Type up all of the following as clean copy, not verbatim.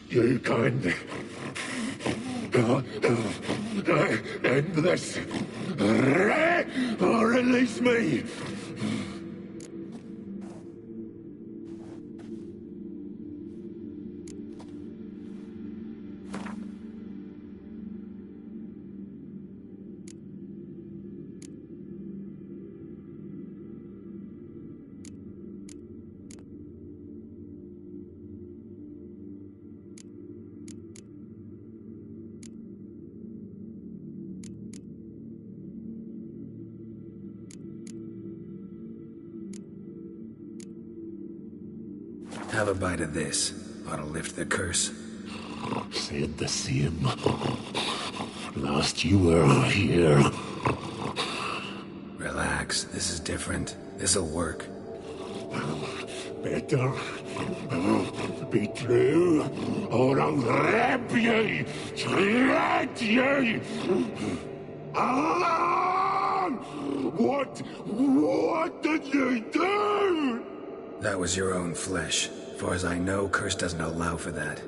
You can end this. Or release me. Have a bite of this. Ought to lift the curse. Said the same. Last you were here. Relax. This is different. This'll work. Better be true, or I'll rip ye, shred ye. Alan! What did you do? That was your own flesh. As far as I know, curse doesn't allow for that.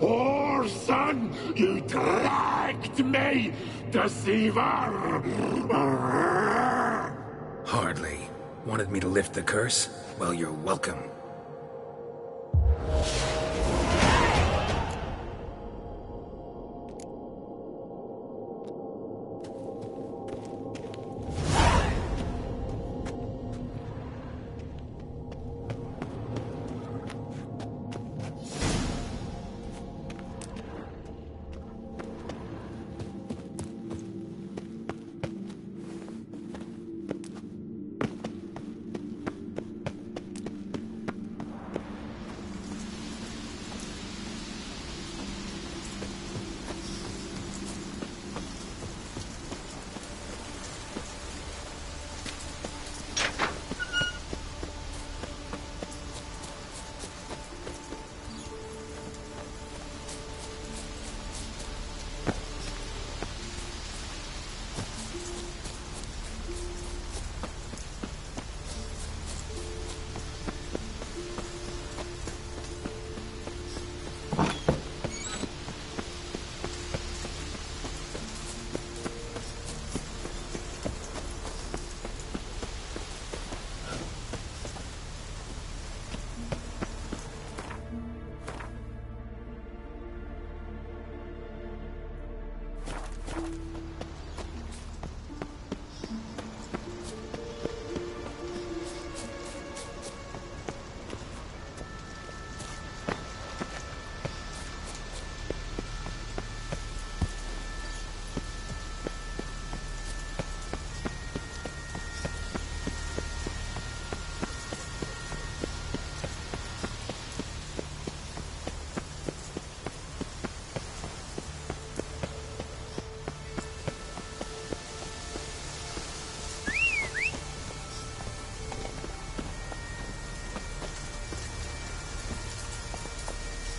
Orson, you dragged me, deceiver! Hardly. Wanted me to lift the curse? Well, you're welcome.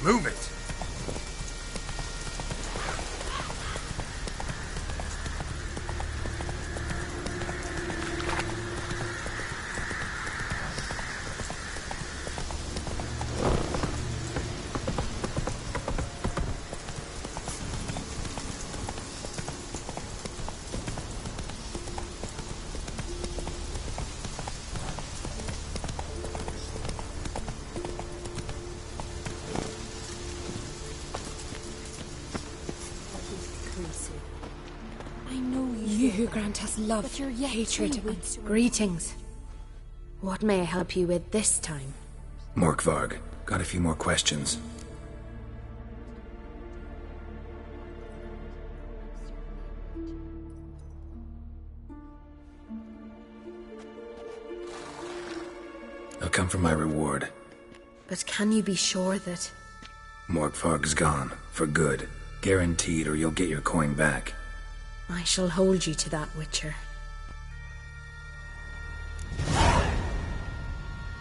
Move it! You who grant us love, hatred, and greetings. What may I help you with this time? Morkvarg, got a few more questions. They'll come for my reward. But can you be sure that... Morkvarg's gone, for good. Guaranteed, or you'll get your coin back. I shall hold you to that, Witcher.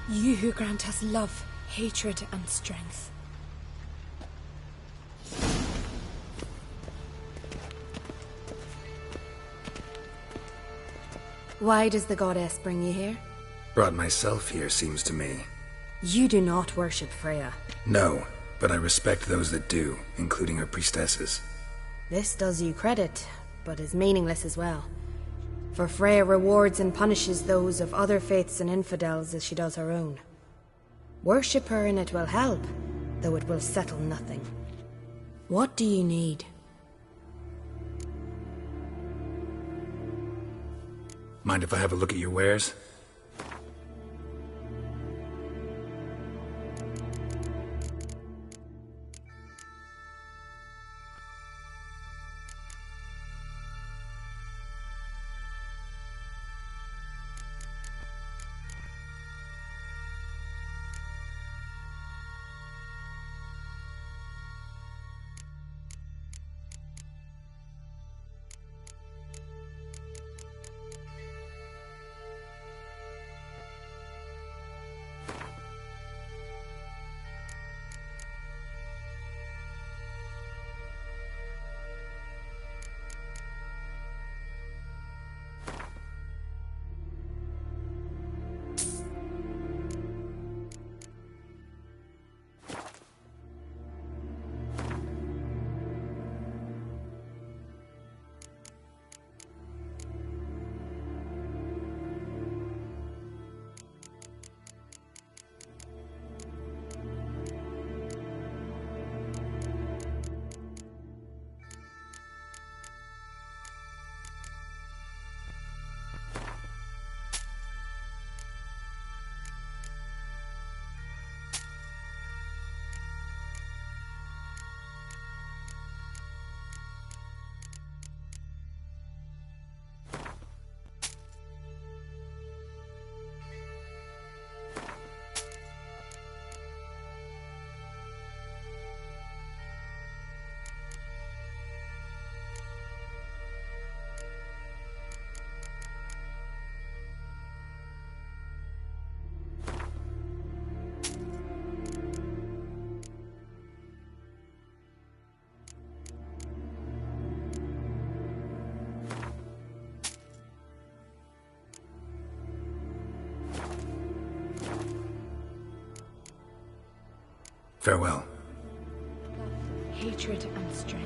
You who grant us love, hatred, and strength. Why does the goddess bring you here? Brought myself here, seems to me. You do not worship Freya. No, but I respect those that do, including her priestesses. This does you credit, but is meaningless as well. For Freya rewards and punishes those of other faiths and infidels as she does her own. Worship her and it will help, though it will settle nothing. What do you need? Mind if I have a look at your wares? Farewell. Hatred and strength.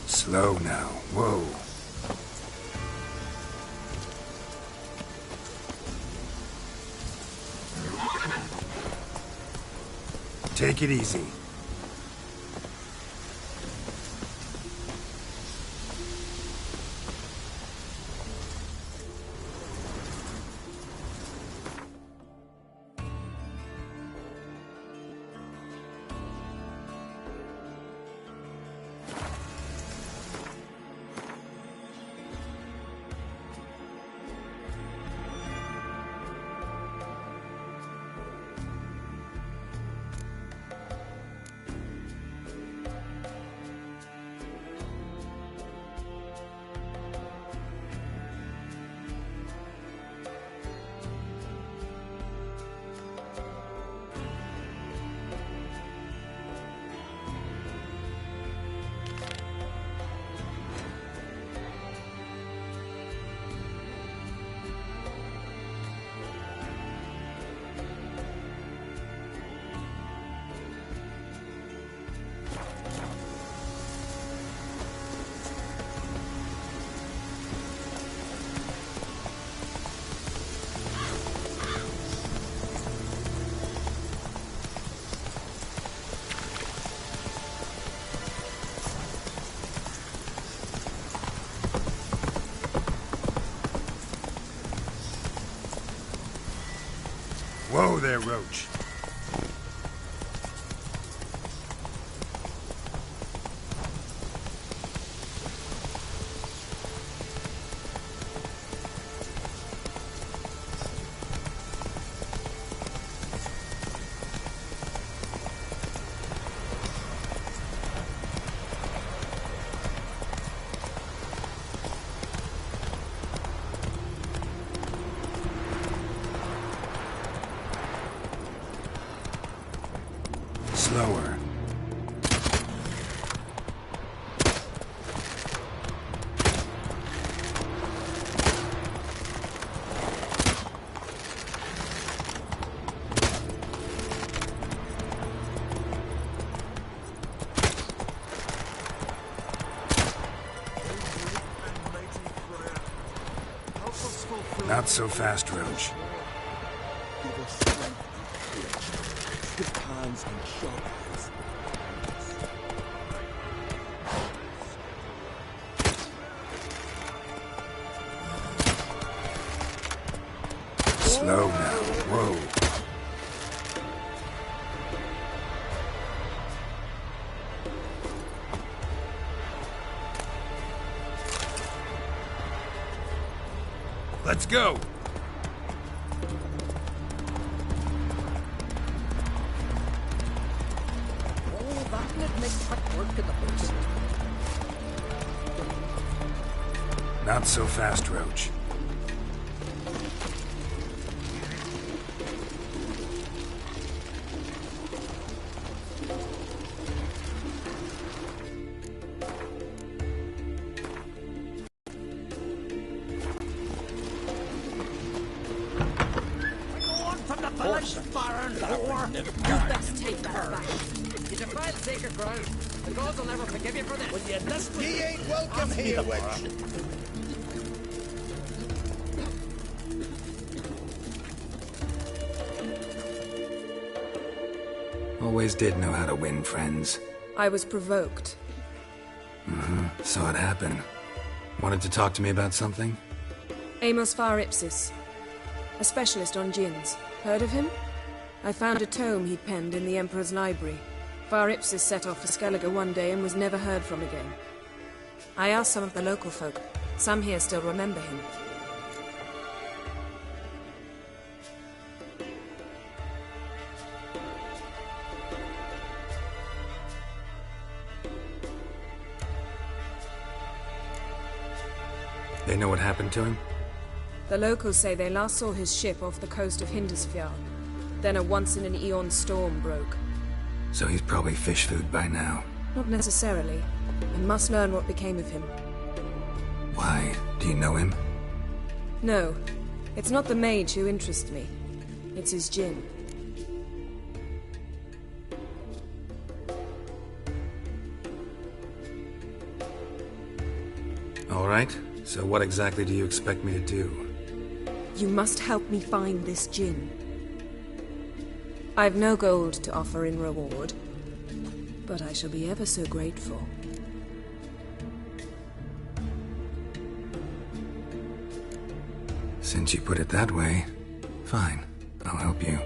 Slow now. Whoa. Take it easy. Whoa there, Roach. Not so fast, Roach. Give us strength, quick hands and sharp eyes. Slow now. Whoa. Let's go! Oh, that would make quick work in the host. Not so fast, Roach. Let's take that back. You defiled sacred ground. The gods will never forgive you for this. Well, you listen. He ain't welcome here, witch. Always did know how to win friends. I was provoked. Saw it happen. Wanted to talk to me about something? Amos Far Ipsis, a specialist on djinns. Heard of him? I found a tome he'd penned in the Emperor's library. Far Ipsis set off for Skellige one day and was never heard from again. I asked some of the local folk. Some here still remember him. They know what happened to him? The locals say they last saw his ship off the coast of Hindisfjall. Then a once-in-an-eon storm broke. So he's probably fish food by now. Not necessarily. I must learn what became of him. Why? Do you know him? No. It's not the mage who interests me. It's his djinn. All right. So what exactly do you expect me to do? You must help me find this djinn. I've no gold to offer in reward, but I shall be ever so grateful. Since you put it that way, fine. I'll help you.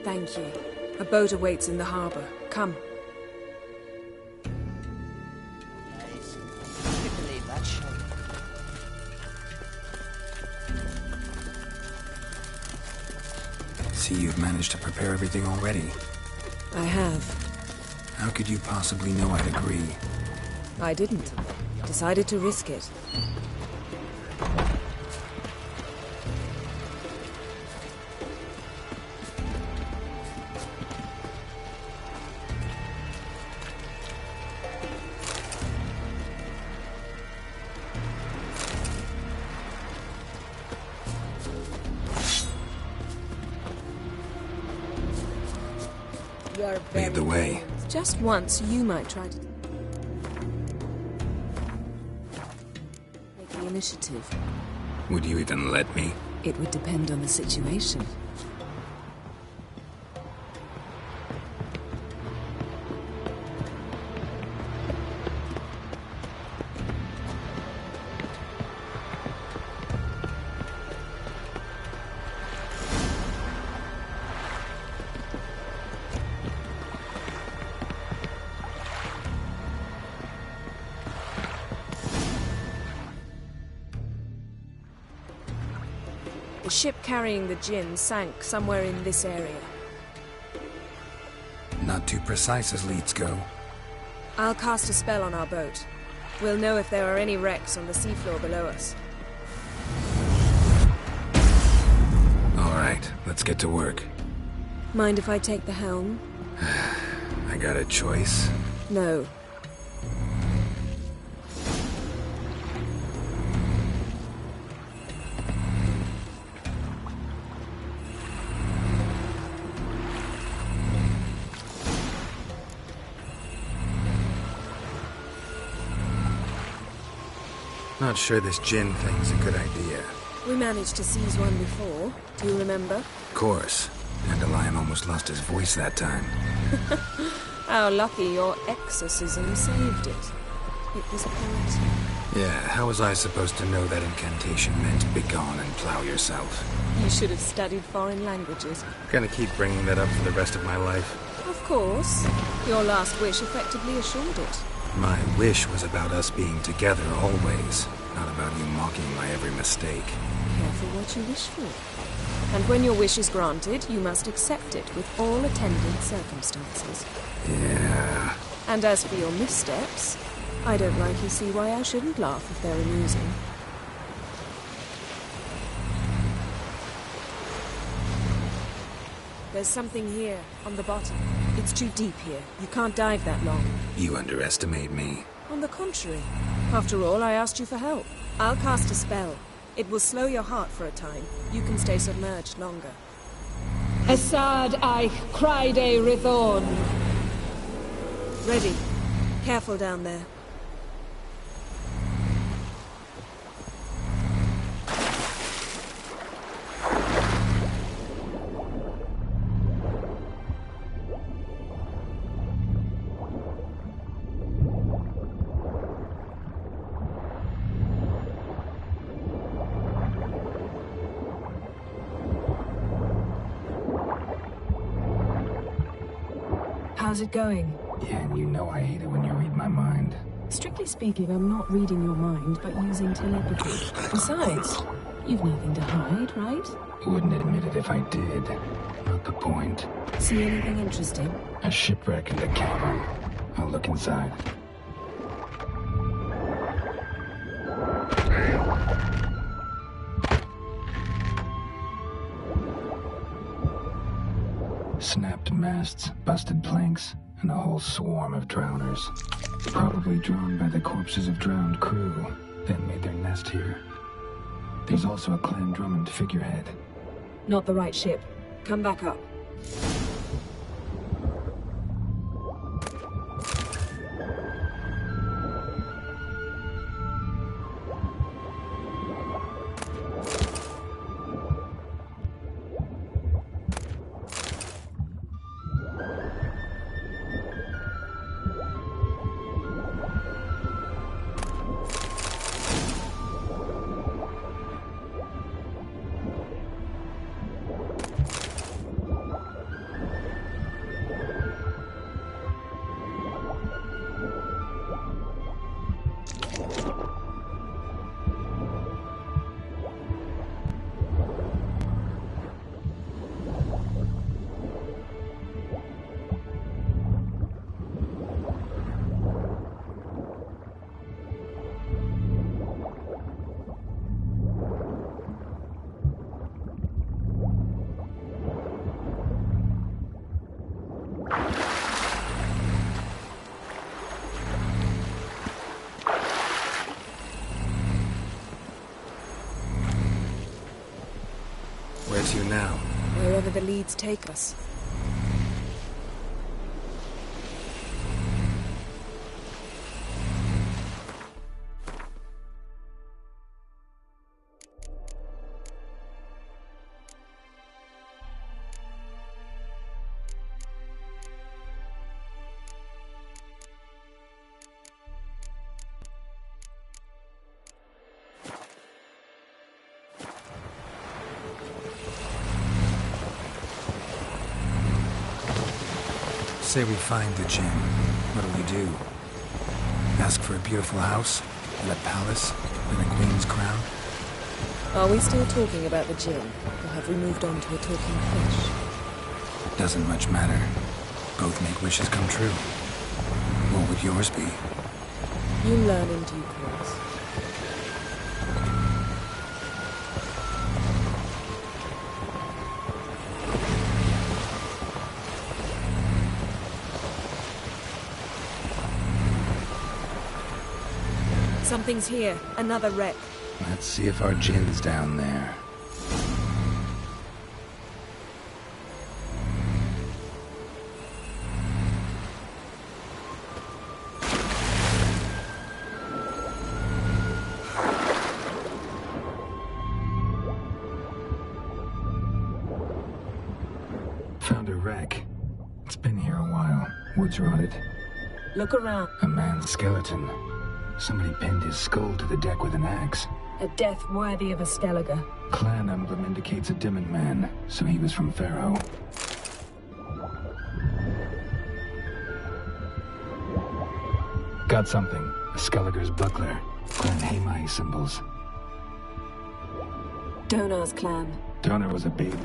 Thank you. A boat awaits in the harbor. Come. Nice. I can believe that shit. See, you've managed to prepare everything already. I have. How could you possibly know I'd agree? I didn't. Decided to risk it. Lead the way. Just once, you might try to take the initiative. Would you even let me? It would depend on the situation. The ship carrying the djinn sank somewhere in this area. Not too precise as leads go. I'll cast a spell on our boat. We'll know if there are any wrecks on the seafloor below us. All right, let's get to work. Mind if I take the helm? I got a choice. No. Not sure this djinn thing's a good idea. We managed to seize one before. Do you remember? Of course. Dandelion almost lost his voice that time. How lucky your exorcism saved it. It was poetic. Yeah, how was I supposed to know that incantation meant begone and plow yourself? You should have studied foreign languages. Gonna keep bringing that up for the rest of my life. Of course. Your last wish effectively assured it. My wish was about us being together always, not about you mocking my every mistake. Careful what you wish for. And when your wish is granted, you must accept it with all attendant circumstances. Yeah. And as for your missteps, I don't rightly see why I shouldn't laugh if they're amusing. There's something here, on the bottom. It's too deep here. You can't dive that long. You underestimate me. On the contrary. After all, I asked you for help. I'll cast a spell. It will slow your heart for a time. You can stay submerged longer. Assad I Cryde Rithorn. Ready. Careful down there. How's it going? Yeah, and you know I hate it when you read my mind. Strictly speaking, I'm not reading your mind, but using telepathy. Besides, you've nothing to hide, right? Wouldn't admit it if I did. Not the point. See anything interesting? A shipwreck in the cavern. I'll look inside. Snapped masts, busted planks, and a whole swarm of drowners. Probably drawn by the corpses of drowned crew, then made their nest here. There's also a Clan Drummond figurehead. Not the right ship. Come back up. Where to now? Wherever the leads take us. Say we find the gem. What'll we do? Ask for a beautiful house? And a palace? And a queen's crown? Are we still talking about the gin? Or have we moved on to a talking fish? Doesn't much matter. Both make wishes come true. What would yours be? You learn in due course. Something's here. Another wreck. Let's see if our gin's down there. reports are on it. Look around. A man's skeleton. Somebody pinned his skull to the deck with an axe. A death worthy of a Skellige. Clan emblem indicates a Dimmen man, so he was from Pharaoh. Got something. A Skellige's buckler. Clan Hamai symbols. Donar's clan. Donar was a baby.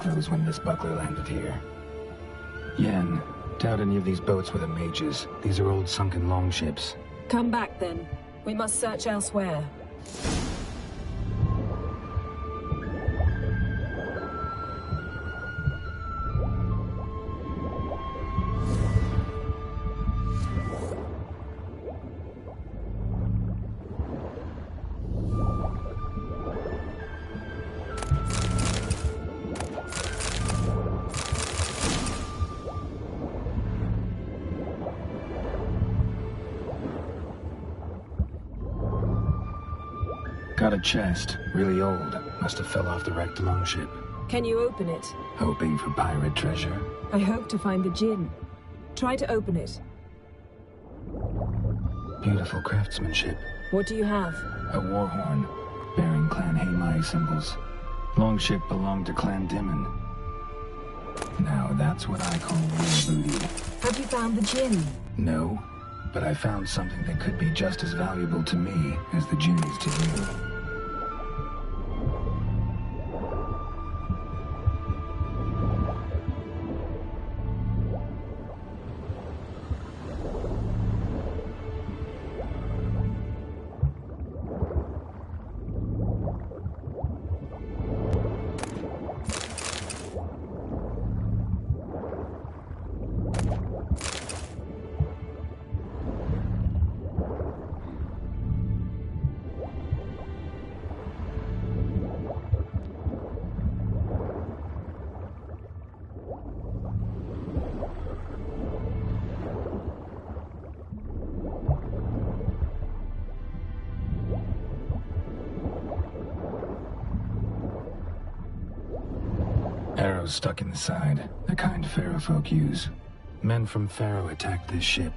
Knows when this buckler landed here. Yen, doubt any of these boats were the mages. These are old sunken longships. Come back then. We must search elsewhere. Got a chest, really old. Must have fell off the wrecked longship. Can you open it? Hoping for pirate treasure. I hope to find the djinn. Try to open it. Beautiful craftsmanship. What do you have? A war horn, bearing Clan Hamai symbols. Longship belonged to Clan Dimmen. Now that's what I call real booty. Have you found the djinn? No, but I found something that could be just as valuable to me as the djinn is to you. Arrows stuck in the side, the kind Pharaoh folk use. Men from Pharaoh attacked this ship.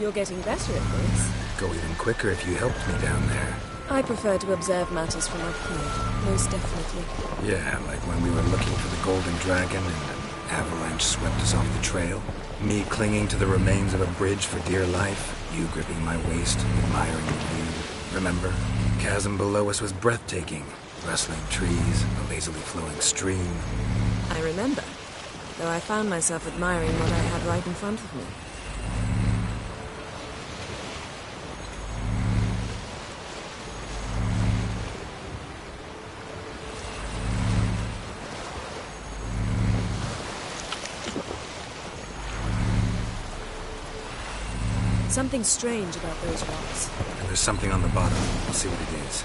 You're getting better at this. Go even quicker if you helped me down there. I prefer to observe matters from up here, most definitely. Yeah, like when we were looking for the Golden Dragon and an avalanche swept us off the trail. Me clinging to the remains of a bridge for dear life. You gripping my waist, admiring the view. Remember? The chasm below us was breathtaking. Rustling trees, a lazily flowing stream. I remember, though I found myself admiring what I had right in front of me. Something strange about those rocks. And there's something on the bottom. I'll see what it is.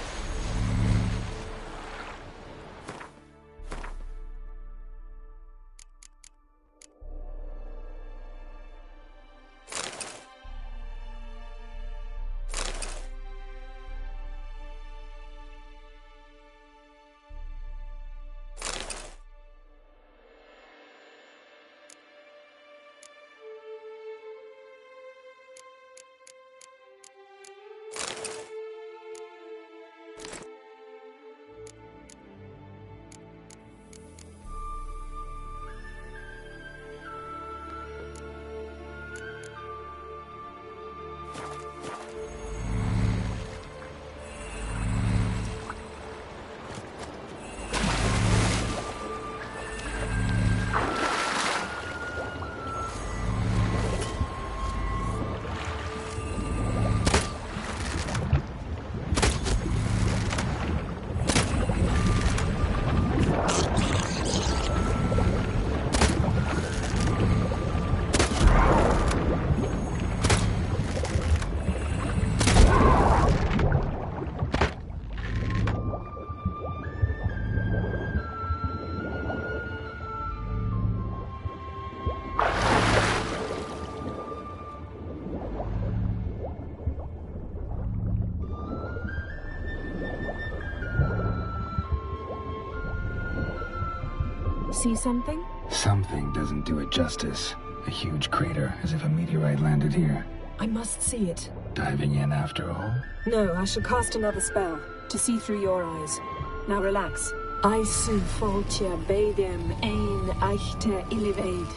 See something? Something doesn't do it justice. A huge crater, as if a meteorite landed here. I must see it. Diving in after all? No, I shall cast another spell, to see through your eyes. Now relax. Aisu foltia beidem ein eichte ilivaid.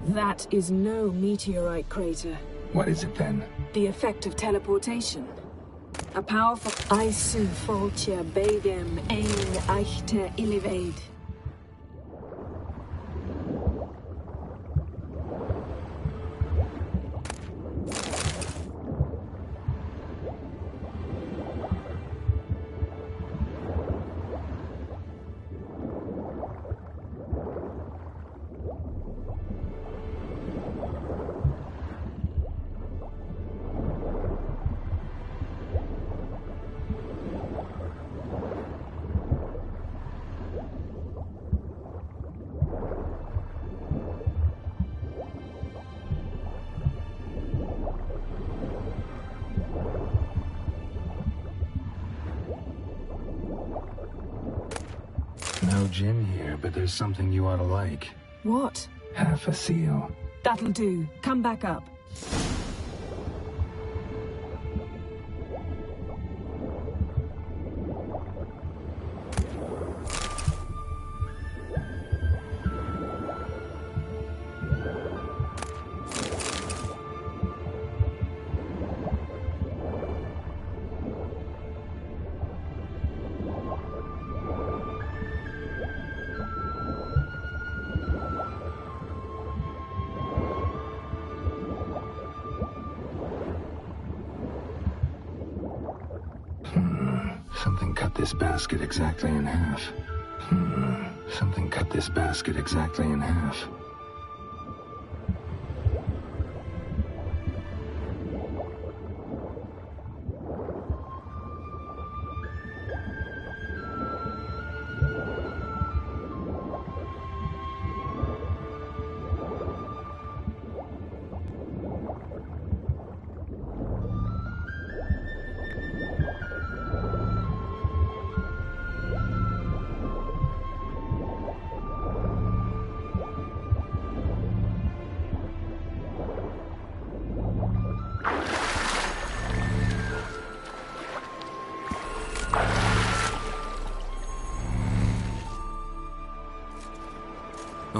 That is no meteorite crater. What is it then? The effect of teleportation. A powerful Aisu foltia beidem ein eichte ilivaid. No gin here, but there's something you ought to like. What? Half a seal. That'll do. Come back up. Something cut this basket exactly in half. Something cut this basket exactly in half.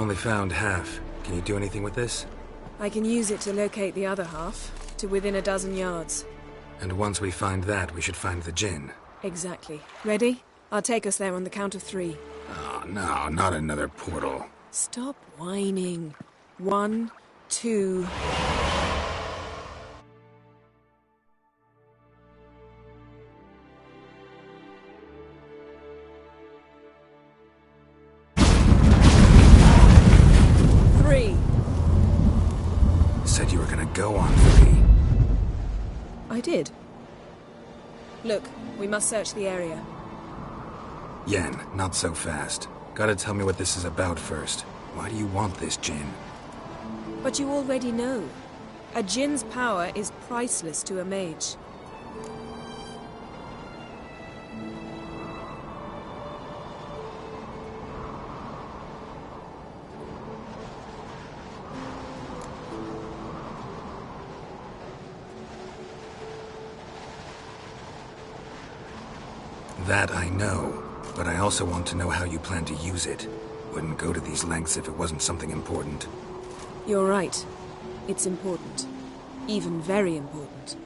only found half. Can you do anything with this? I can use it to locate the other half, to within a dozen yards. And once we find that, we should find the Jinn. Exactly. Ready? I'll take us there on the count of 3. Oh, no, not another portal. Stop whining. 1, 2... Said you were gonna go on 3. I did. Look, we must search the area. Yen, not so fast. Gotta tell me what this is about first. Why do you want this Jinn? But you already know. A Jinn's power is priceless to a mage. That I know, but I also want to know how you plan to use it. Wouldn't go to these lengths if it wasn't something important. You're right. It's important. Even very important.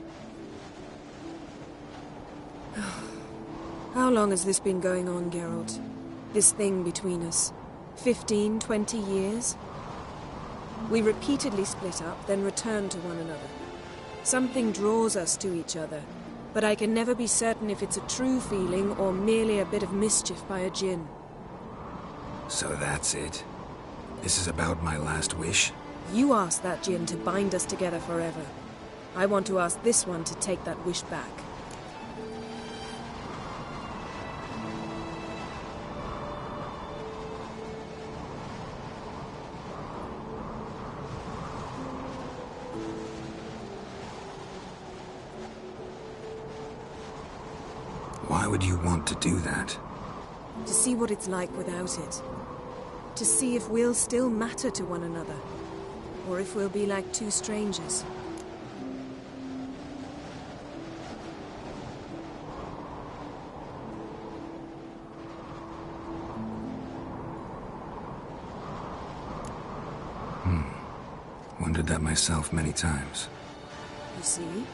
How long has this been going on, Geralt? This thing between us? 15, 20 years? We repeatedly split up, then returned to one another. Something draws us to each other, but I can never be certain if it's a true feeling or merely a bit of mischief by a Jinn. So that's it? This is about my last wish? You asked that Jinn to bind us together forever. I want to ask this one to take that wish back. Why would you want to do that? To see what it's like without it. To see if we'll still matter to one another. Or if we'll be like two strangers. Wondered that myself many times. You see?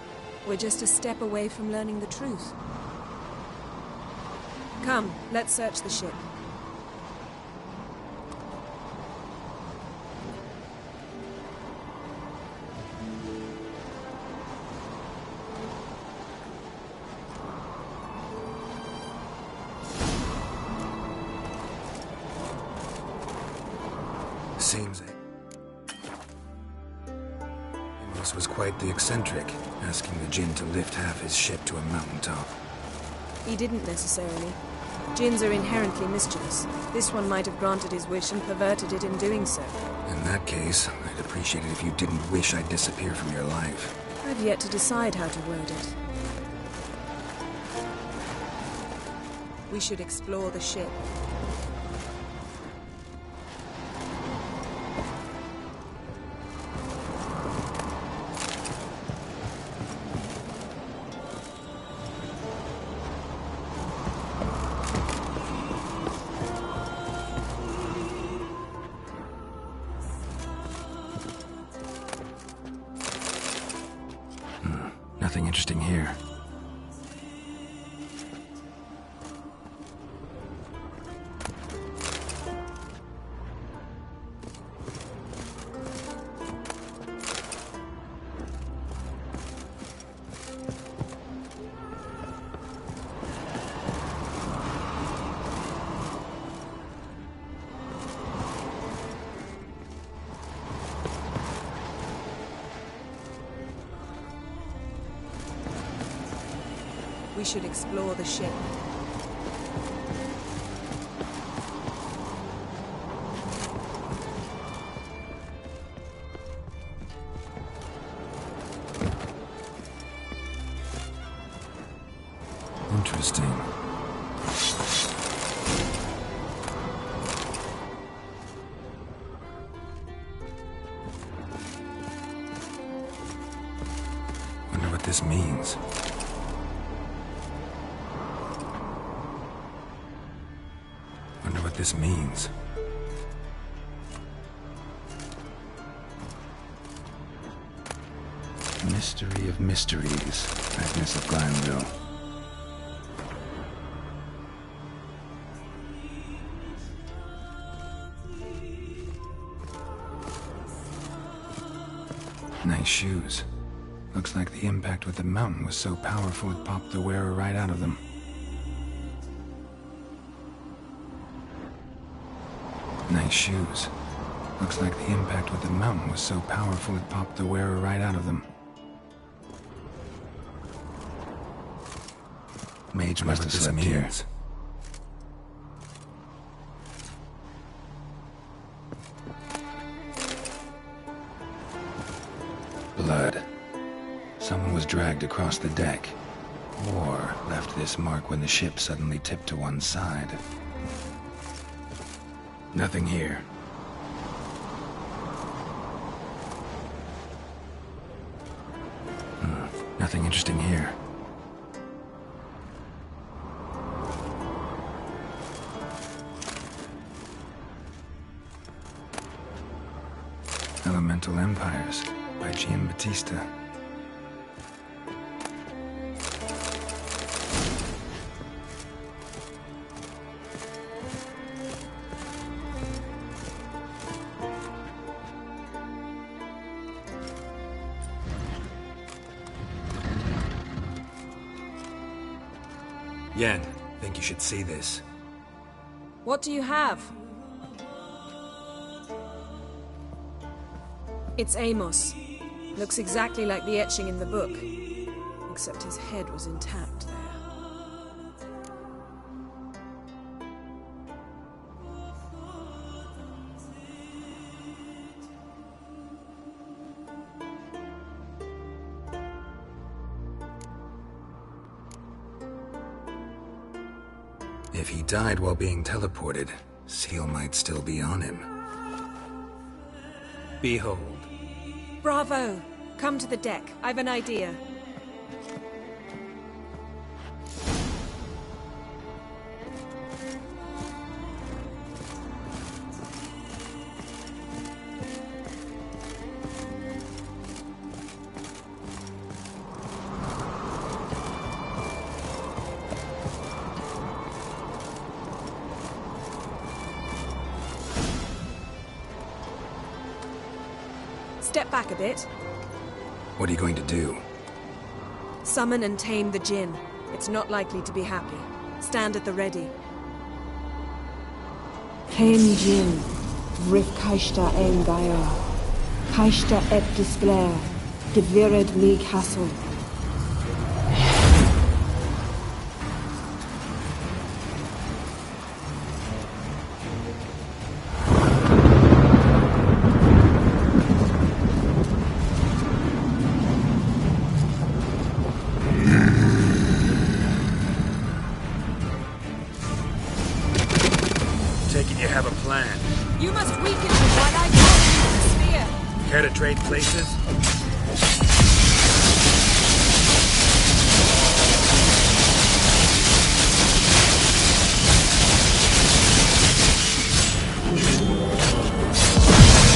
We're just a step away from learning the truth. Come, let's search the ship. Seems it. This was quite the eccentric, asking the Jinn to lift half his ship to a mountaintop. He didn't necessarily. Jinns are inherently mischievous. This one might have granted his wish and perverted it in doing so. In that case, I'd appreciate it if you didn't wish I'd disappear from your life. I've yet to decide how to word it. We should explore the ship. Nothing interesting here. We should explore the ship. Interesting. Wonder what this means. Wonder what this means. Mystery of mysteries, Agnes of Glanville. Nice shoes. Looks like the impact with the mountain was so powerful it popped the wearer right out of them. Nice shoes. Looks like the impact with the mountain was so powerful it popped the wearer right out of them. Mage must have slept here. Blood. Someone was dragged across the deck, or left this mark when the ship suddenly tipped to one side. Nothing here. Nothing interesting here. Elemental Empires by Giambattista. Yen, think you should see this. What do you have? It's Amos. Looks exactly like the etching in the book. Except his head was intact there. If he died while being teleported, Seal might still be on him. Behold. Bravo! Come to the deck. I've an idea. Step back a bit. What are you going to do? Summon and tame the Jinn. It's not likely to be happy. Stand at the ready. Hen Jin, Rif Kaishta En Gaia, Kaishta Et Displair, Devired League Hassel. Taking you have a plan. You must weaken him while I call you the sphere. Care to trade places?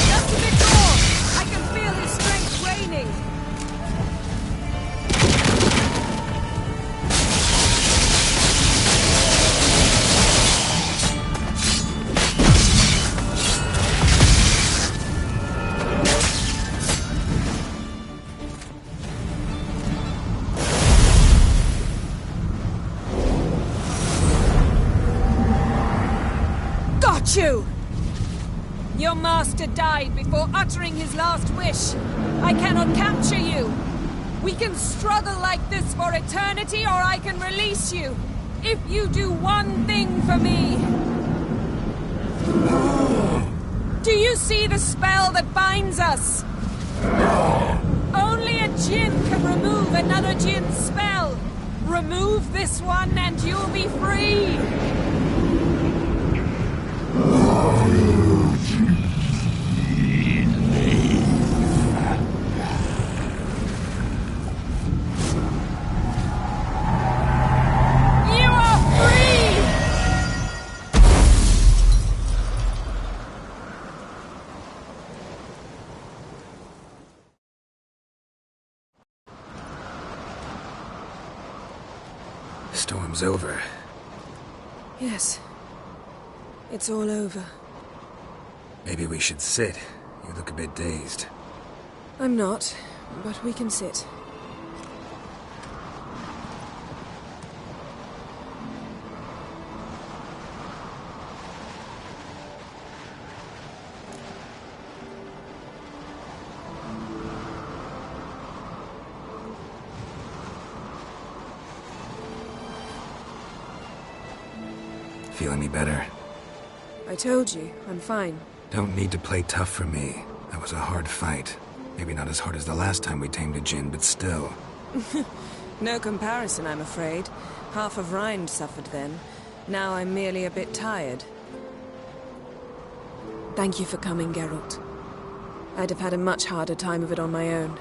Just a bit more! I can feel his strength waning. Got you! Your master died before uttering his last wish. I cannot capture you. We can struggle like this for eternity, or I can release you. If you do one thing for me. Do you see the spell that binds us? Only a Jinn can remove another Jinn's spell. Remove this one and you'll be free. Storm's over. Yes. It's all over. Maybe we should sit. You look a bit dazed. I'm not, but we can sit. Feel any better? I told you, I'm fine. Don't need to play tough for me. That was a hard fight. Maybe not as hard as the last time we tamed a djinn, but still. No comparison, I'm afraid. Half of Rind suffered then. Now I'm merely a bit tired. Thank you for coming, Geralt. I'd have had a much harder time of it on my own.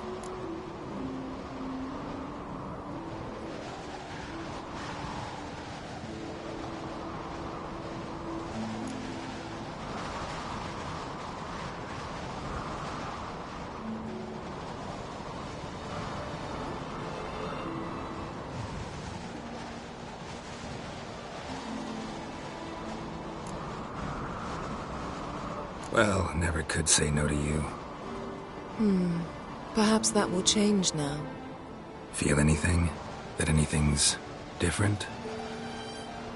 Well, never could say no to you. Perhaps that will change now. Feel anything? That anything's different?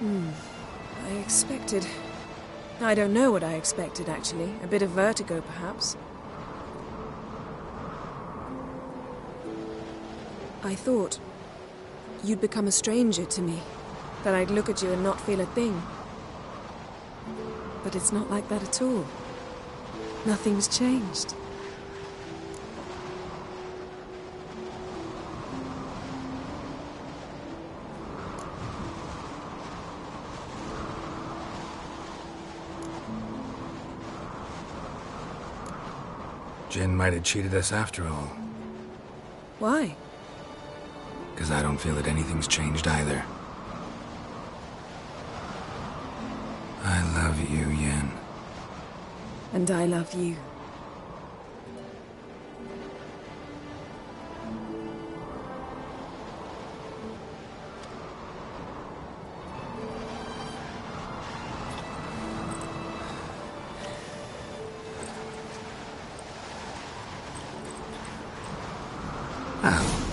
I expected... I don't know what I expected, actually. A bit of vertigo, perhaps. I thought you'd become a stranger to me. That I'd look at you and not feel a thing. But it's not like that at all. Nothing's changed. Jinn might have cheated us after all. Why? Because I don't feel that anything's changed either. I love you, Yen. And I love you.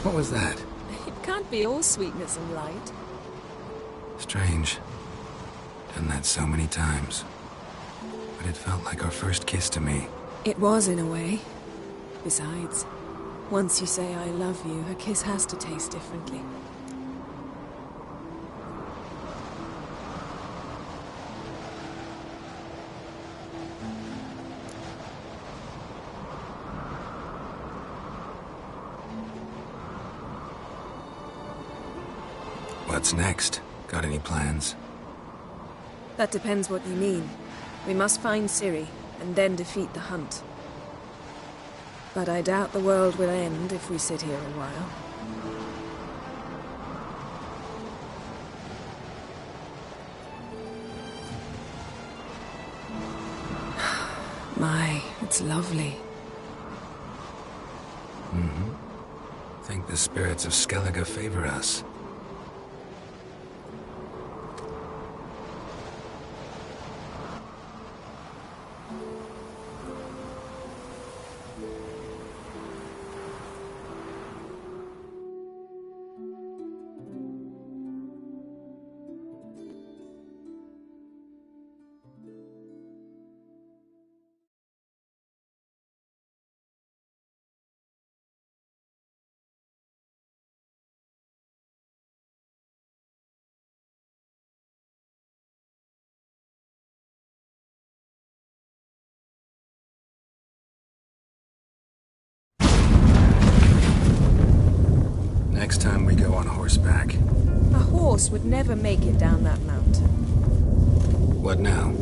What was that? It can't be all sweetness and light. Strange. Done that so many times. But it felt like our first kiss to me. It was, in a way. Besides, once you say I love you, a kiss has to taste differently. What's next? Got any plans? That depends what you mean. We must find Ciri, and then defeat the hunt. But I doubt the world will end if we sit here a while. My, it's lovely. Think the spirits of Skellige favor us. Next time we go on horseback. A horse would never make it down that mountain. What now?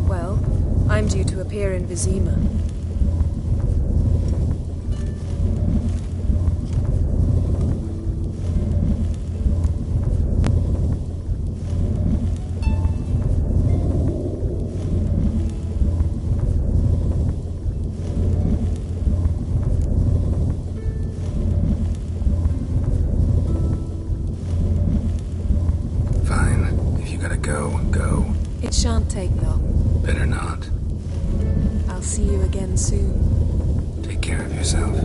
Well, I'm due to appear in Vizima. go. It shan't take long. Better not. I'll see you again soon. Take care of yourself.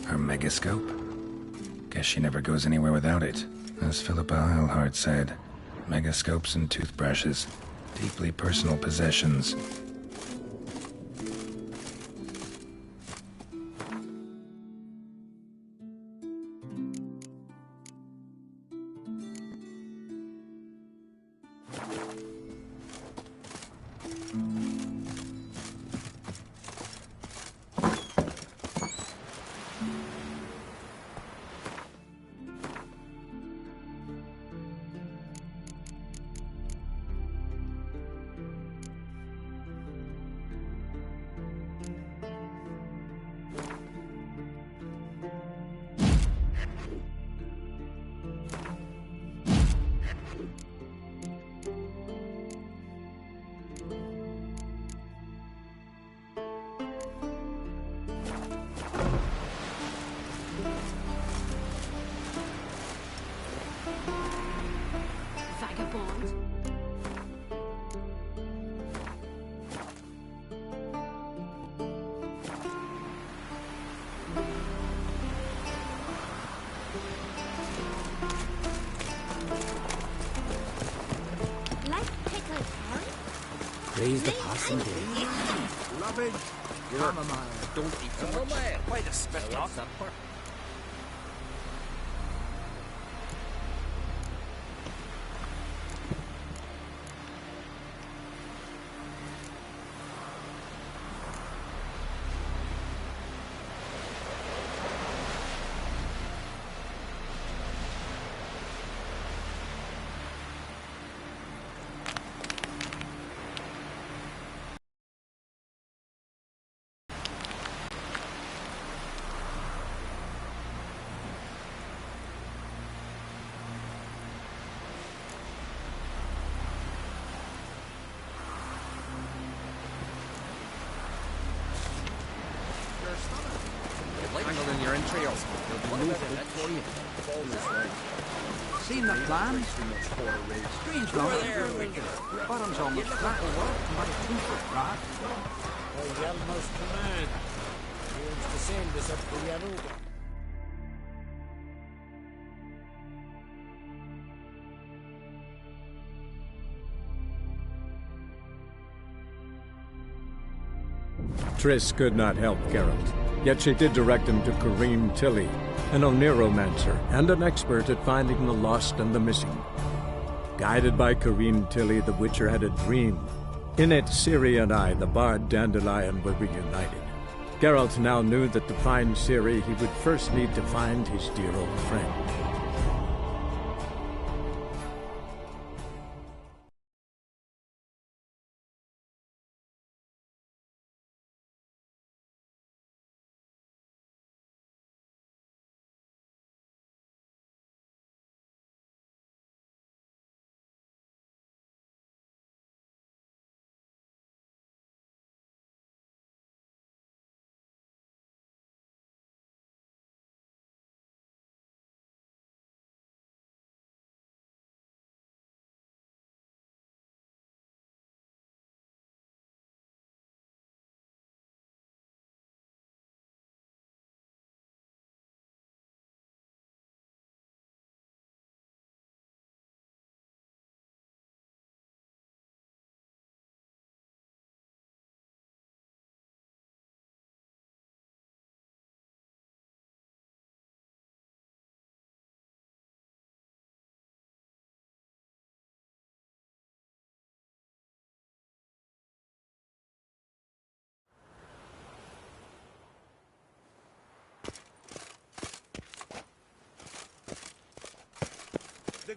Her megascope? Guess she never goes anywhere without it. As Philippa Eilhart said, megascopes and toothbrushes, deeply personal possessions. Praise the passing day. Lovage. Chamomile. Don't eat so much. Why the special supper? Angle in your entrails. Seen the plan? Strange long. Bottom's almost flat, but it's 2 foot broad. I almost command. Here's the same this up to the Aruba. Triss could not help Geralt, yet she did direct him to Kareem Tilly, an Oniromancer and an expert at finding the lost and the missing. Guided by Kareem Tilly, the Witcher had a dream. In it, Ciri and I, the bard Dandelion, were reunited. Geralt now knew that to find Ciri, he would first need to find his dear old friend.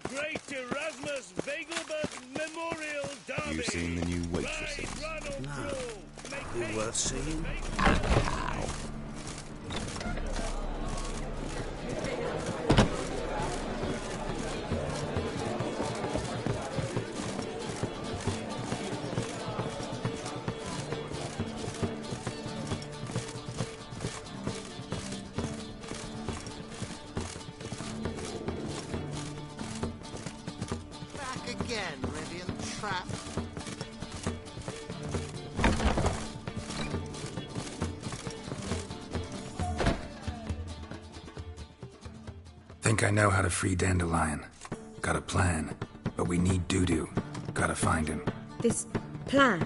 The Great Erasmus Vegelberg Memorial Derby. You seen the new waitresses? No. Be worth seeing? Again, Rivian trap. Think I know how to free Dandelion. Got a plan, but we need Dudu. Gotta find him. This plan?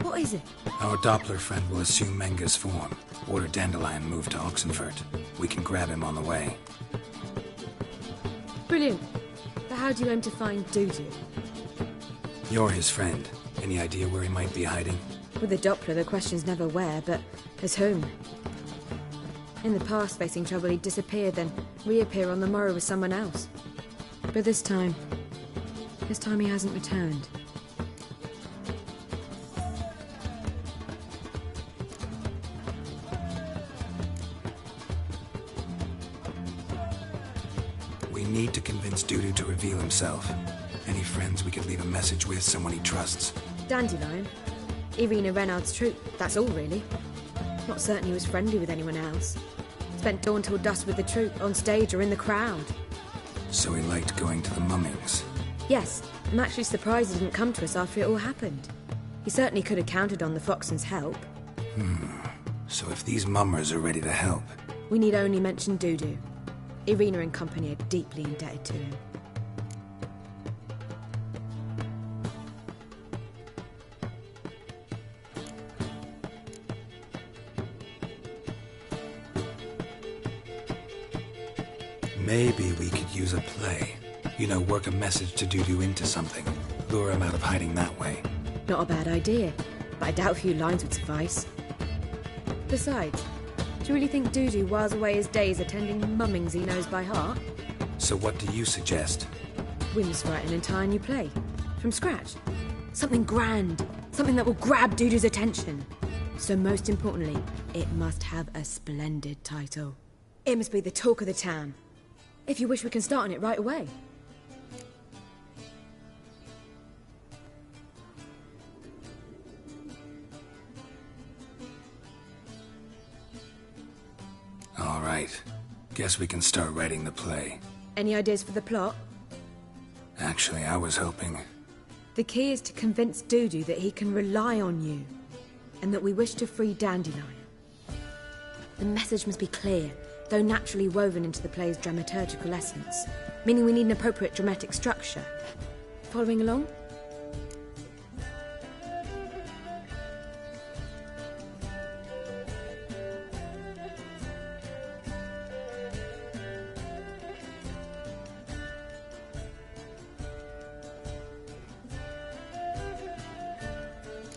What is it? Our Doppler friend will assume Menga's form. Order Dandelion moved to Oxenfurt. We can grab him on the way. Brilliant. But how do you aim to find Dudu? You're his friend. Any idea where he might be hiding? With the Doppler, the question's never where, but as whom. In the past, facing trouble, he'd disappear, then reappear on the morrow with someone else. But this time he hasn't returned. We need to convince Dudu to reveal himself. Any friends we could leave a message with, someone he trusts. Dandelion? Irina Renard's troupe, that's all really. Not certain he was friendly with anyone else. Spent dawn till dusk with the troupe, on stage or in the crowd. So he liked going to the mummings? Yes, I'm actually surprised he didn't come to us after it all happened. He certainly could have counted on the Foxen's help. So if these mummers are ready to help... We need only mention Dudu. Irina and company are deeply indebted to him. Maybe we could use a play. You know, work a message to Dudu into something. Lure him out of hiding that way. Not a bad idea, but I doubt a few lines would suffice. Besides, do you really think Dudu whiles away his days attending mummings he knows by heart? So what do you suggest? We must write an entire new play. From scratch. Something grand. Something that will grab Dudu's attention. So most importantly, it must have a splendid title. It must be the talk of the town. If you wish, we can start on it right away. All right. Guess we can start writing the play. Any ideas for the plot? Actually, I was hoping... The key is to convince Dudu that he can rely on you, and that we wish to free Dandelion. The message must be clear, though naturally woven into the play's dramaturgical essence, meaning we need an appropriate dramatic structure. Following along?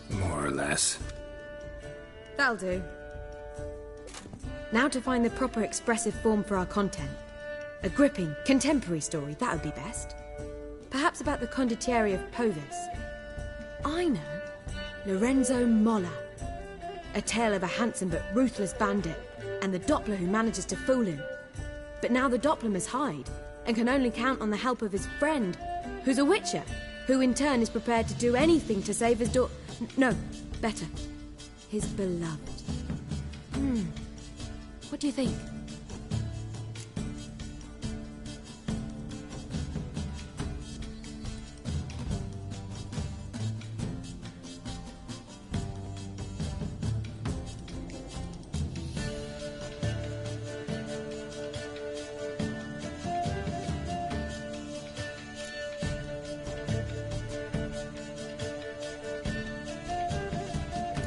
More or less. That'll do. Now to find the proper expressive form for our content. A gripping, contemporary story, that would be best. Perhaps about the condottieri of Povis. I know. Lorenzo Molla. A tale of a handsome but ruthless bandit, and the Doppler who manages to fool him. But now the Doppler must hide, and can only count on the help of his friend, who's a witcher, who in turn is prepared to do anything to save his no, better. His beloved. What do you think?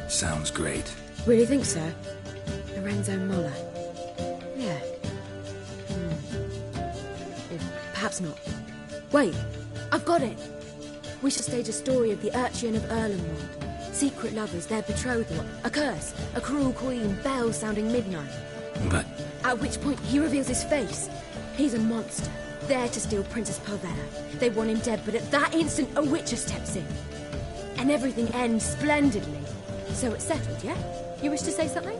Sounds great. Really think so? Lorenzo Molla. Yeah. Perhaps not. Wait, I've got it! We shall stage a story of the Urchin of Erlenwald. Secret lovers, their betrothal, a curse, a cruel queen, bells sounding midnight. But... At which point he reveals his face. He's a monster. there to steal Princess Parvella. They want him dead, but at that instant, a Witcher steps in. And everything ends splendidly. So it's settled, yeah? You wish to say something?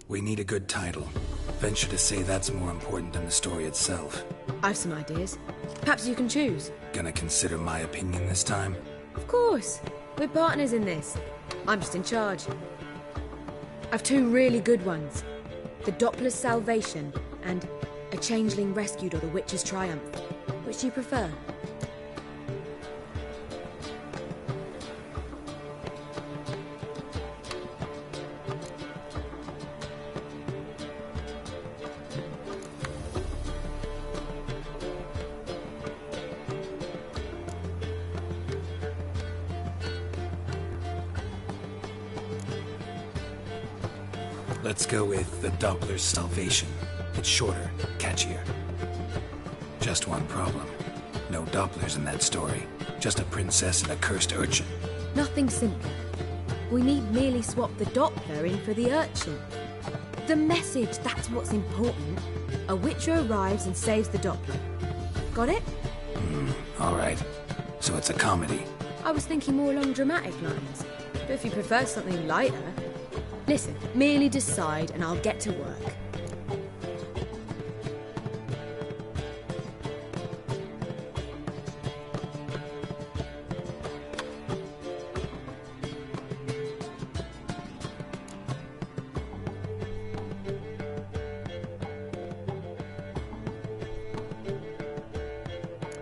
We need a good title. Venture to say that's more important than the story itself. I've some ideas. Perhaps you can choose. Gonna consider my opinion this time? Of course. We're partners in this. I'm just in charge. I've two really good ones. The Doppler's Salvation and A Changeling Rescued or The Witcher's Triumph. Which do you prefer? Let's go with the Doppler's Salvation. It's shorter, catchier. Just one problem. No Dopplers in that story. Just a princess and a cursed urchin. Nothing simple. We need merely swap the Doppler in for the urchin. The message, that's what's important. A Witcher arrives and saves the Doppler. Got it? All right. So it's a comedy. I was thinking more along dramatic lines. But if you prefer something lighter... Listen, merely decide and I'll get to work.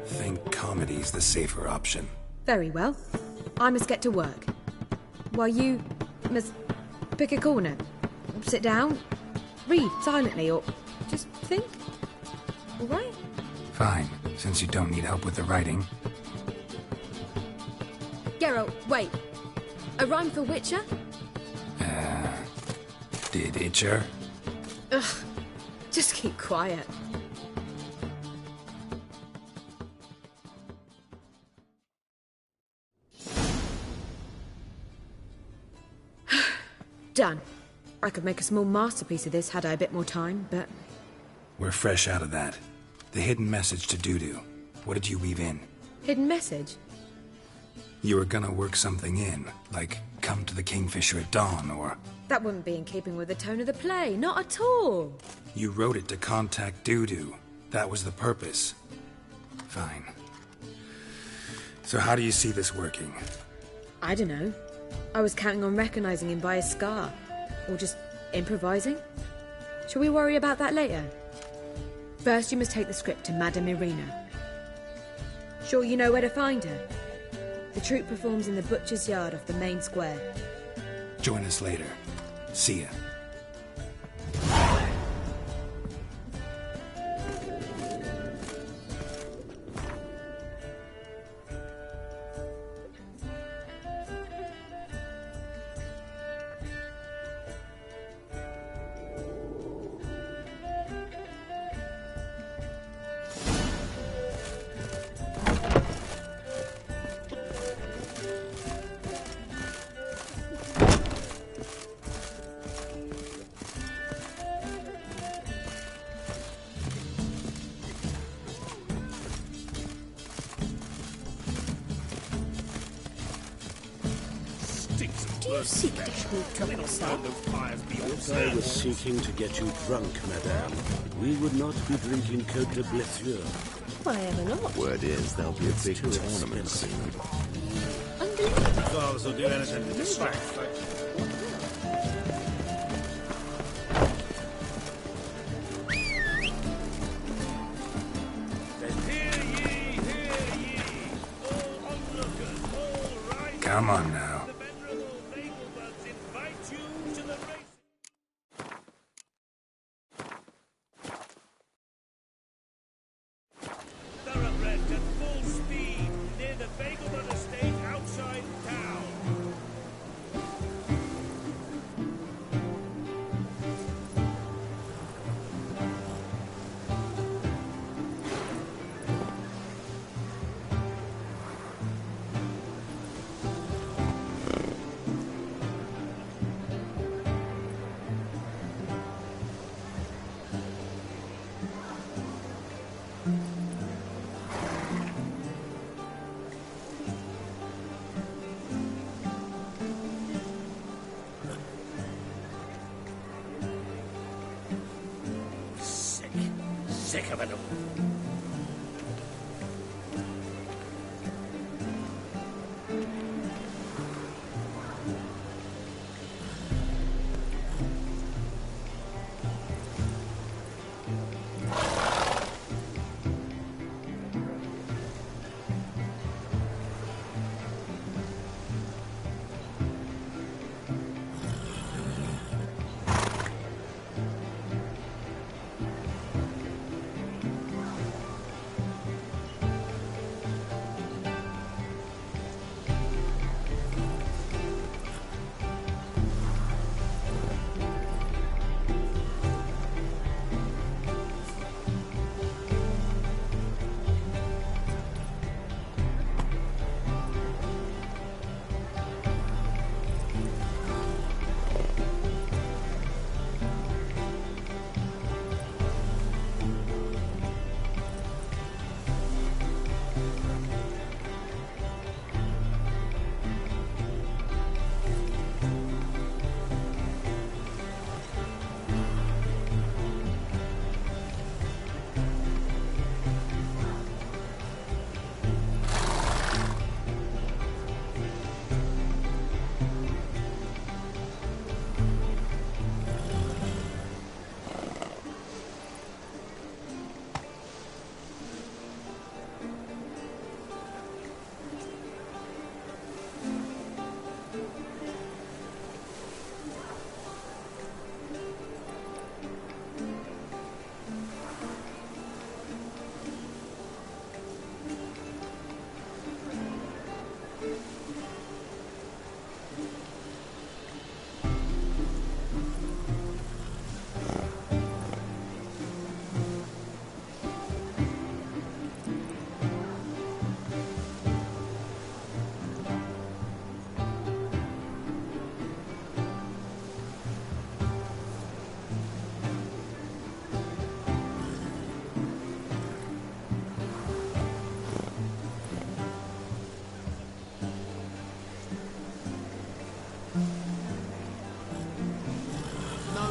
Think comedy's the safer option. Very well. I must get to work. While you must pick a corner, sit down, read silently, or just think. All right? Fine, since you don't need help with the writing. Geralt, wait. A rhyme for Witcher? Did Itcher? Ugh, just keep quiet. Done. I could make a small masterpiece of this had I a bit more time, but... We're fresh out of that. The hidden message to Dudu. What did you weave in? Hidden message? You were gonna work something in, like come to the Kingfisher at dawn, or... That wouldn't be in keeping with the tone of the play, not at all. You wrote it to contact Dudu. That was the purpose. Fine. So how do you see this working? I don't know. I was counting on recognizing him by his scar. Or just improvising. Shall we worry about that later? First, you must take the script to Madame Irina. Sure you know where to find her? The troupe performs in the butcher's yard off the main square. Join us later. See ya. Do you seek to sneak trouble, sir? If I was seeking to get you drunk, madame, we would not be drinking Côte de Blessure. Why ever not? Word is there'll be a big tournament soon. Dogs will do anything to distract. Come on now. Capitulo.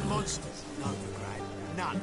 Monsters, no, the grave. None.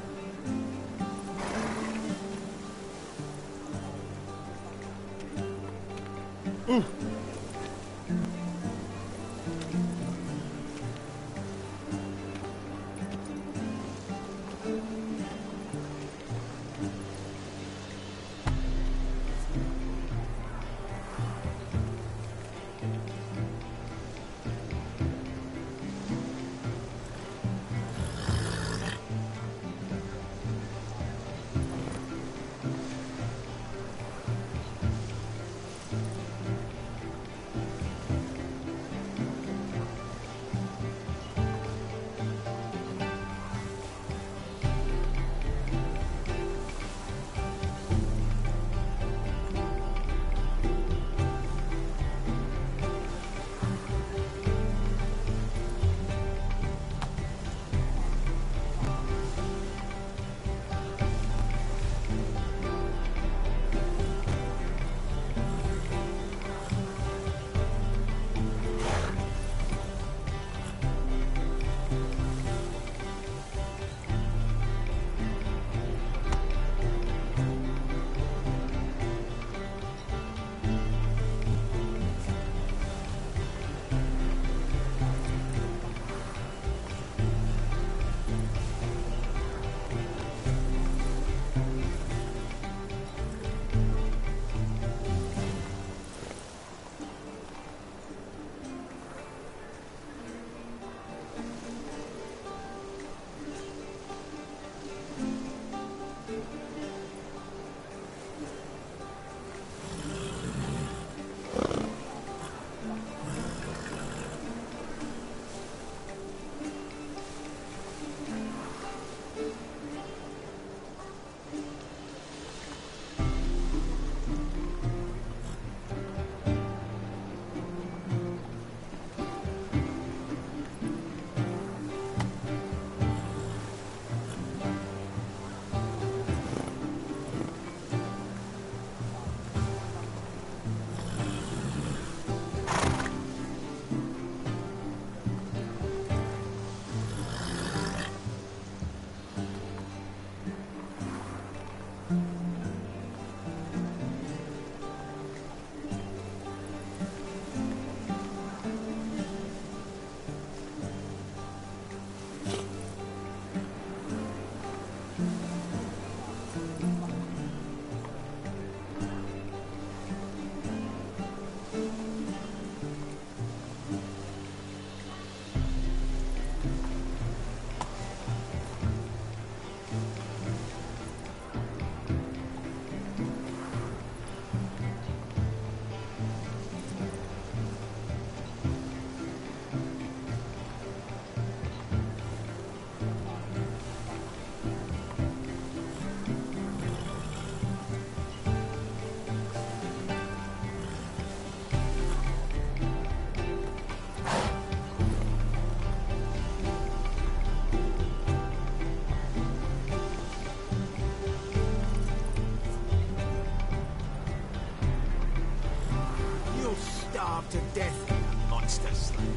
starve to death, you monster slayer.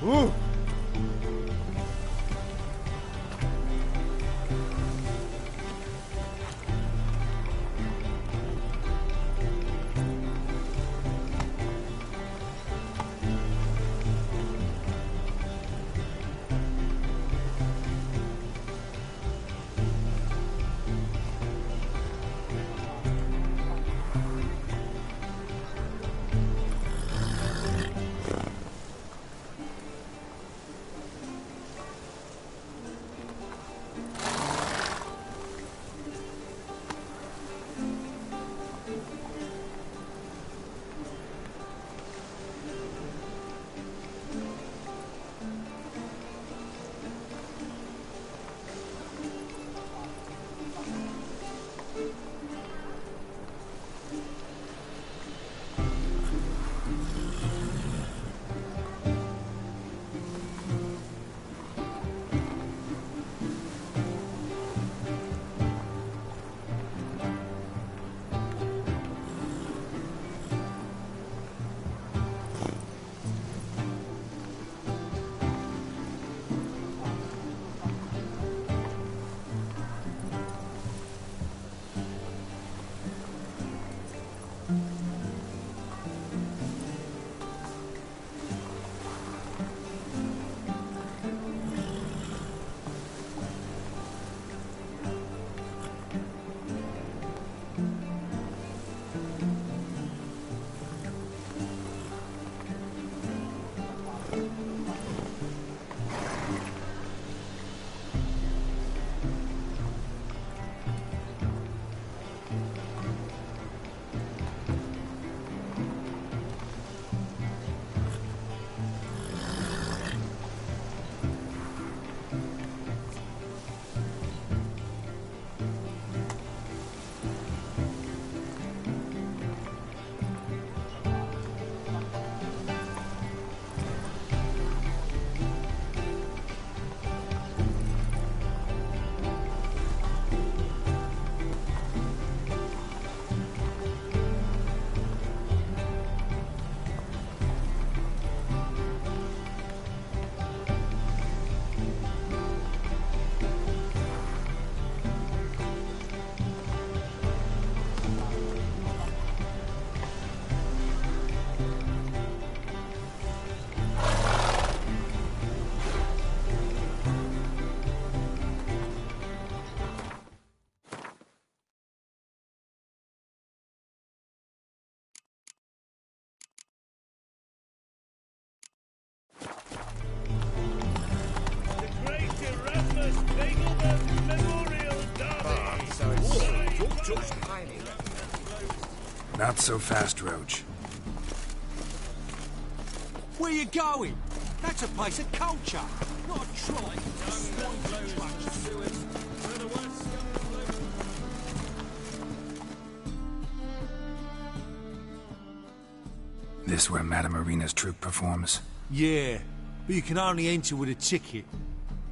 Ooh. Not so fast, Roach. Where you going? That's a place of culture, not a trolley. This where Madame Marina's troupe performs? Yeah, but you can only enter with a ticket.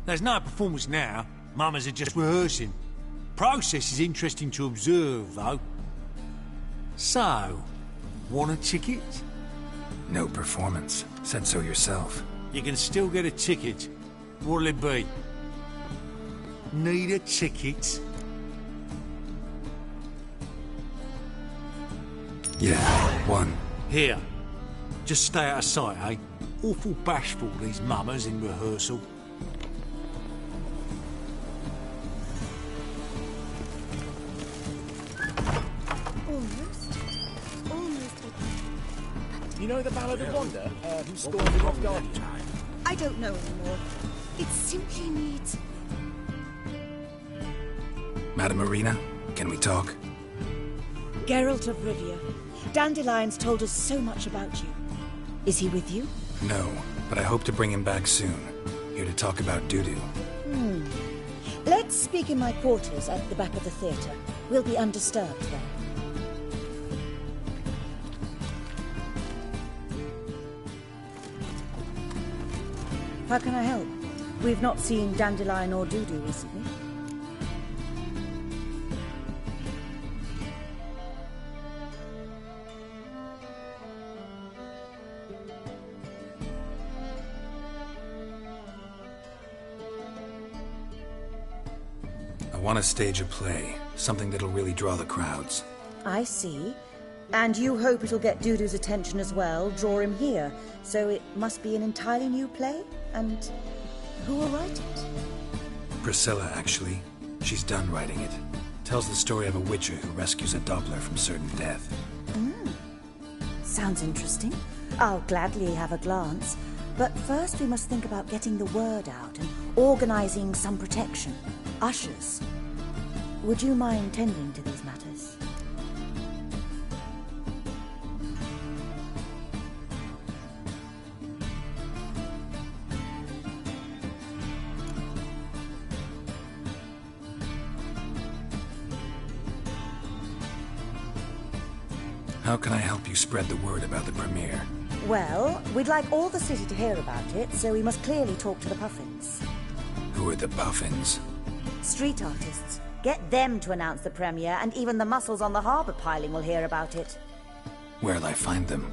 There's no performance now. Mamas are just rehearsing. Process is interesting to observe, though. So, want a ticket? No performance. Said so yourself. You can still get a ticket. What'll it be? Need a ticket? Yeah, one. Here. Just stay out of sight, eh? Awful bashful, these mamas in rehearsal. You know the Ballad of Wanda? Who scored the Off Guardian? I don't know anymore. It simply needs... Madame Marina, can we talk? Geralt of Rivia. Dandelion's told us so much about you. Is he with you? No, but I hope to bring him back soon. Here to talk about doo-doo. Let's speak in my quarters at the back of the theatre. We'll be undisturbed there. How can I help? We've not seen Dandelion or Dudu recently. want to stage a play, something that'll really draw the crowds. I see. And you hope it'll get Dudu's attention as well, draw him here. So it must be an entirely new play? And who will write it? Priscilla, actually. She's done writing it. Tells the story of a witcher who rescues a Doppler from certain death. Sounds interesting. I'll gladly have a glance. But first we must think about getting the word out and organizing some protection. Ushers. Would you mind tending to these matters? How can I help you spread the word about the premiere? Well, we'd like all the city to hear about it, so we must clearly talk to the Puffins. Who are the Puffins? Street artists. Get them to announce the premiere, and even the muscles on the harbour piling will hear about it. Where'll I find them?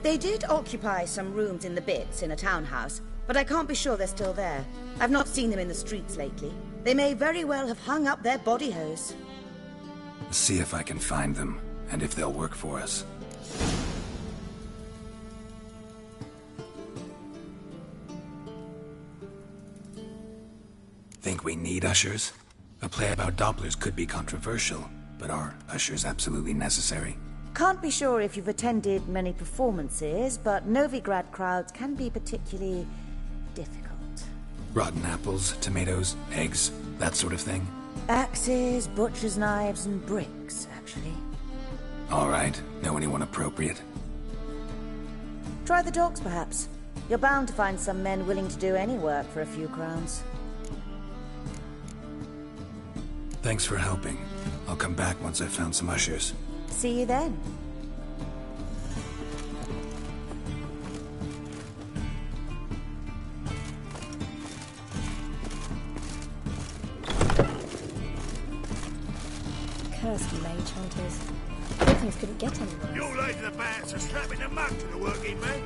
They did occupy some rooms in the Bits in a townhouse, but I can't be sure they're still there. I've not seen them in the streets lately. They may very well have hung up their body hose. See if I can find them, and if they'll work for us. Think we need ushers? A play about Dopplers could be controversial, but are ushers absolutely necessary? Can't be sure if you've attended many performances, but Novigrad crowds can be particularly difficult. Rotten apples, tomatoes, eggs, that sort of thing? Axes, butcher's knives, and bricks, actually. All right. Know anyone appropriate? Try the dogs, perhaps. You're bound to find some men willing to do any work for a few crowns. Thanks for helping. I'll come back once I've found some ushers. See you then. Cursed mage hunters. Griffins couldn't get any worse. You're late to the bats are slapping the mug to the working man.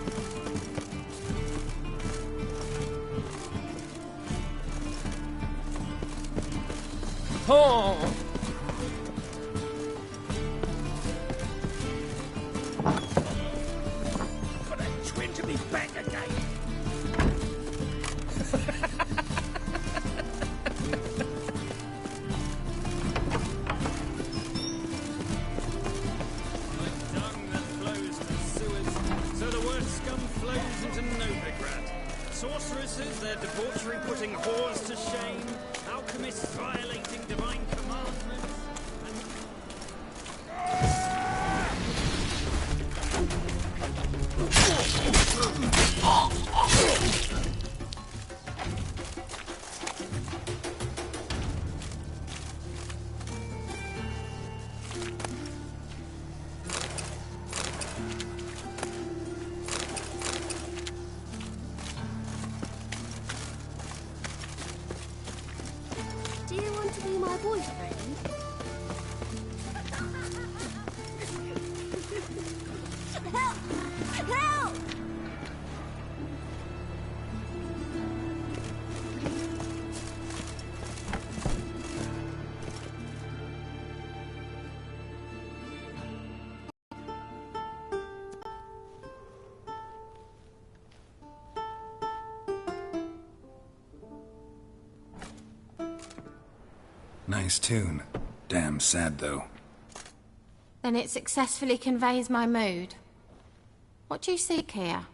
Oh! Got that twin to be back again. Sorceresses, their debauchery putting whores to shame, alchemists violating divine commandments, Do you want to be my boyfriend? Help! Help! Nice tune. Damn sad, though. Then it successfully conveys my mood. What do you seek here?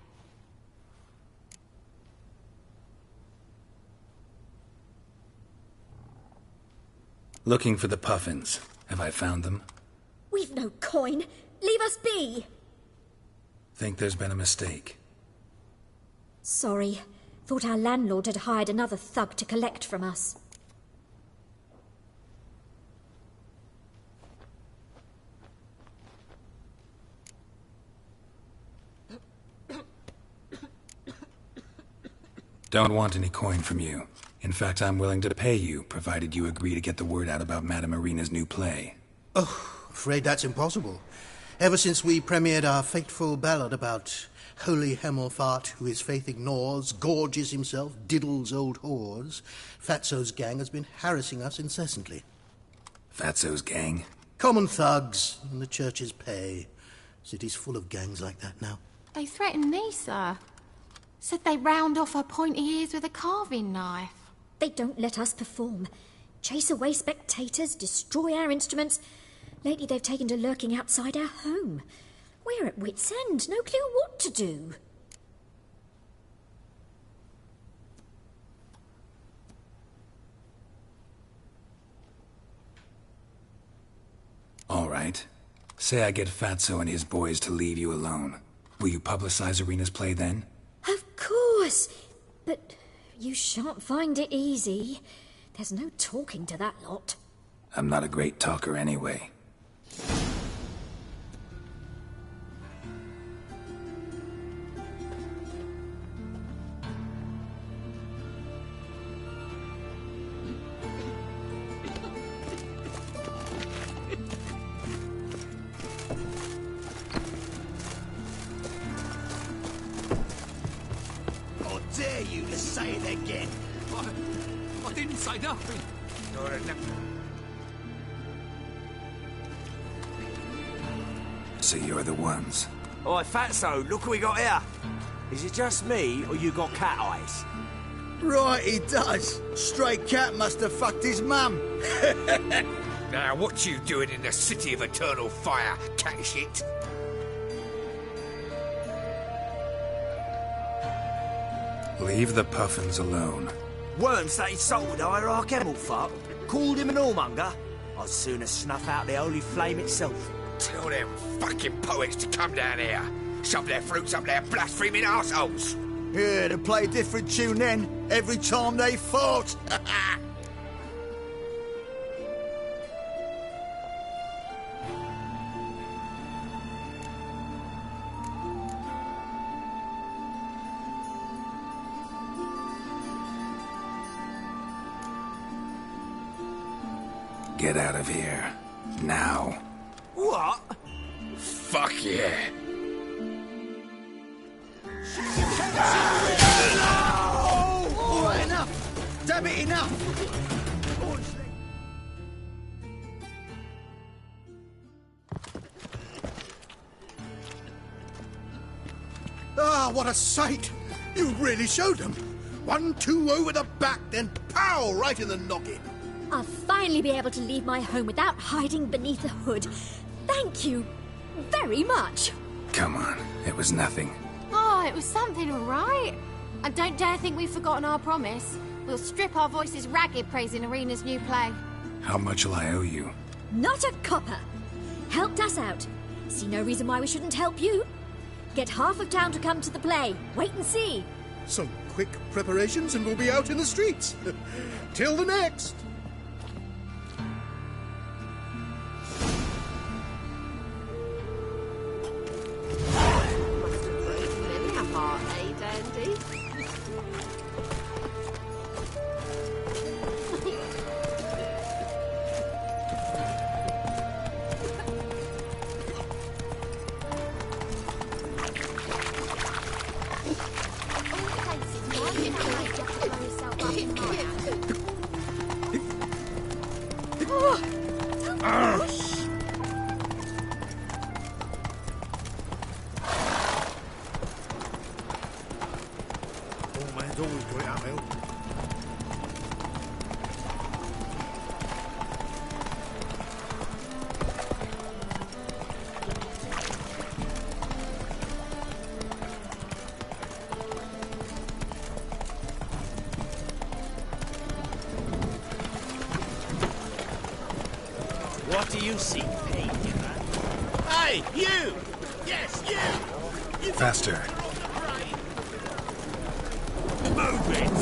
Looking for the Puffins. Have I found them? We've no coin. Leave us be. Think there's been a mistake. Sorry. Thought our landlord had hired another thug to collect from us. Don't want any coin from you. In fact, I'm willing to pay you, provided you agree to get the word out about Madame Irina's new play. Oh, afraid that's impossible. Ever since we premiered our fateful ballad about holy Hemelfart, who his faith ignores, gorges himself, diddles old whores, Fatso's gang has been harassing us incessantly. Fatso's gang? Common thugs in the church's pay. City's full of gangs like that now. They threatened me, sir. Said they'd round off her pointy ears with a carving knife. They don't let us perform. Chase away spectators, destroy our instruments. Lately they've taken to lurking outside our home. We're at wit's end, no clue what to do. All right. Say I get Fatso and his boys to leave you alone. Will you publicize Arena's play then? Of course, but you shan't find it easy. There's no talking to that lot. I'm not a great talker anyway. Dare you to say it again? I didn't say nothing. So you're the ones. Oi, Fatso, look what we got here. Is it just me, or you got cat eyes? Right, he does. Stray cat must have fucked his mum. Now, what you doing in the city of eternal fire, cat shit? Leave the puffins alone. Worms that insulted Hierarch Emelfart, called him an whoremonger. I'd sooner snuff out the holy flame itself. Tell them fucking poets to come down here. Shove their fruits up their blaspheming arseholes. Yeah, to play a different tune then, every time they fought. Get out of here. Now. What? Fuck yeah. All right, enough. Damn it, enough. Ah, what a sight! You really showed them. 1-2 over the back, then pow, right in the noggin. I'll finally be able to leave my home without hiding beneath a hood. Thank you very much. Come on, it was nothing. Oh, it was something, all right. I don't dare think we've forgotten our promise. We'll strip our voices ragged praising Arena's new play. How much will I owe you? Not a copper. Helped us out. See no reason why we shouldn't help you. Get half of town to come to the play. Wait and see. Some quick preparations and we'll be out in the streets. Till the next. What do you see, Pete? Hey, you! Yes, you! Faster. Move it!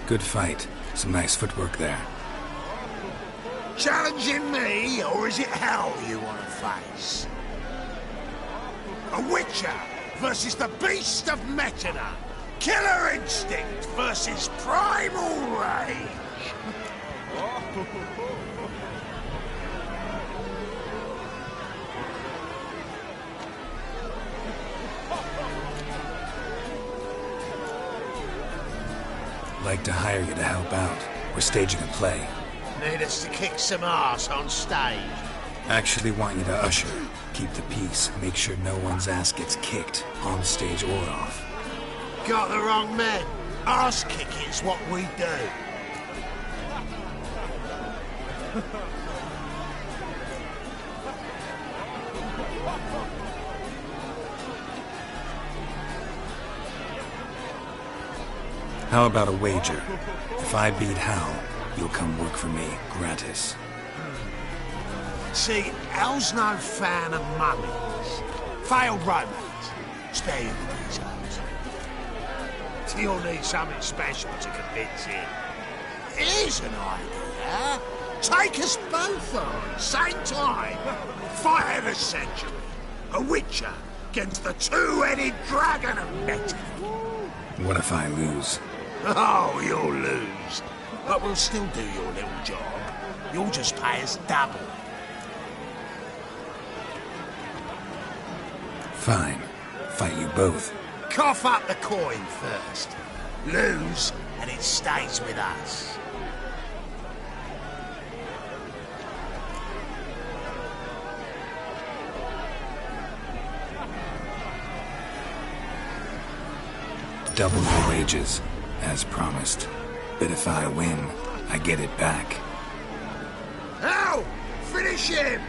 Good fight. Some nice footwork there. Challenging me, or is it hell you want to face? A Witcher versus the Beast of Metana. Killer instinct versus primal rage. Like to hire you to help out. We're staging a play. Need us to kick some ass on stage. Actually want you to usher. Keep the peace. Make sure no one's ass gets kicked, on stage or off. Got the wrong man. Ass kicking's what we do. How about a wager? If I beat Hal, you'll come work for me, gratis. See, Hal's no fan of mummies. Failed romance. Spare you the details. You'll need something special to convince him. Here's an idea. Take us both on, same time. Fight of the century. A Witcher against the two-headed dragon of Metana. What if I lose? Oh, you'll lose. But we'll still do your little job. You'll just pay us double. Fine. Fight you both. Cough up the coin first. Lose, and it stays with us. Double your wages, as promised. But if I win, I get it back. Hal! Finish him!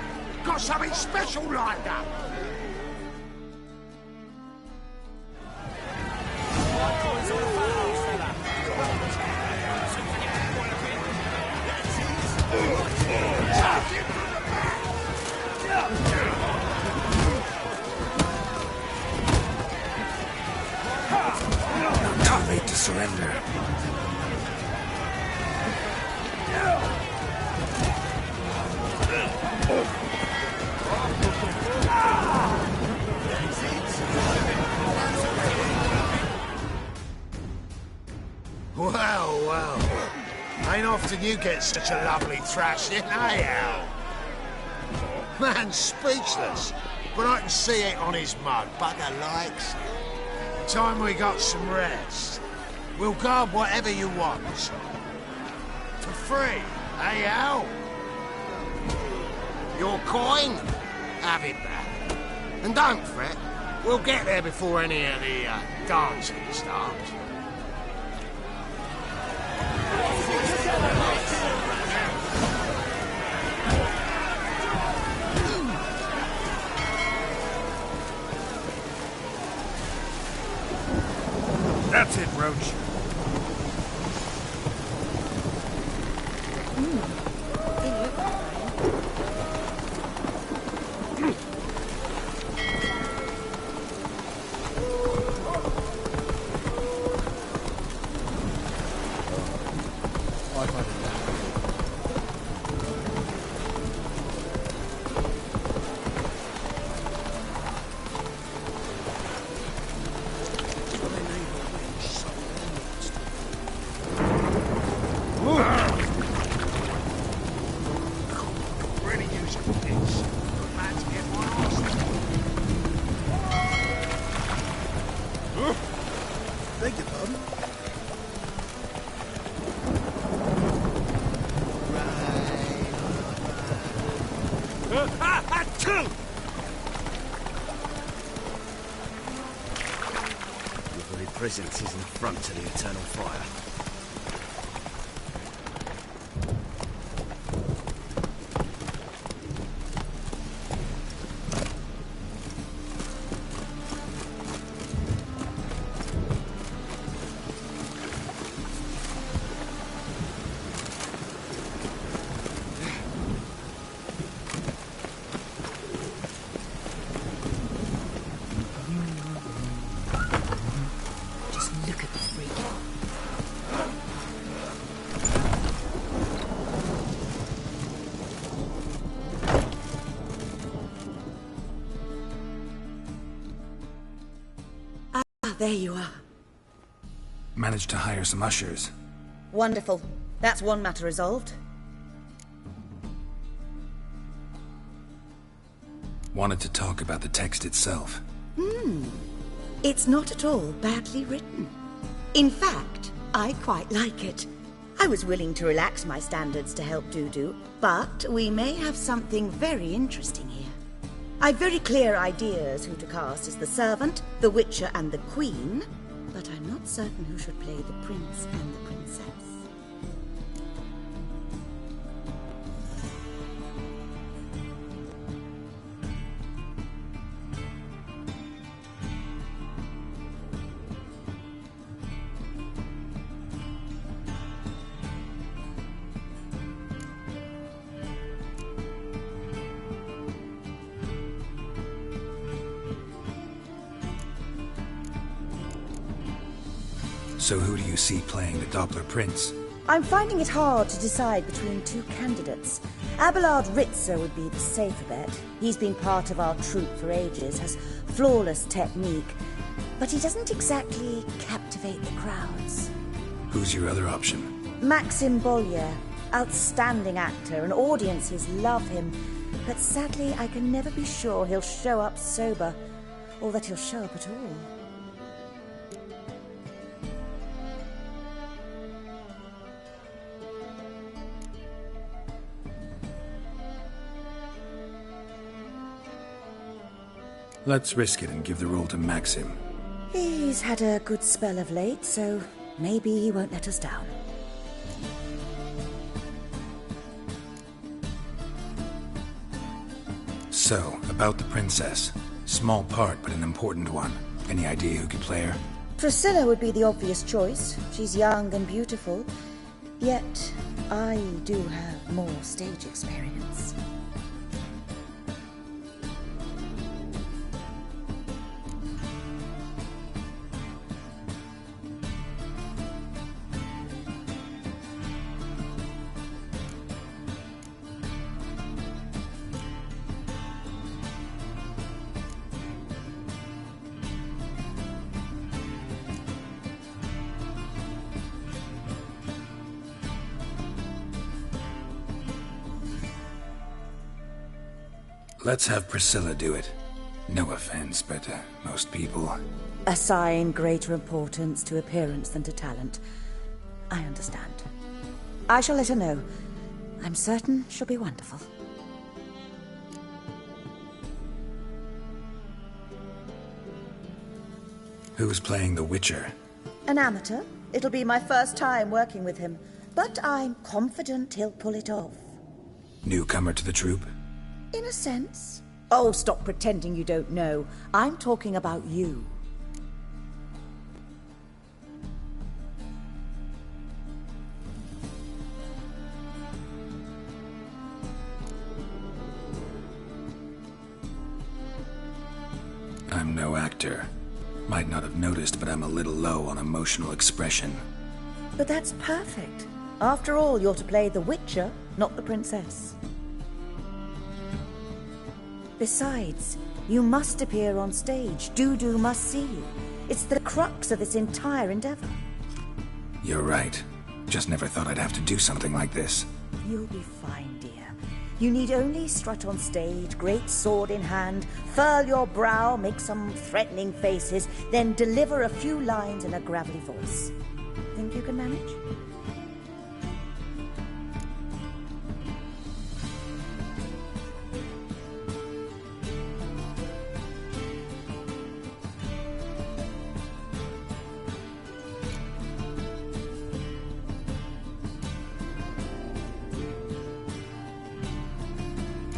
Got something special lined up! Not late to surrender. Well, well. Ain't often you get such a lovely thrashing, eh, Hal? Man's speechless, but I can see it on his mug. Bugger likes it. Time we got some rest. We'll guard whatever you want. For free, eh, Hal? Your coin? Have it back. And don't fret, we'll get there before any of the dancing starts. That's it, Roach. Beg your pardon? Your very presence is an affront to the eternal fire. there you are. Managed to hire some ushers. Wonderful. That's one matter resolved. Wanted to talk about the text itself. It's not at all badly written. In fact, I quite like it. I was willing to relax my standards to help Dudu, but we may have something very interesting here. I've very clear ideas who to cast as the servant, the witcher, and the queen, but I'm not certain who should play the prince and the princess. So who do you see playing the Doppler Prince? I'm finding it hard to decide between two candidates. Abelard Ritzer would be the safer bet. He's been part of our troupe for ages, has flawless technique, but he doesn't exactly captivate the crowds. Who's your other option? Maxim Bollier, outstanding actor, and audiences love him, but sadly I can never be sure he'll show up sober, or that he'll show up at all. Let's risk it and give the role to Maxim. He's had a good spell of late, so maybe he won't let us down. So, about the princess. Small part, but an important one. Any idea who could play her? Priscilla would be the obvious choice. She's young and beautiful, yet I do have more stage experience. Let's have Priscilla do it. No offense, but most people... Assign greater importance to appearance than to talent. I understand. I shall let her know. I'm certain she'll be wonderful. Who's playing the Witcher? An amateur. It'll be my first time working with him, but I'm confident he'll pull it off. Newcomer to the troupe? In a sense. Oh, stop pretending you don't know. I'm talking about you. I'm no actor. Might not have noticed, but I'm a little low on emotional expression. But that's perfect. After all, you're to play the Witcher, not the princess. Besides, you must appear on stage. Dudu must see you. It's the crux of this entire endeavor. You're right. Just never thought I'd have to do something like this. You'll be fine, dear. You need only strut on stage, great sword in hand, furl your brow, make some threatening faces, then deliver a few lines in a gravelly voice. Think you can manage?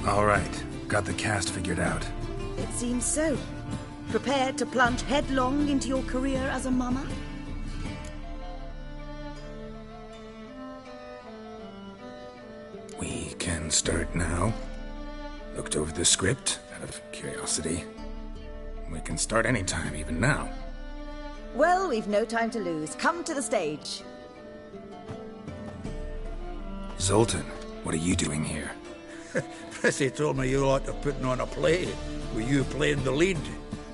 All right. Got the cast figured out. It seems so. Prepared to plunge headlong into your career as a mama? We can start now. Looked over the script, out of curiosity. We can start anytime, even now. Well, we've no time to lose. Come to the stage. Zoltan, what are you doing here? Prissy told me you like to putting on a play. Were you playing the lead?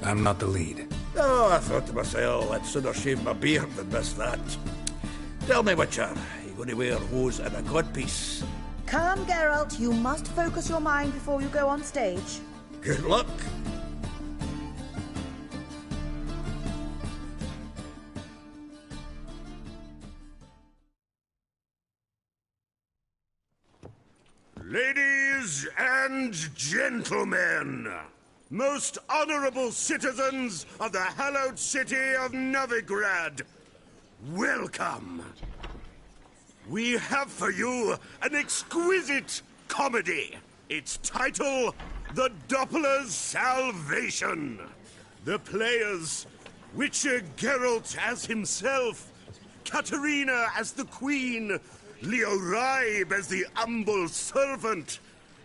I'm not the lead. Oh, I thought to myself, I'd sooner shave my beard than miss that. Tell me, Witcher, you going to wear hose and a godpiece? Calm, Geralt. You must focus your mind before you go on stage. Good luck. Ladies and gentlemen, most honorable citizens of the hallowed city of Novigrad, welcome. We have for you an exquisite comedy. Its title, The Doppler's Salvation. The players, Witcher Geralt as himself, Katerina as the Queen, Leo Ribe as the humble servant,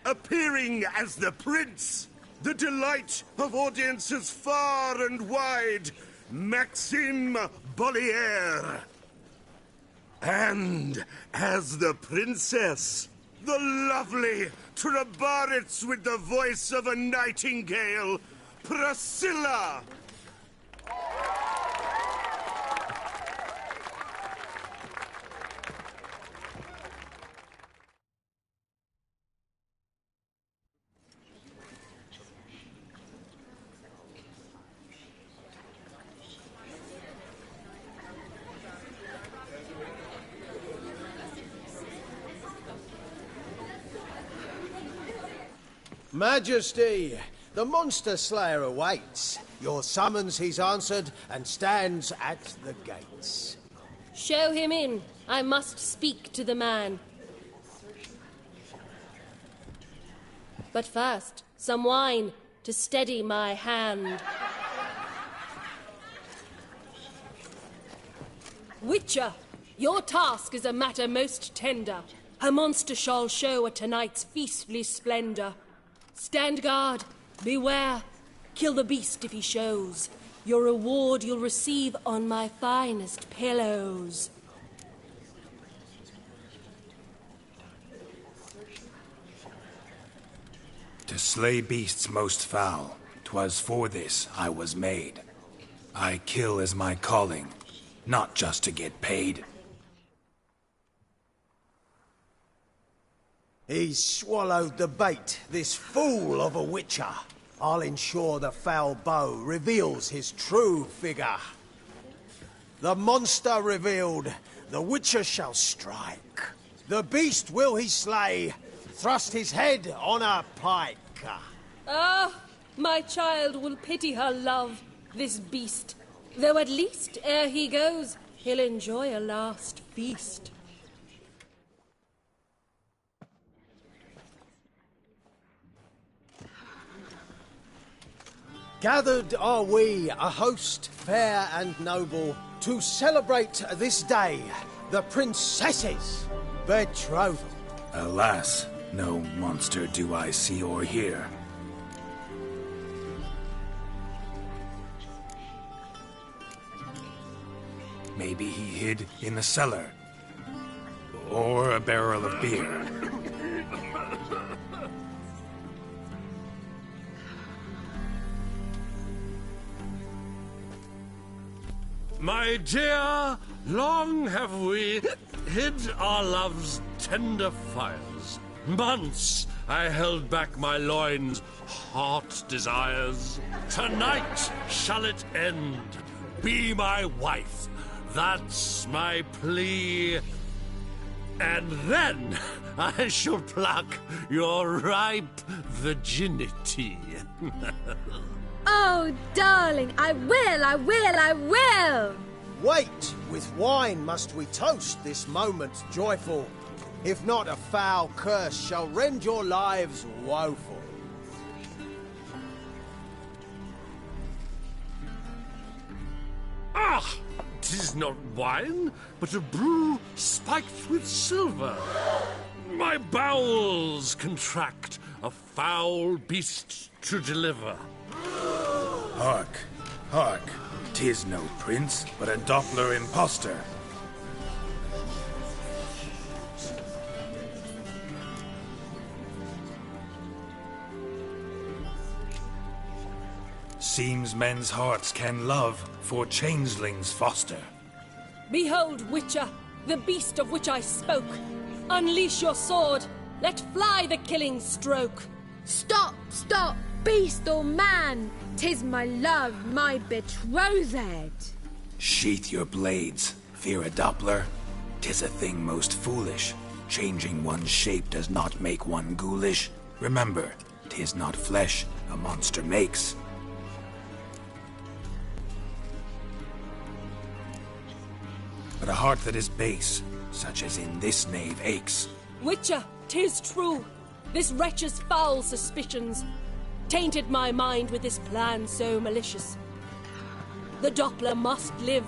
appearing as the prince, the delight of audiences far and wide, Maxime Bollier. And as the princess, the lovely Trabaritz with the voice of a nightingale, Priscilla. Majesty, the monster slayer awaits. Your summons he's answered and stands at the gates. Show him in. I must speak to the man. But first, some wine to steady my hand. Witcher, your task is a matter most tender. A monster shall show at tonight's feastly splendor. Stand guard, beware, kill the beast if he shows. Your reward you'll receive on my finest pillows. To slay beasts most foul, 'twas for this I was made. I kill as my calling, not just to get paid. He's swallowed the bait, this fool of a witcher. I'll ensure the foul bow reveals his true figure. The monster revealed, the witcher shall strike. The beast will he slay, thrust his head on a pike. Ah, my child will pity her love, this beast. Though at least, ere he goes, he'll enjoy a last feast. Gathered are we, a host fair and noble, to celebrate this day, the princess's betrothal. Alas, no monster do I see or hear. Maybe he hid in the cellar, or a barrel of beer. My dear, long have we hid our love's tender fires. Months I held back my loins' hot desires. Tonight shall it end. Be my wife, that's my plea. And then I shall pluck your ripe virginity. Oh, darling, I will! Wait, with wine must we toast this moment joyful. If not, a foul curse shall rend your lives woeful. Ah! 'Tis not wine, but a brew spiked with silver. My bowels contract, a foul beast to deliver. Hark, hark, 'tis no prince, but a Doppler impostor. Seems men's hearts can love, for changelings foster. Behold, Witcher, the beast of which I spoke. Unleash your sword. Let fly the killing stroke. Stop, stop, beast or man. 'Tis my love, my betrothed. Sheath your blades. Fear a Doppler? 'Tis a thing most foolish. Changing one's shape does not make one ghoulish. Remember, 'tis not flesh a monster makes. But a heart that is base, such as in this knave aches. Witcher, 'tis true. This wretch's foul suspicions tainted my mind with this plan so malicious. The Doppler must live.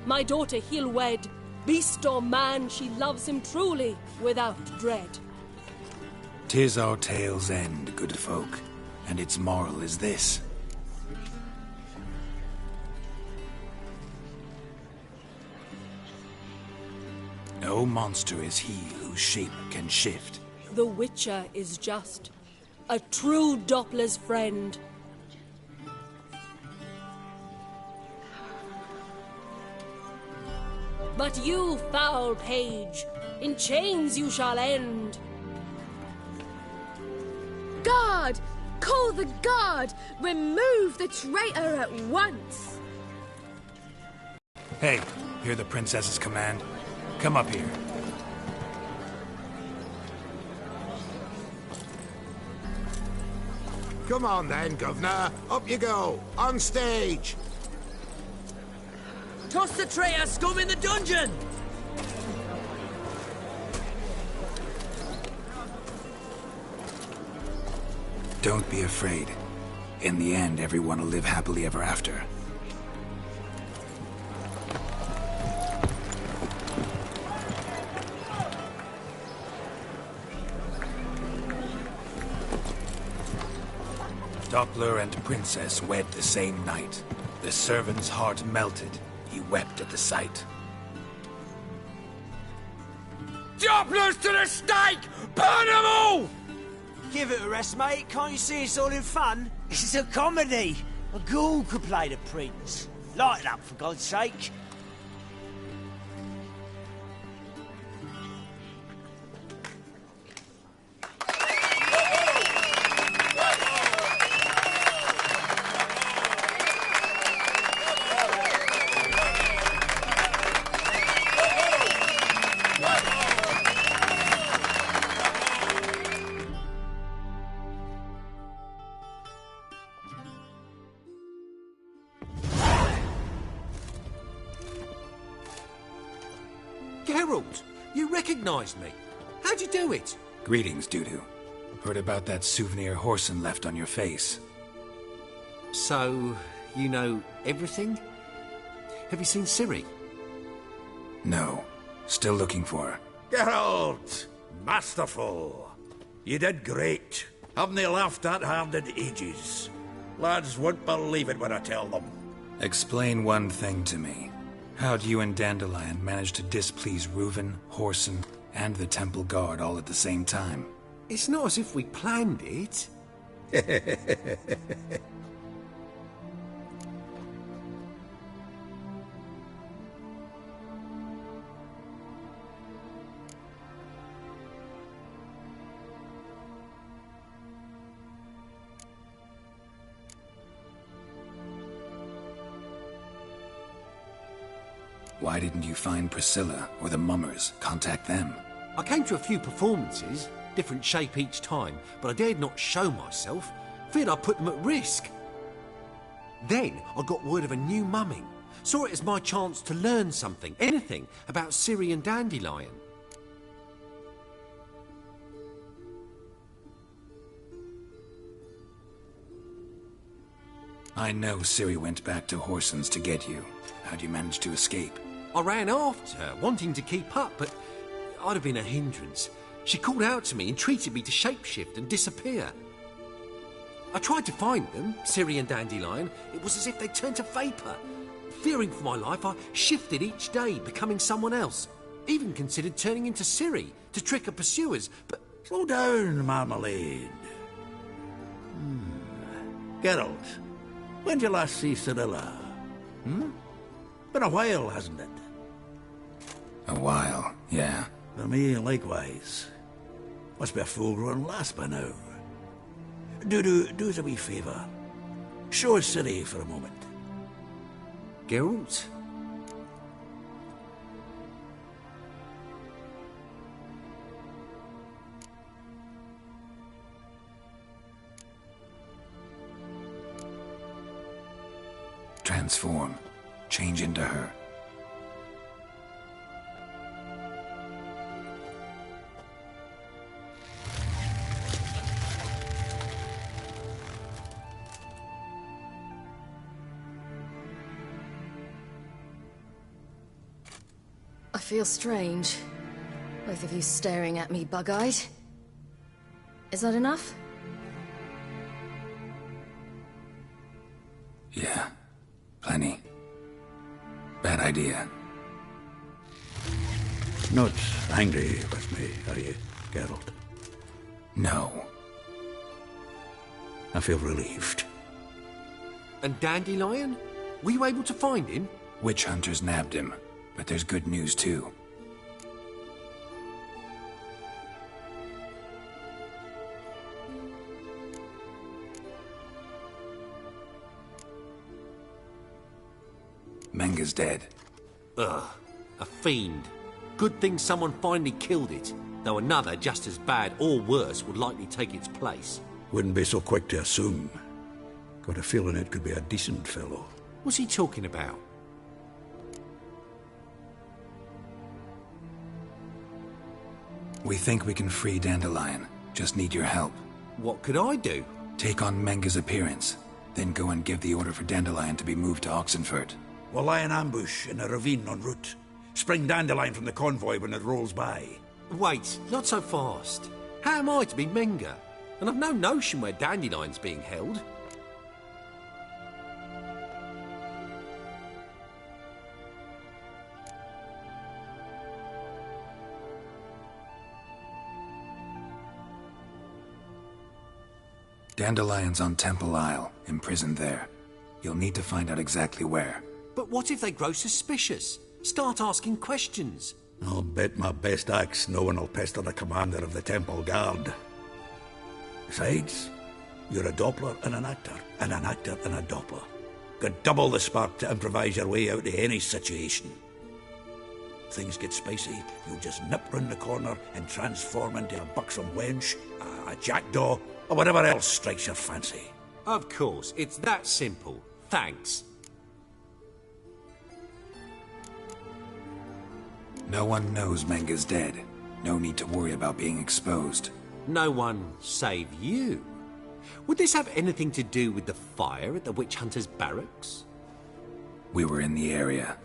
My daughter he'll wed. Beast or man, she loves him truly, without dread. 'Tis our tale's end, good folk, and its moral is this. No monster is he whose shape can shift. The Witcher is just a true Doppler's friend. But you, foul page, in chains you shall end. Guard! Call the guard! Remove the traitor at once! Hey, hear the princess's command? Come up here. Come on then, Governor. Up you go. On stage. Toss the traitor scum in the dungeon! Don't be afraid. In the end, everyone will live happily ever after. Doppler and Princess wed the same night. The servant's heart melted. He wept at the sight. Dopplers to the stake! Burn them all! Give it a rest, mate. Can't you see it's all in fun? This is a comedy. A ghoul could play the prince. Light it up, for God's sake. Geralt, you recognized me. How'd you do it? Greetings, Dudu. Heard about that souvenir Horson left on your face. So, you know everything? Have you seen Ciri? No. Still looking for her. Geralt! Masterful! You did great. Haven't they laughed that hard in ages? Lads won't believe it when I tell them. Explain one thing to me. How'd you and Dandelion manage to displease Reuven, Horson, and the Temple Guard all at the same time? It's not as if we planned it. Why didn't you find Priscilla or the Mummers? Contact them. I came to a few performances, different shape each time, but I dared not show myself. Feared I'd put them at risk. Then I got word of a new mumming. Saw it as my chance to learn something, anything, about Ciri and Dandelion. I know Ciri went back to Horson's to get you. How'd you manage to escape? I ran after her, wanting to keep up, but I'd have been a hindrance. She called out to me, entreated me to shapeshift and disappear. I tried to find them, Ciri and Dandelion. It was as if they turned to vapour. Fearing for my life, I shifted each day, becoming someone else. Even considered turning into Ciri to trick her pursuers, but... Slow down, Marmalade. Geralt, When did you last see Cyrilla? Been a while, hasn't it? A while, yeah. For me, likewise. Must be a full-grown lass by now. Do us a wee favour. Show us Ciri for a moment. Geralt? Transform. Change into her. I feel strange. Both of you staring at me bug-eyed. Is that enough? Yeah. Plenty. Bad idea. Not angry with me, are you, Geralt? No. I feel relieved. And Dandelion? Were you able to find him? Witch hunters nabbed him, but there's good news too. Menga's dead. Ugh, a fiend. Good thing someone finally killed it, though another just as bad or worse would likely take its place. Wouldn't be so quick to assume. Got a feeling it could be a decent fellow. What's he talking about? We think we can free Dandelion. Just need your help. What could I do? Take on Menga's appearance, then go and give the order for Dandelion to be moved to Oxenfurt. We'll lie in ambush in a ravine en route. Spring Dandelion from the convoy when it rolls by. Wait, not so fast. How am I to be Menga? And I've no notion where Dandelion's being held. Dandelion's on Temple Isle, imprisoned there. You'll need to find out exactly where. But what if they grow suspicious? Start asking questions. I'll bet my best axe no one will pester the commander of the Temple Guard. Besides, you're a Doppler and an actor and a Doppler. Got double the spark to improvise your way out of any situation. Things get spicy, you'll just nip round the corner and transform into a buxom wench, a jackdaw, or whatever else strikes your fancy. Of course, it's that simple. Thanks. No one knows Menga's dead. No need to worry about being exposed. No one save you. Would this have anything to do with the fire at the witch hunter's barracks? We were in the area.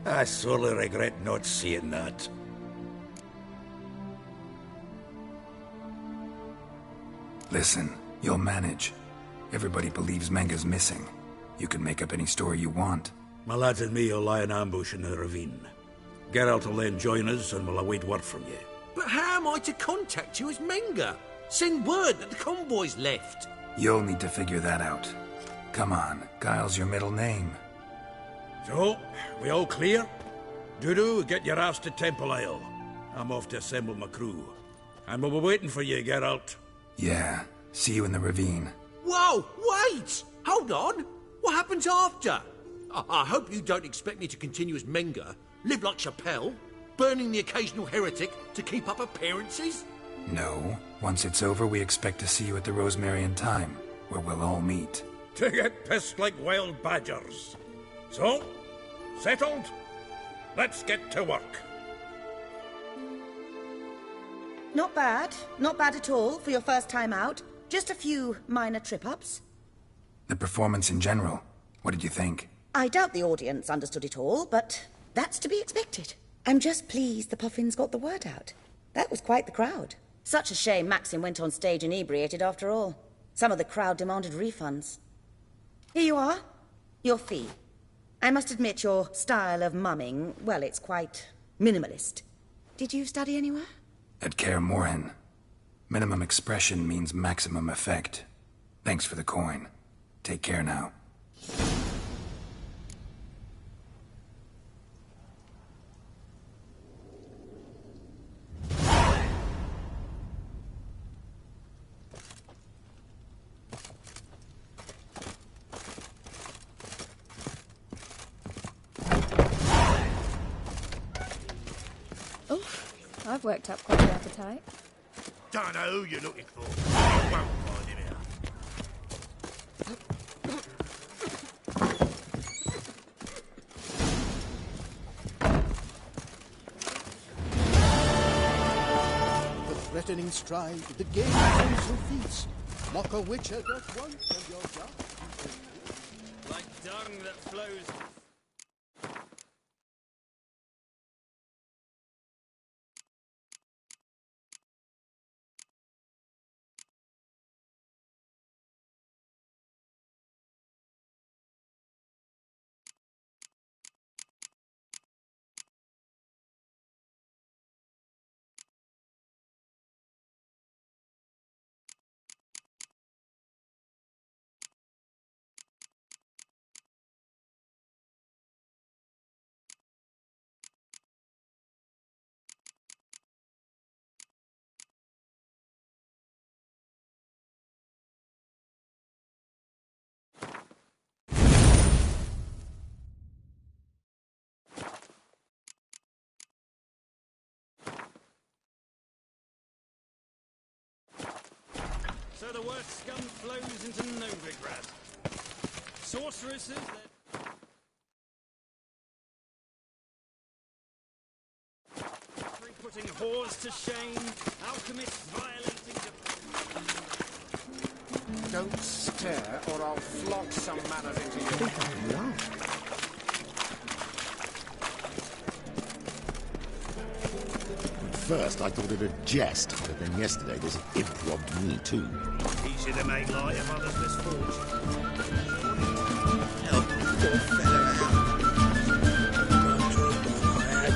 I sorely regret not seeing that. Listen, you'll manage. Everybody believes Menga's missing. You can make up any story you want. My lads and me will lie in ambush in the ravine. Geralt will then join us and we'll await word from you. But how am I to contact you as Menga? Send word that the convoy's left. You'll need to figure that out. Come on, Guile's your middle name. So, we all clear? Dudu, get your ass to Temple Isle. I'm off to assemble my crew. And we'll be waiting for you, Geralt. Yeah, see you in the ravine. Whoa, wait! Hold on! What happens after? I hope you don't expect me to continue as Menga, live like Chappelle, burning the occasional heretic to keep up appearances? No. Once it's over, we expect to see you at the Rosemary in Time, where we'll all meet. To get pissed like wild badgers. So, settled? Let's get to work. Not bad. Not bad at all for your first time out. Just a few minor trip-ups. The performance in general, what did you think? I doubt the audience understood it all, but that's to be expected. I'm just pleased the Puffins got the word out. That was quite the crowd. Such a shame Maxim went on stage inebriated after all. Some of the crowd demanded refunds. Here you are. Your fee. I must admit your style of mumming, well, it's quite minimalist. Did you study anywhere? At Kaer Morhen. Minimum expression means maximum effect. Thanks for the coin. Take care now. Oh, I've worked up quite an appetite. Don't know who you're looking for. You won't find him here. The threatening stride, the game of social feats. Mock a witcher doth once, and your job. Like dung that flows. So the worst scum flows into Novigrad. Sorceresses that... putting whores to shame, alchemists violating the... Don't stare, or I'll flog some manners into you. Think I love. First, I thought it a jest, but then yesterday this imp robbed me too. Easy to make light of others' misfortune. Help the poor fella out. Got to have done I had.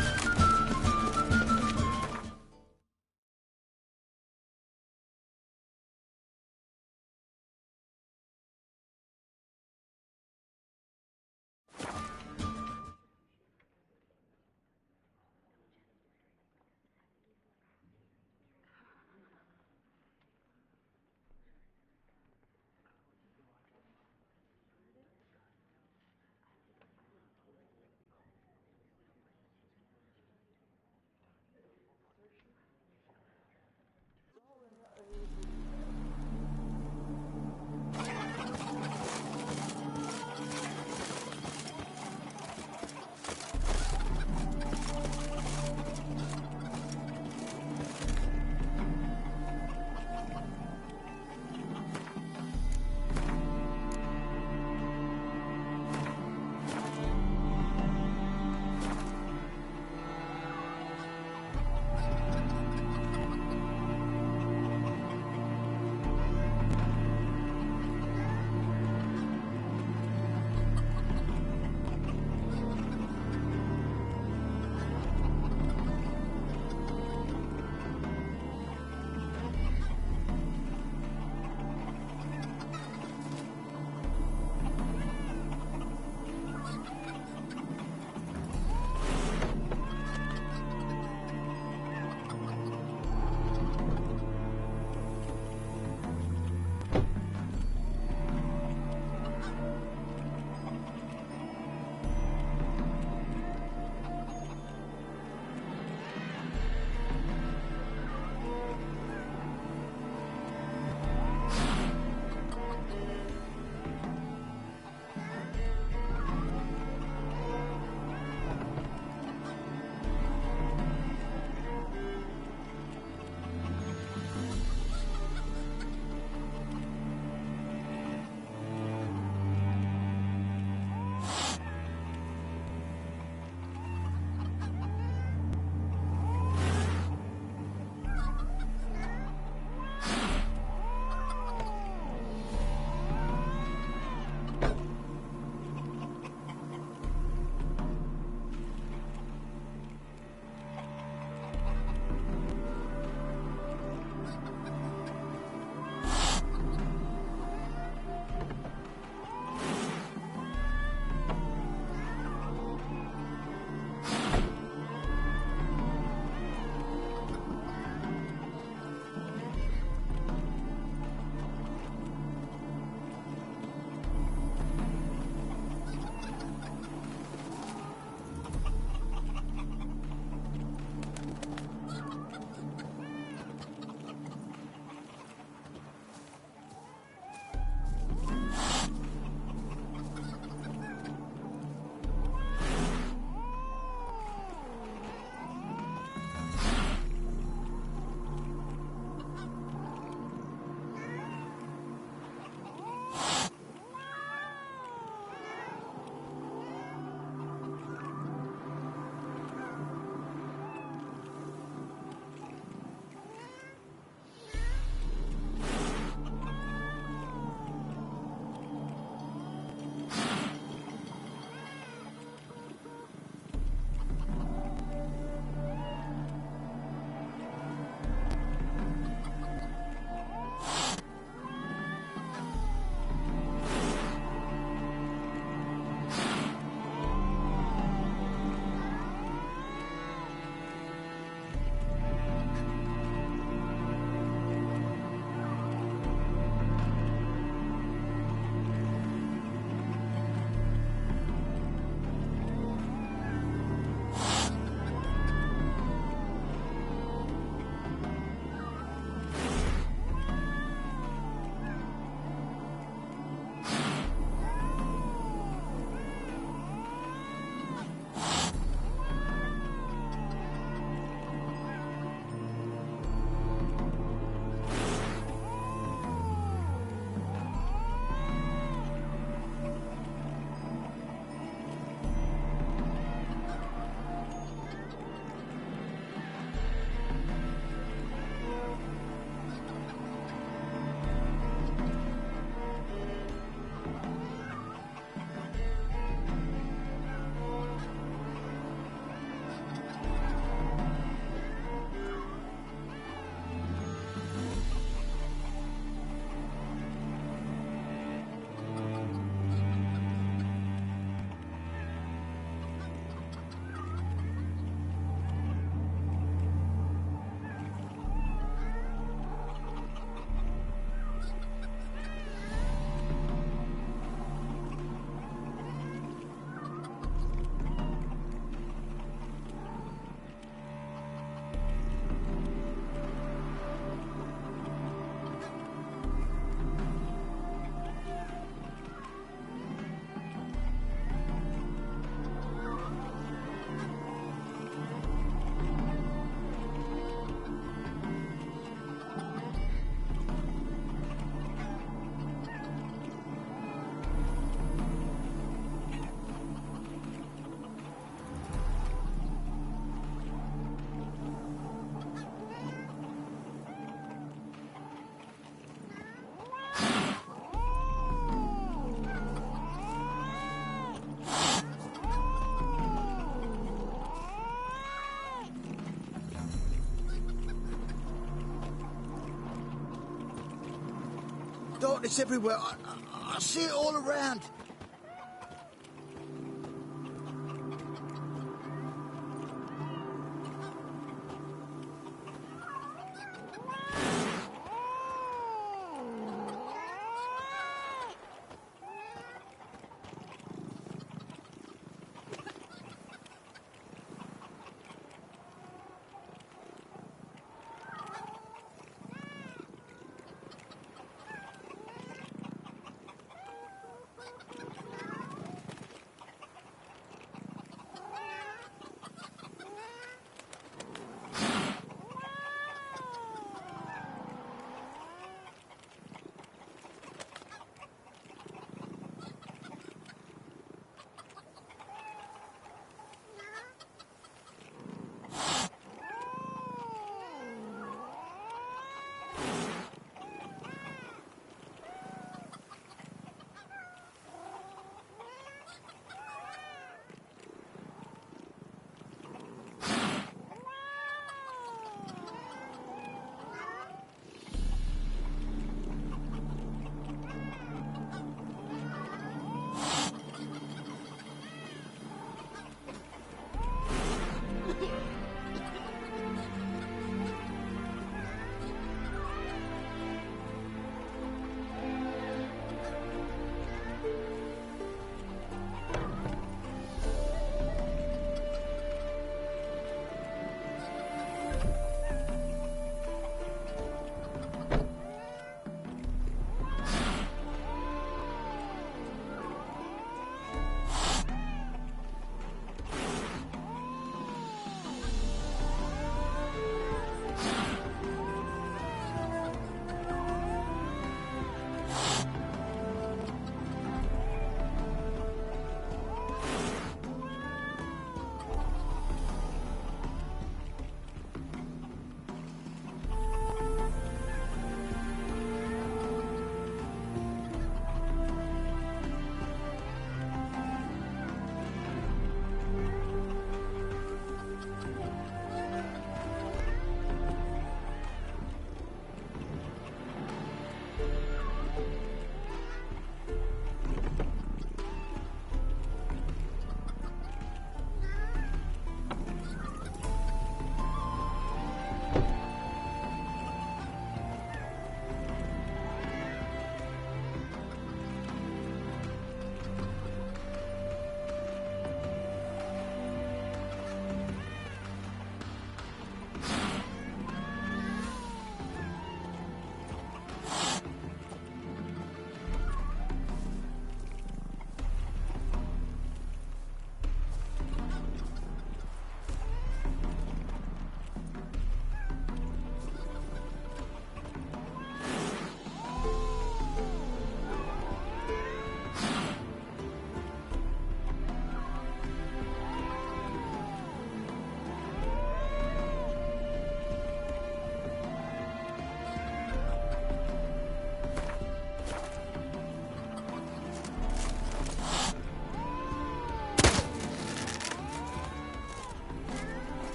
darkness everywhere. I see it all around.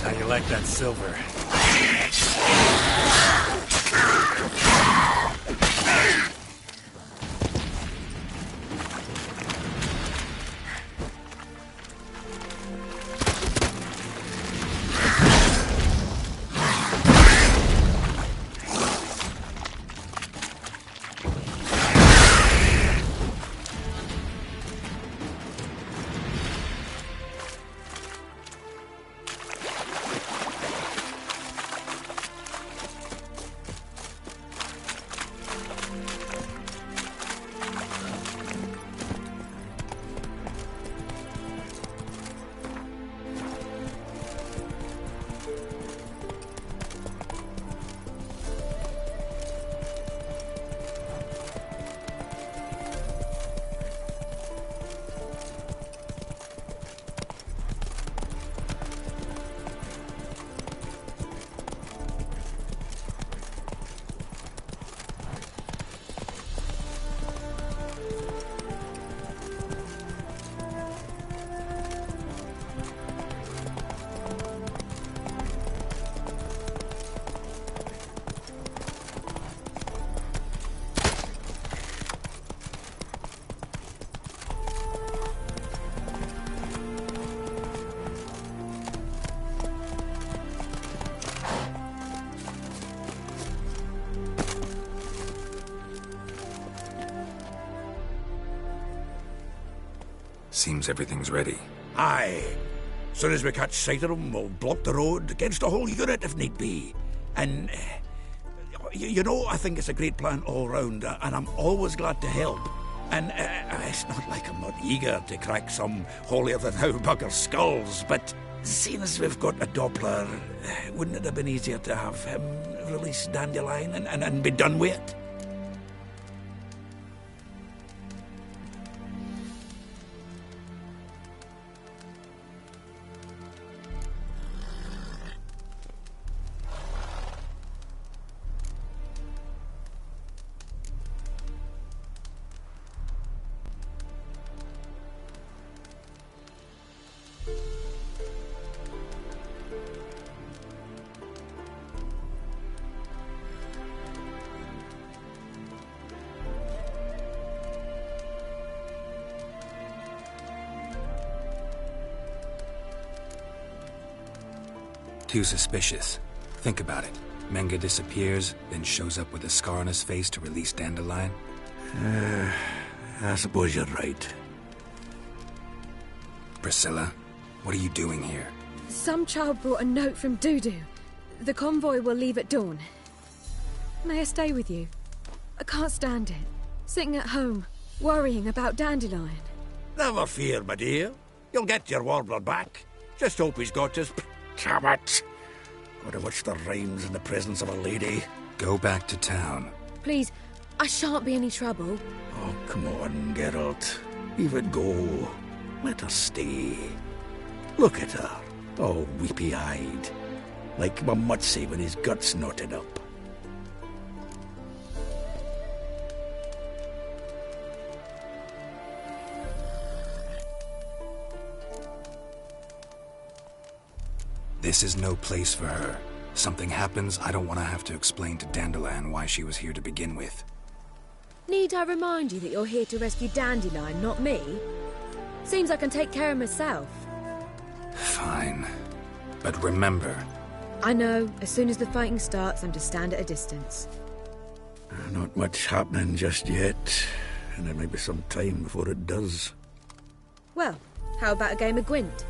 How you like that silver? Seems everything's ready. Aye. Soon as we catch sight of them, we'll block the road against the whole unit if need be. And, you know, I think it's a great plan all round, and I'm always glad to help. And it's not like I'm not eager to crack some holier-than-thou bugger's skulls, but seeing as we've got a Doppler, wouldn't it have been easier to have him release Dandelion and be done with it? Too suspicious. Think about it. Menga disappears, then shows up with a scar on his face to release Dandelion. I suppose you're right. Priscilla, what are you doing here? Some child brought a note from Dudu. The convoy will leave at dawn. May I stay with you? I can't stand it. Sitting at home, worrying about Dandelion. Never fear, my dear. You'll get your warbler back. Just hope he's got his... Damn it! Gotta watch the rhymes in the presence of a lady. Go back to town. Please, I shan't be any trouble. Oh, come on, Geralt. Leave it go. Let her stay. Look at her, all weepy-eyed. Like Mamutsi when his gut's knotted up. This is no place for her. Something happens, I don't want to have to explain to Dandelion why she was here to begin with. Need I remind you that you're here to rescue Dandelion, not me? Seems I can take care of myself. Fine. But remember... I know. As soon as the fighting starts, I'm to stand at a distance. Not much happening just yet. And there may be some time before it does. Well, how about a game of Gwent?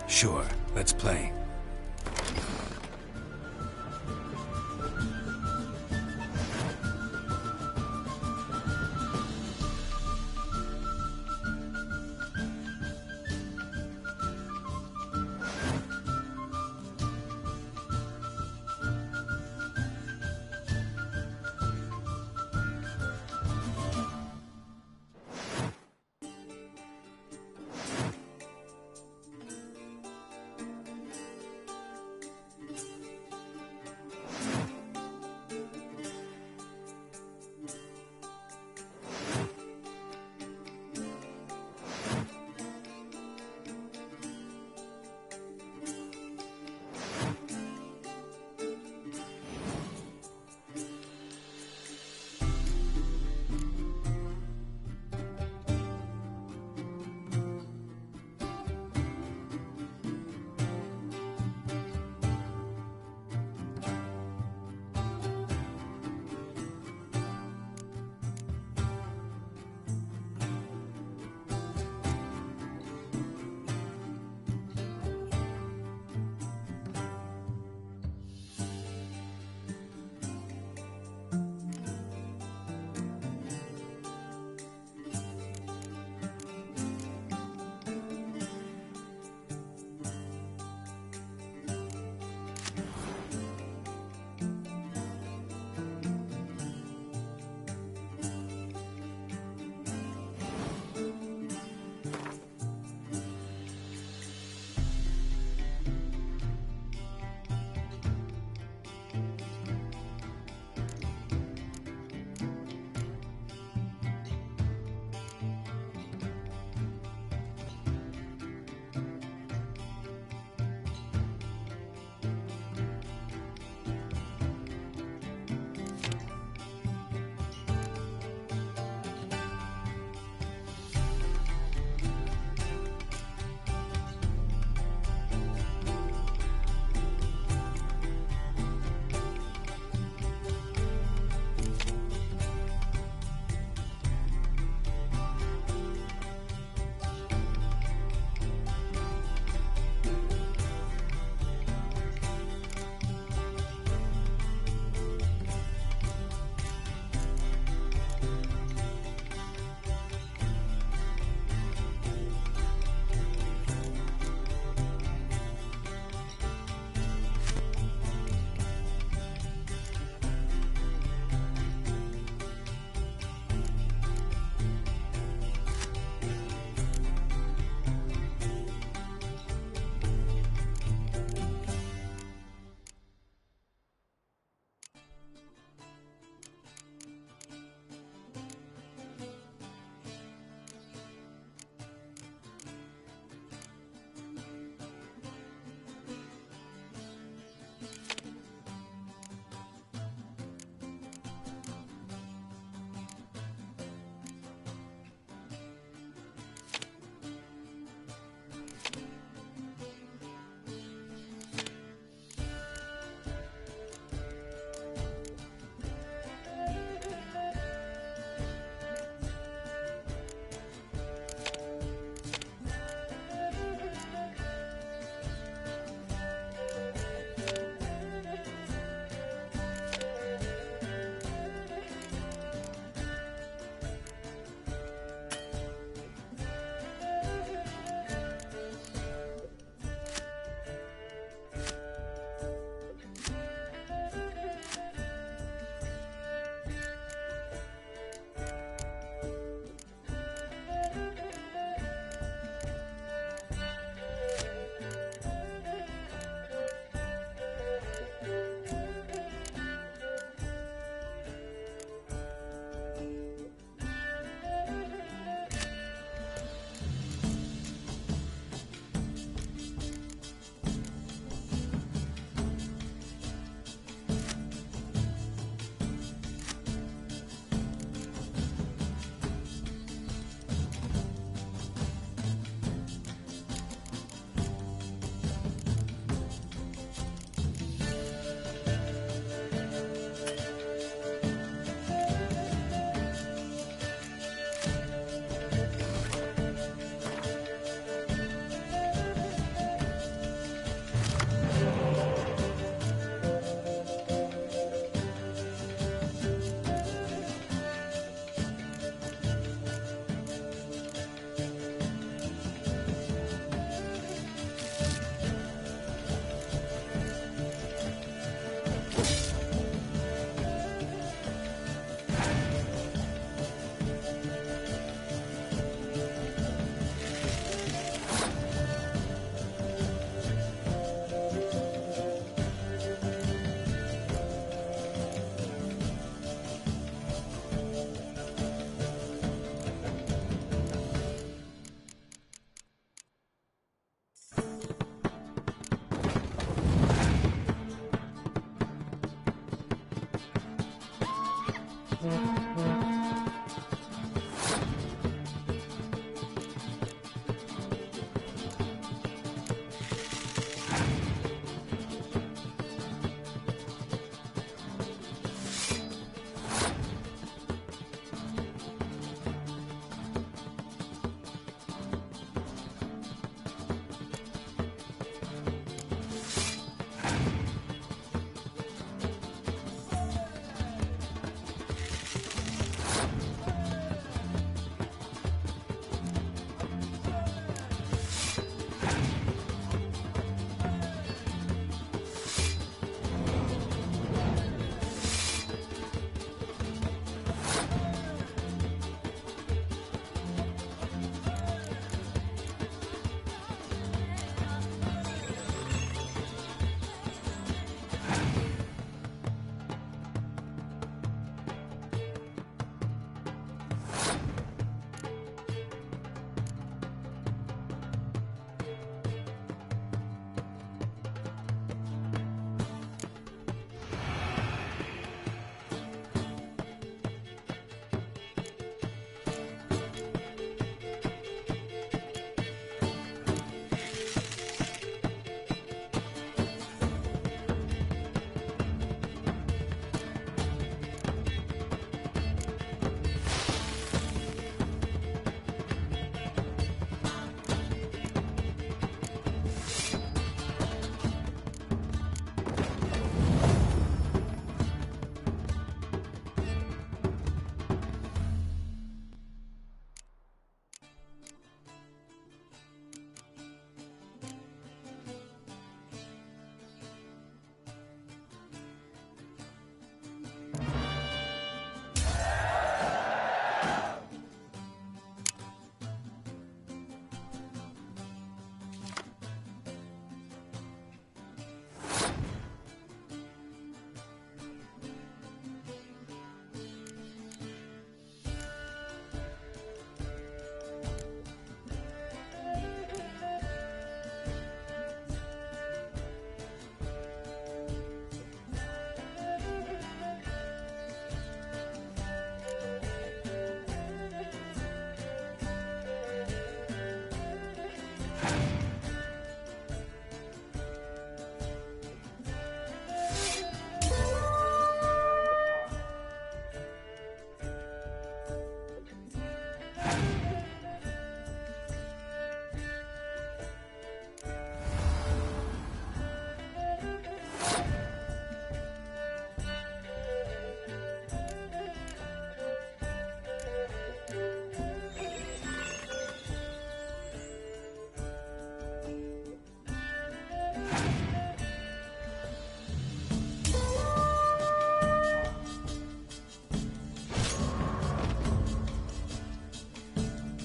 Sure, let's play.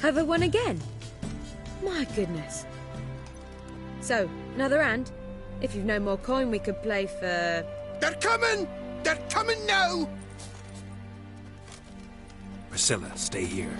Have I won again? My goodness. So, another hand? If you've no more coin, we could play for... They're coming! They're coming now! Priscilla, stay here.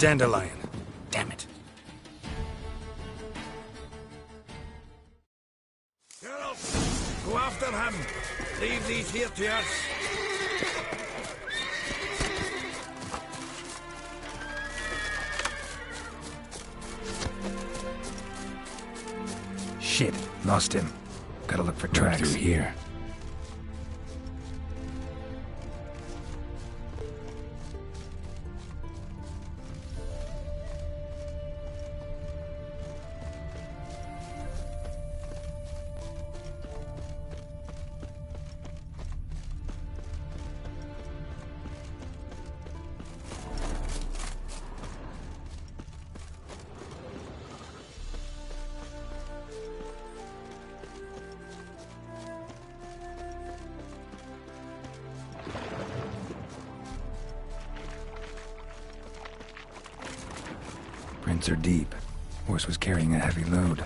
Dandelion. Damn it. Girls, go after him. Leave these here to us. Shit, lost him. Gotta look for tracks. Through here. Prints are deep. Horse was carrying a heavy load.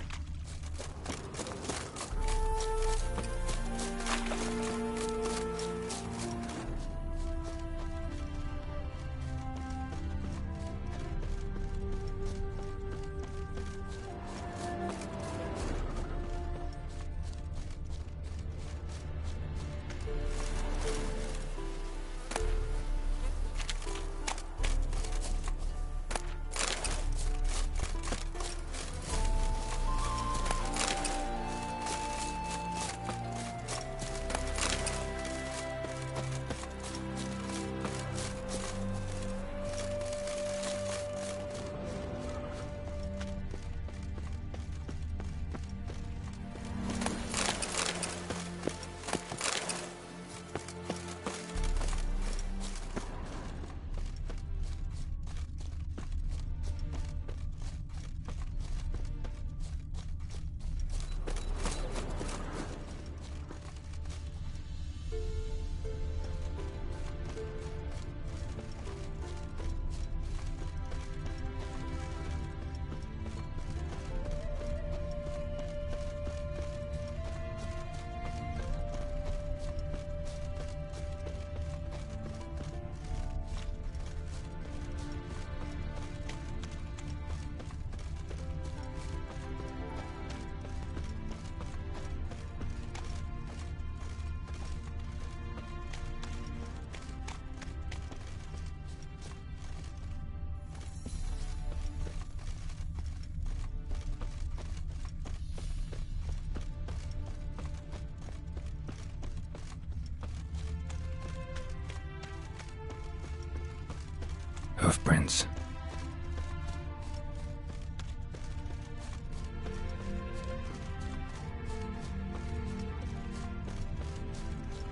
Hoofprints.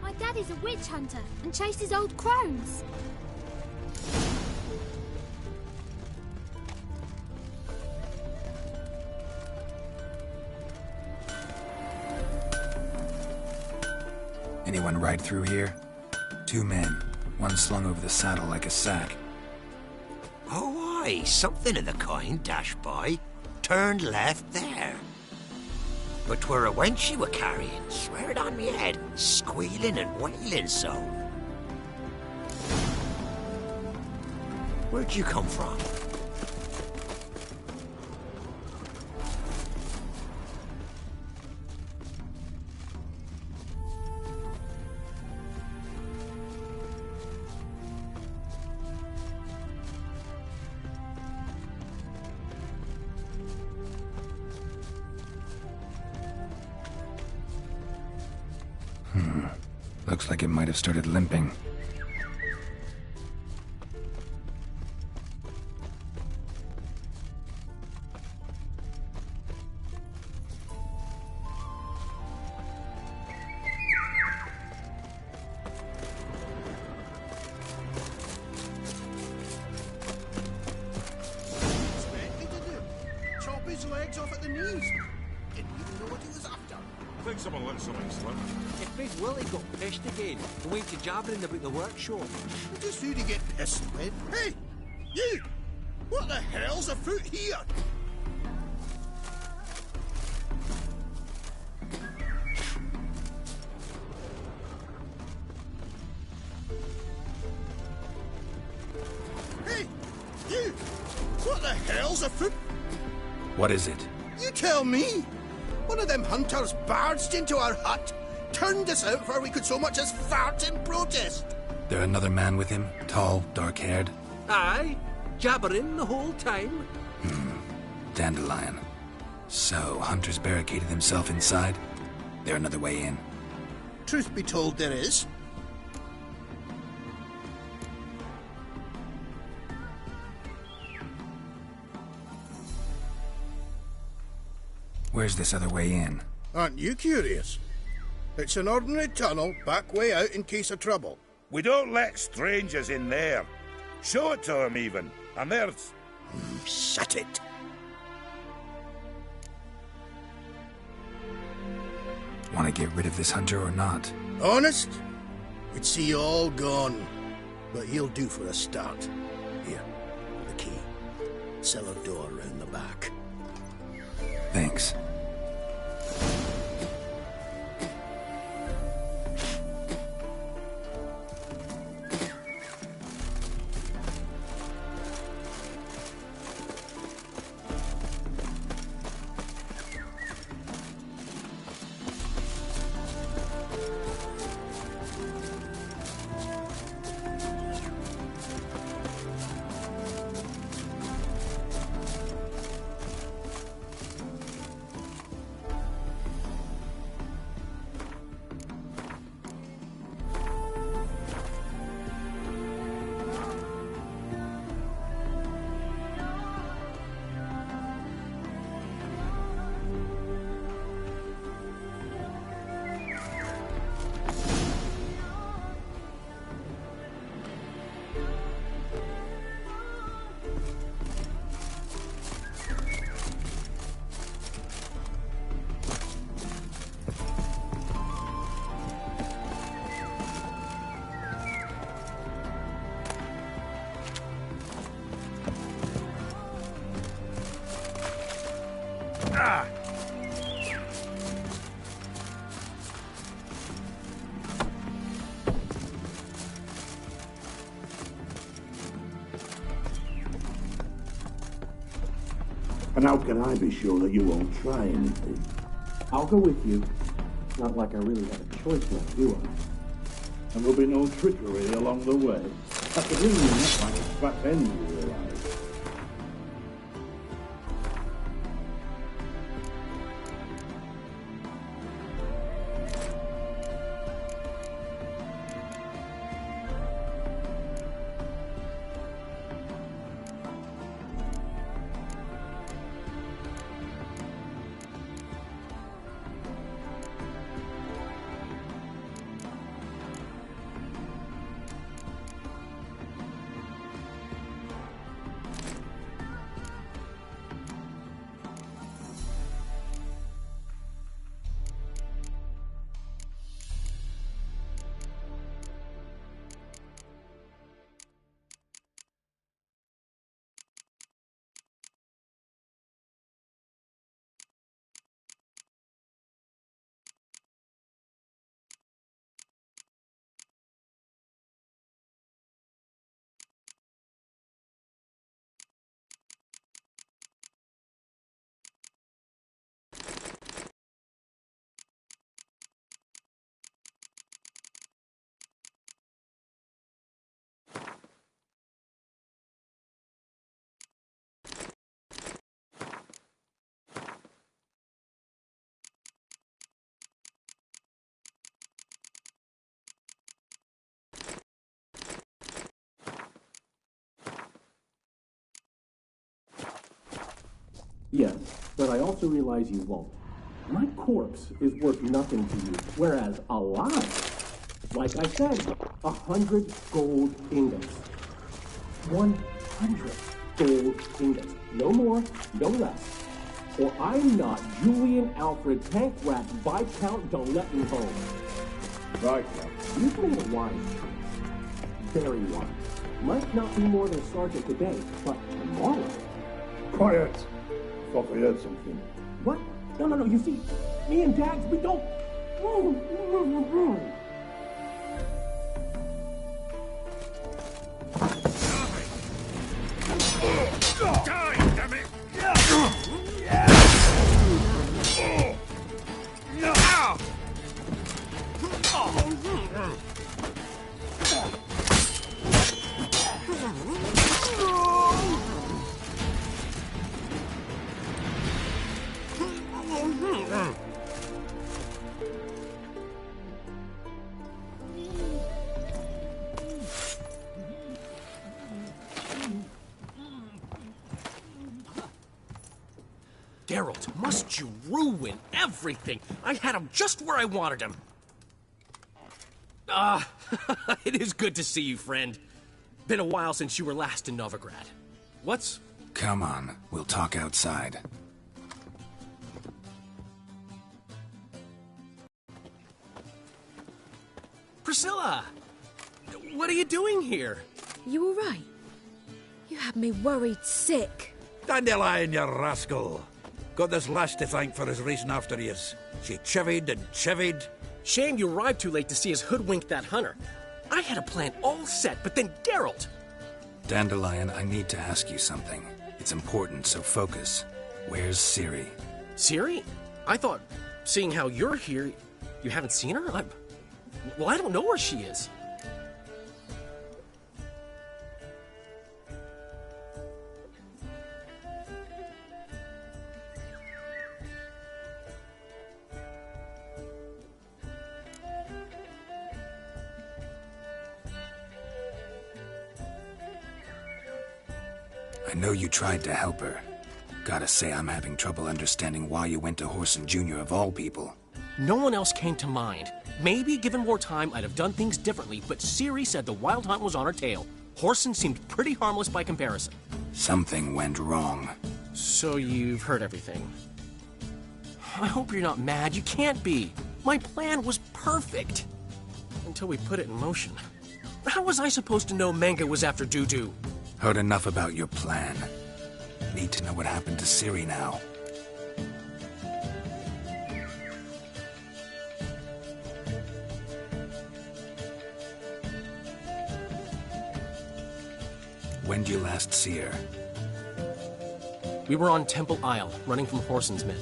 My daddy's a witch hunter and chases old crones. Anyone ride through here? 2 men, one slung over the saddle like a sack. Oh, aye, something of the kind dashed by. Turned left there. But 'twere a wench she were carrying, swear it on me head, squealing and wailing so. Where'd you come from? Looks like it might have started limping. Chop his legs off at the knees. Didn't even know what he was after. I think someone let something slip. If Big Willie got pissed again, and went to jabbering about the workshop. Just who to get pissed with? Hey! You! What the hell's afoot here? Hey! You! What the hell's afoot? What is it? You tell me! One of them hunters barged into our hut, turned us out before we could so much as fart in protest. There another man with him? Tall, dark-haired? Aye, jabbering the whole time. Dandelion. So, Hunter's barricaded himself inside? There another way in? Truth be told, there is. Where's this other way in? Aren't you curious? It's an ordinary tunnel, back way out in case of trouble. We don't let strangers in there. Show it to them, even. And there's... Shut it. Want to get rid of this hunter or not? Honest? We'd see you all gone. But he'll do for a start. Here, the key. cellar door round the back. Thanks. And how can I be sure that you won't try anything? I'll go with you. Not like I really have a choice now, do I? And there'll be no trickery along the way. That could really not like a fat end, you realize. Yes, but I also realize you won't. My corpse is worth nothing to you, whereas alive, like I said, 100 gold ingots. 100 gold ingots. No more, no less. Or I'm not Julian Alfred Tank Rat Viscount Don't Let Me Home. Right, You've made a wise choice. Very wise. Might not be more than a sergeant today, but tomorrow. Quiet! Thought I heard something. What? No. You see, me and Dags, we don't. Die, damn it! Geralt, must you ruin everything? I had him just where I wanted him. It is good to see you, friend. Been a while since you were last in Novigrad. What's... Come on, we'll talk outside. Priscilla! What are you doing here? You all right? You had me worried sick. Dandelion, you rascal! Got this lass to thank for his racing after yous. She chivied and chivied. Shame you arrived too late to see us hoodwink that hunter. I had a plan all set, but then Geralt! Dandelion, I need to ask you something. It's important, so focus. Where's Ciri? Ciri? I thought, seeing how you're here, you haven't seen her? Well, I don't know where she is. I know you tried to help her. Gotta say, I'm having trouble understanding why you went to Whoreson Jr. of all people. No one else came to mind. Maybe, given more time, I'd have done things differently, but Ciri said the Wild Hunt was on her tail. Whoreson seemed pretty harmless by comparison. Something went wrong. So you've heard everything. I hope you're not mad. You can't be. My plan was perfect. Until we put it in motion. How was I supposed to know Manga was after Dudu? Heard enough about your plan. Need to know what happened to Ciri now. When'd you last see her? We were on Temple Isle, running from Whoreson's men.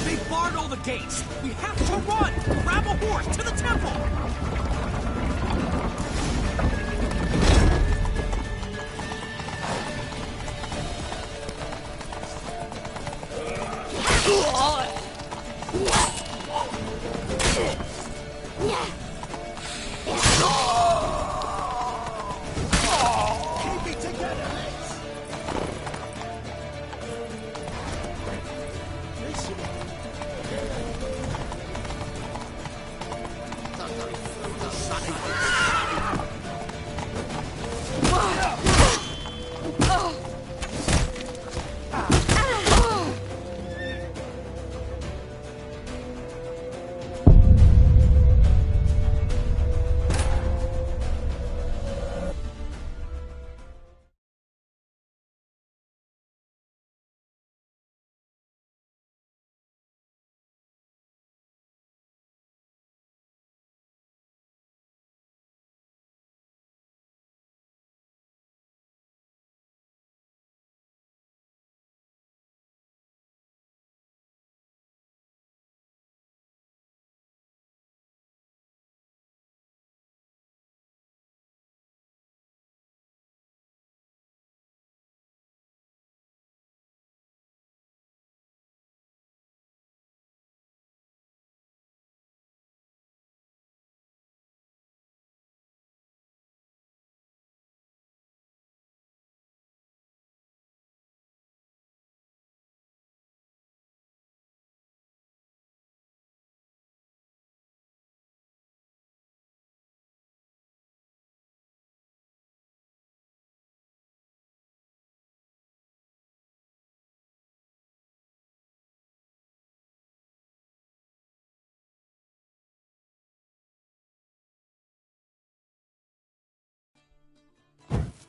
They barred all the gates. We have to run! Grab a horse to the temple! Keep it together,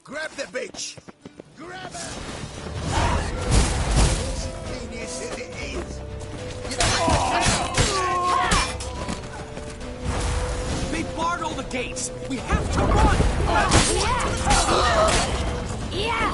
Grab the bitch! Grab her! Genius as it is! They barred all the gates. We have to run! Yeah!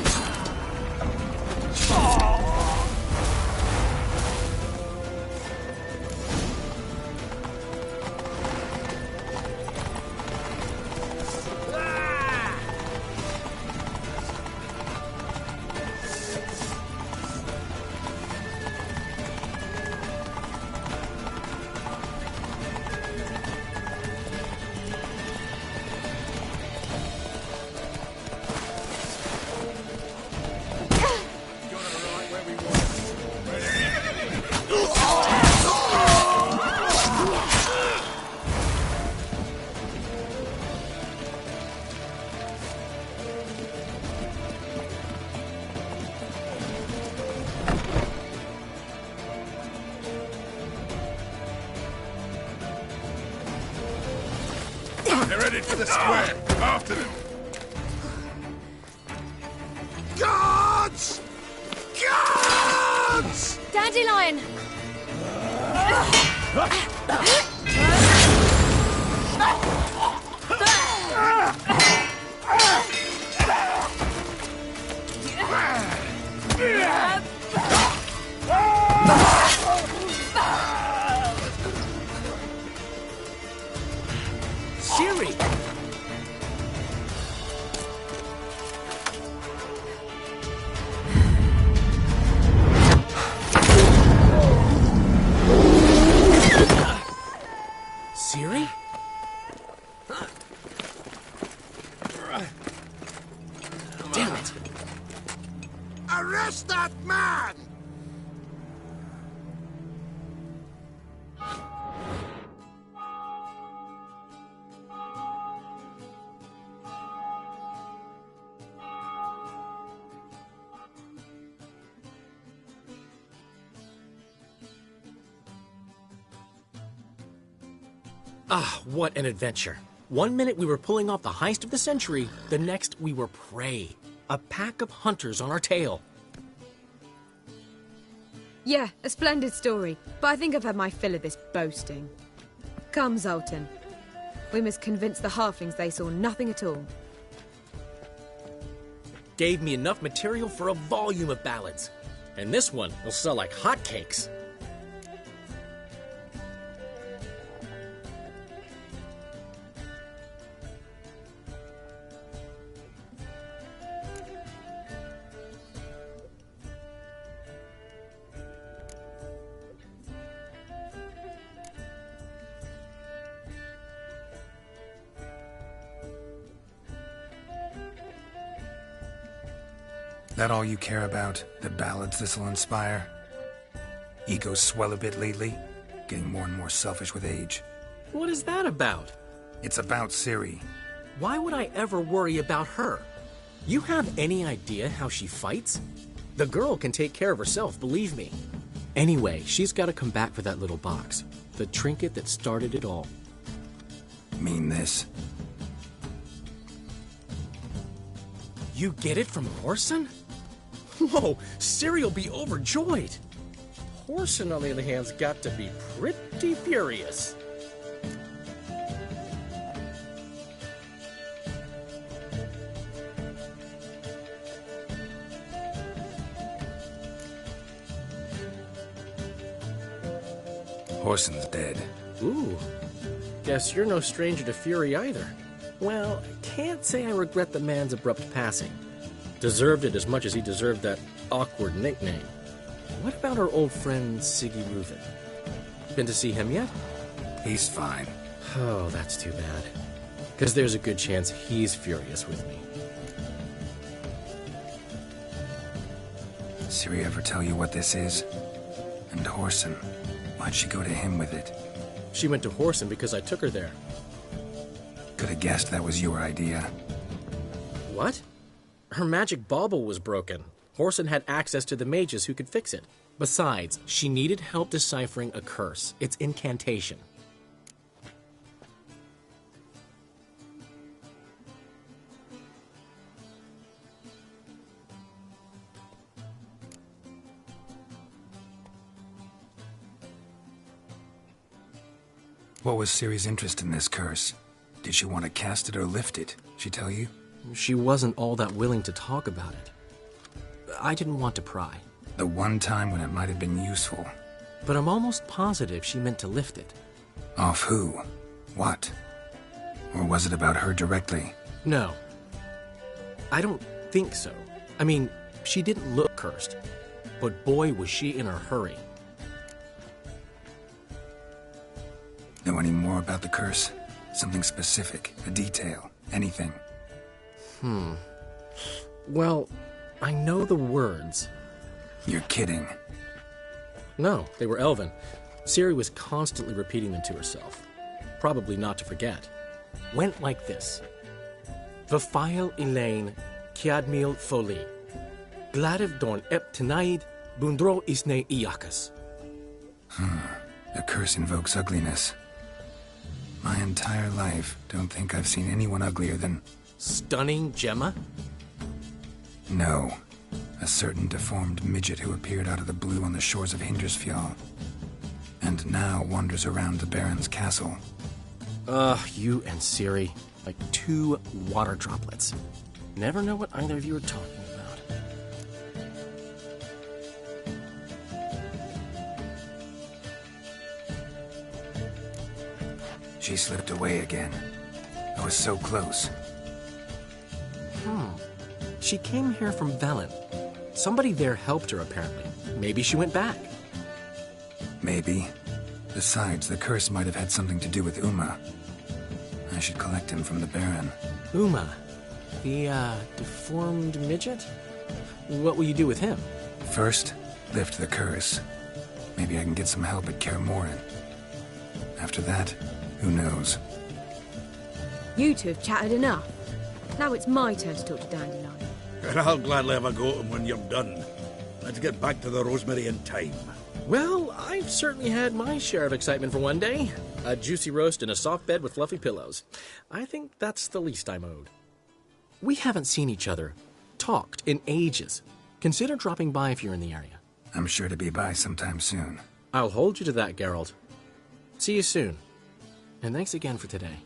Headed for the square. After them. Guards! Guards! Dandelion! Siri! Siri? Damn it! Arrest that man! Ah, what an adventure. 1 minute we were pulling off the heist of the century, the next we were prey. A pack of hunters on our tail. Yeah, a splendid story, but I think I've had my fill of this boasting. Come, Zoltan. We must convince the halflings they saw nothing at all. Gave me enough material for a volume of ballads. And this one will sell like hotcakes. That all you care about? The ballads this'll inspire? Egos swell a bit lately? Getting more and more selfish with age. What is that about? It's about Ciri. Why would I ever worry about her? You have any idea how she fights? The girl can take care of herself, believe me. Anyway, she's got to come back for that little box. The trinket that started it all. Mean this? You get it from Horson? Whoa, Ciri will be overjoyed. Horson, on the other hand's got to be pretty furious. Horson's dead. Ooh, guess you're no stranger to fury either. Well, I can't say I regret the man's abrupt passing. Deserved it as much as he deserved that awkward nickname. What about our old friend Siggy Reuven? Been to see him yet? He's fine. Oh, that's too bad. Because there's a good chance he's furious with me. Ciri ever tell you what this is? And Horson, why'd she go to him with it? She went to Horson because I took her there. Could have guessed that was your idea. What? Her magic bauble was broken. Horson had access to the mages who could fix it. Besides, she needed help deciphering a curse. Its incantation. What was Ciri's interest in this curse? Did she want to cast it or lift it? She tell you? She wasn't all that willing to talk about it. I didn't want to pry. The one time when it might have been useful. But I'm almost positive she meant to lift it. Off who? What? Or was it about her directly? No. I don't think so. I mean, she didn't look cursed. But boy, was she in a hurry. Know any more about the curse? Something specific, a detail, anything? Well, I know the words. You're kidding. No, they were Elven. Ciri was constantly repeating them to herself. Probably not to forget. Went like this. Vafile Elaine, Kiadmil Foli. Gladiv Dorn Ep Tenaid, Bundro Isne Iakas. The curse invokes ugliness. My entire life, don't think I've seen anyone uglier than... Stunning Gemma? No. A certain deformed midget who appeared out of the blue on the shores of Hindersfjall. And now wanders around the Baron's castle. You and Ciri, like two water droplets. Never know what either of you are talking about. She slipped away again. I was so close. She came here from Velen. Somebody there helped her, apparently. Maybe she went back. Maybe. Besides, the curse might have had something to do with Uma. I should collect him from the Baron. Uma? The, deformed midget? What will you do with him? First, lift the curse. Maybe I can get some help at Kaer Morhen. After that, who knows? You two have chatted enough. Now it's my turn to talk to Dandelion. And I'll gladly have a go at him when you're done. Let's get back to the Rosemary in time. Well, I've certainly had my share of excitement for one day. A juicy roast in a soft bed with fluffy pillows. I think that's the least I'm owed. We haven't seen each other, talked, in ages. Consider dropping by if you're in the area. I'm sure to be by sometime soon. I'll hold you to that, Geralt. See you soon. And thanks again for today.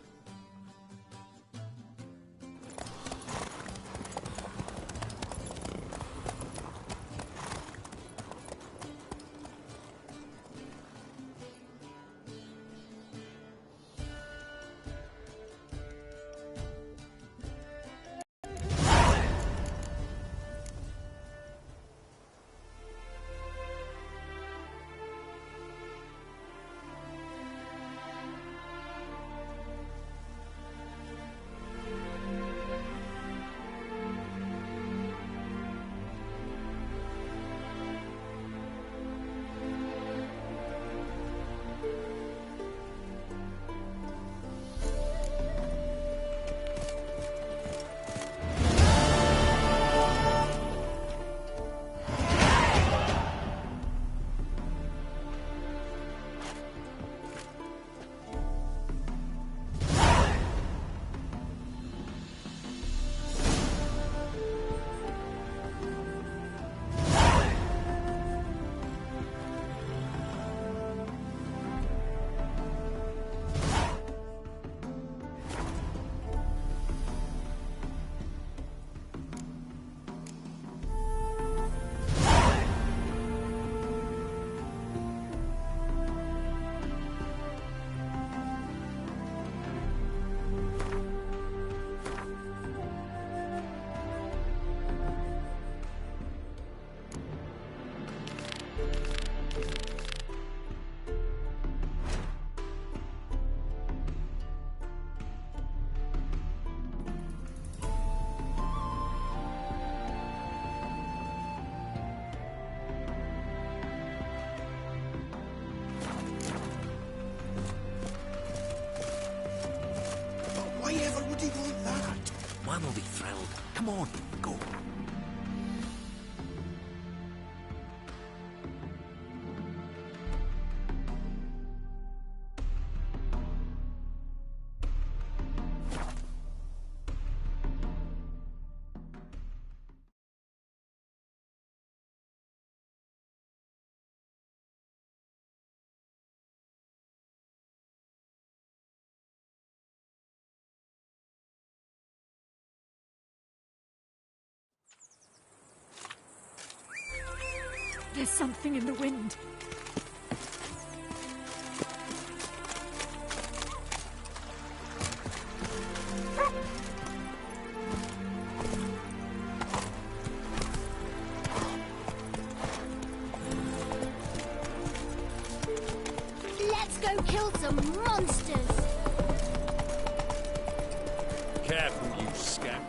Man will be thrilled. Come on, go. There's something in the wind. Let's go kill some monsters. Careful, you scamp.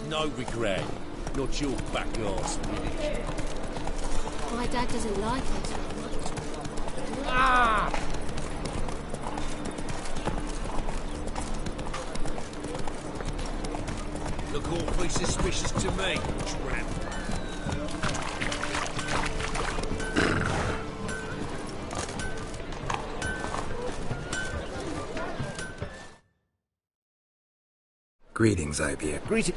No regret. Not your back arse, finish. My dad doesn't like it. Ah! Look awfully suspicious to me, tramp. Greetings, IBA. Greeting.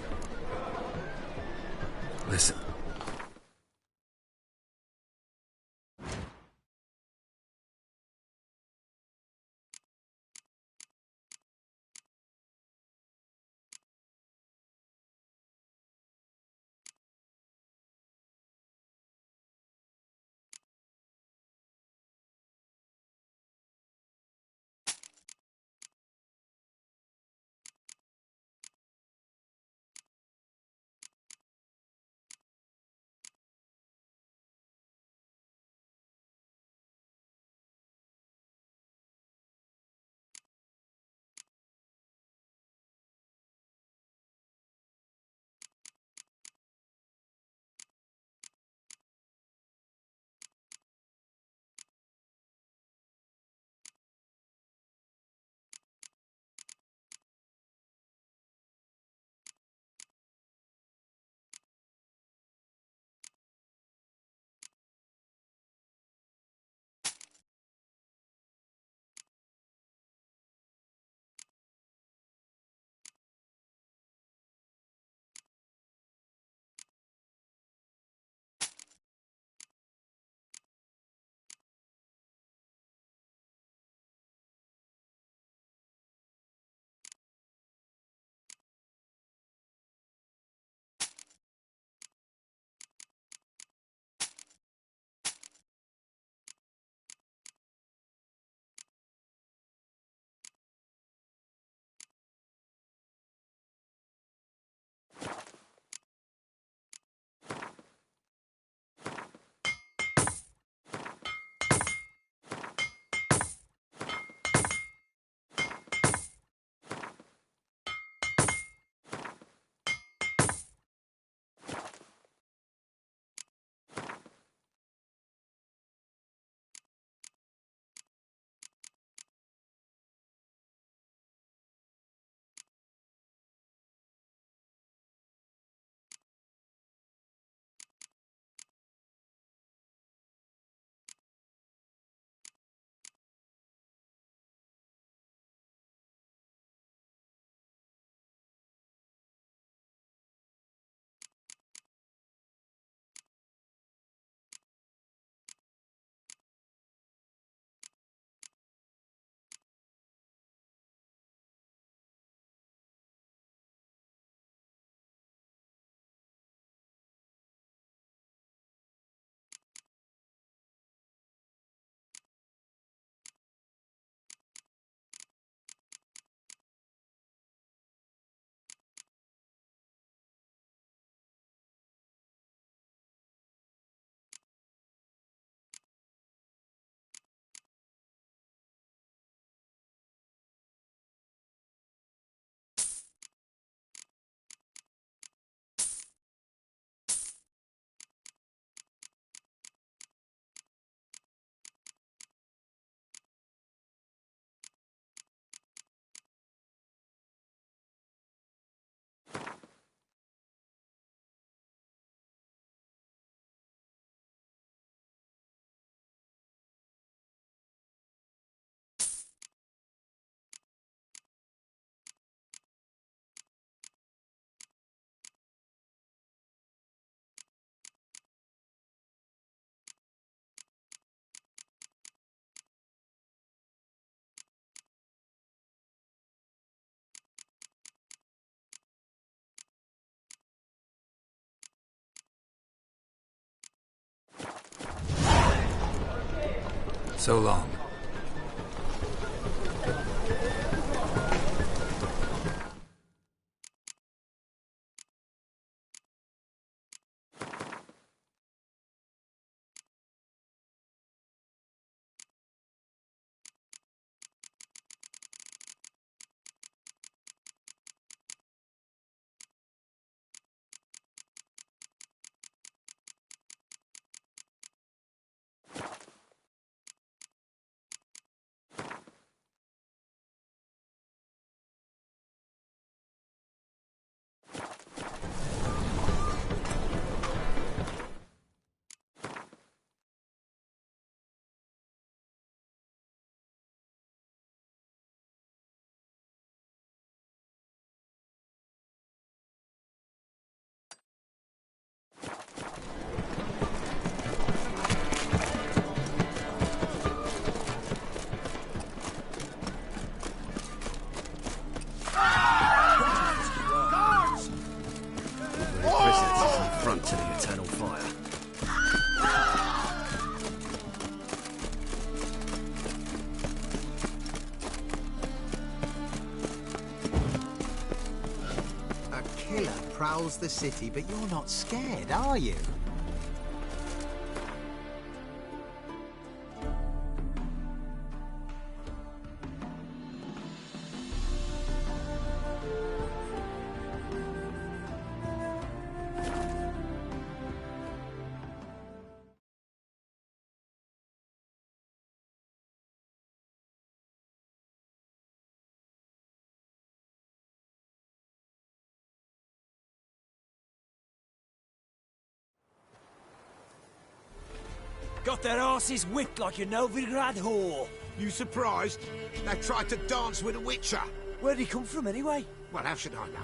Listen. So long. run to the eternal fire. A killer prowls the city, but you're not scared, are you? Got their asses whipped like a Novigrad whore. You surprised? They tried to dance with a witcher. Where'd he come from, anyway? Well, how should I know?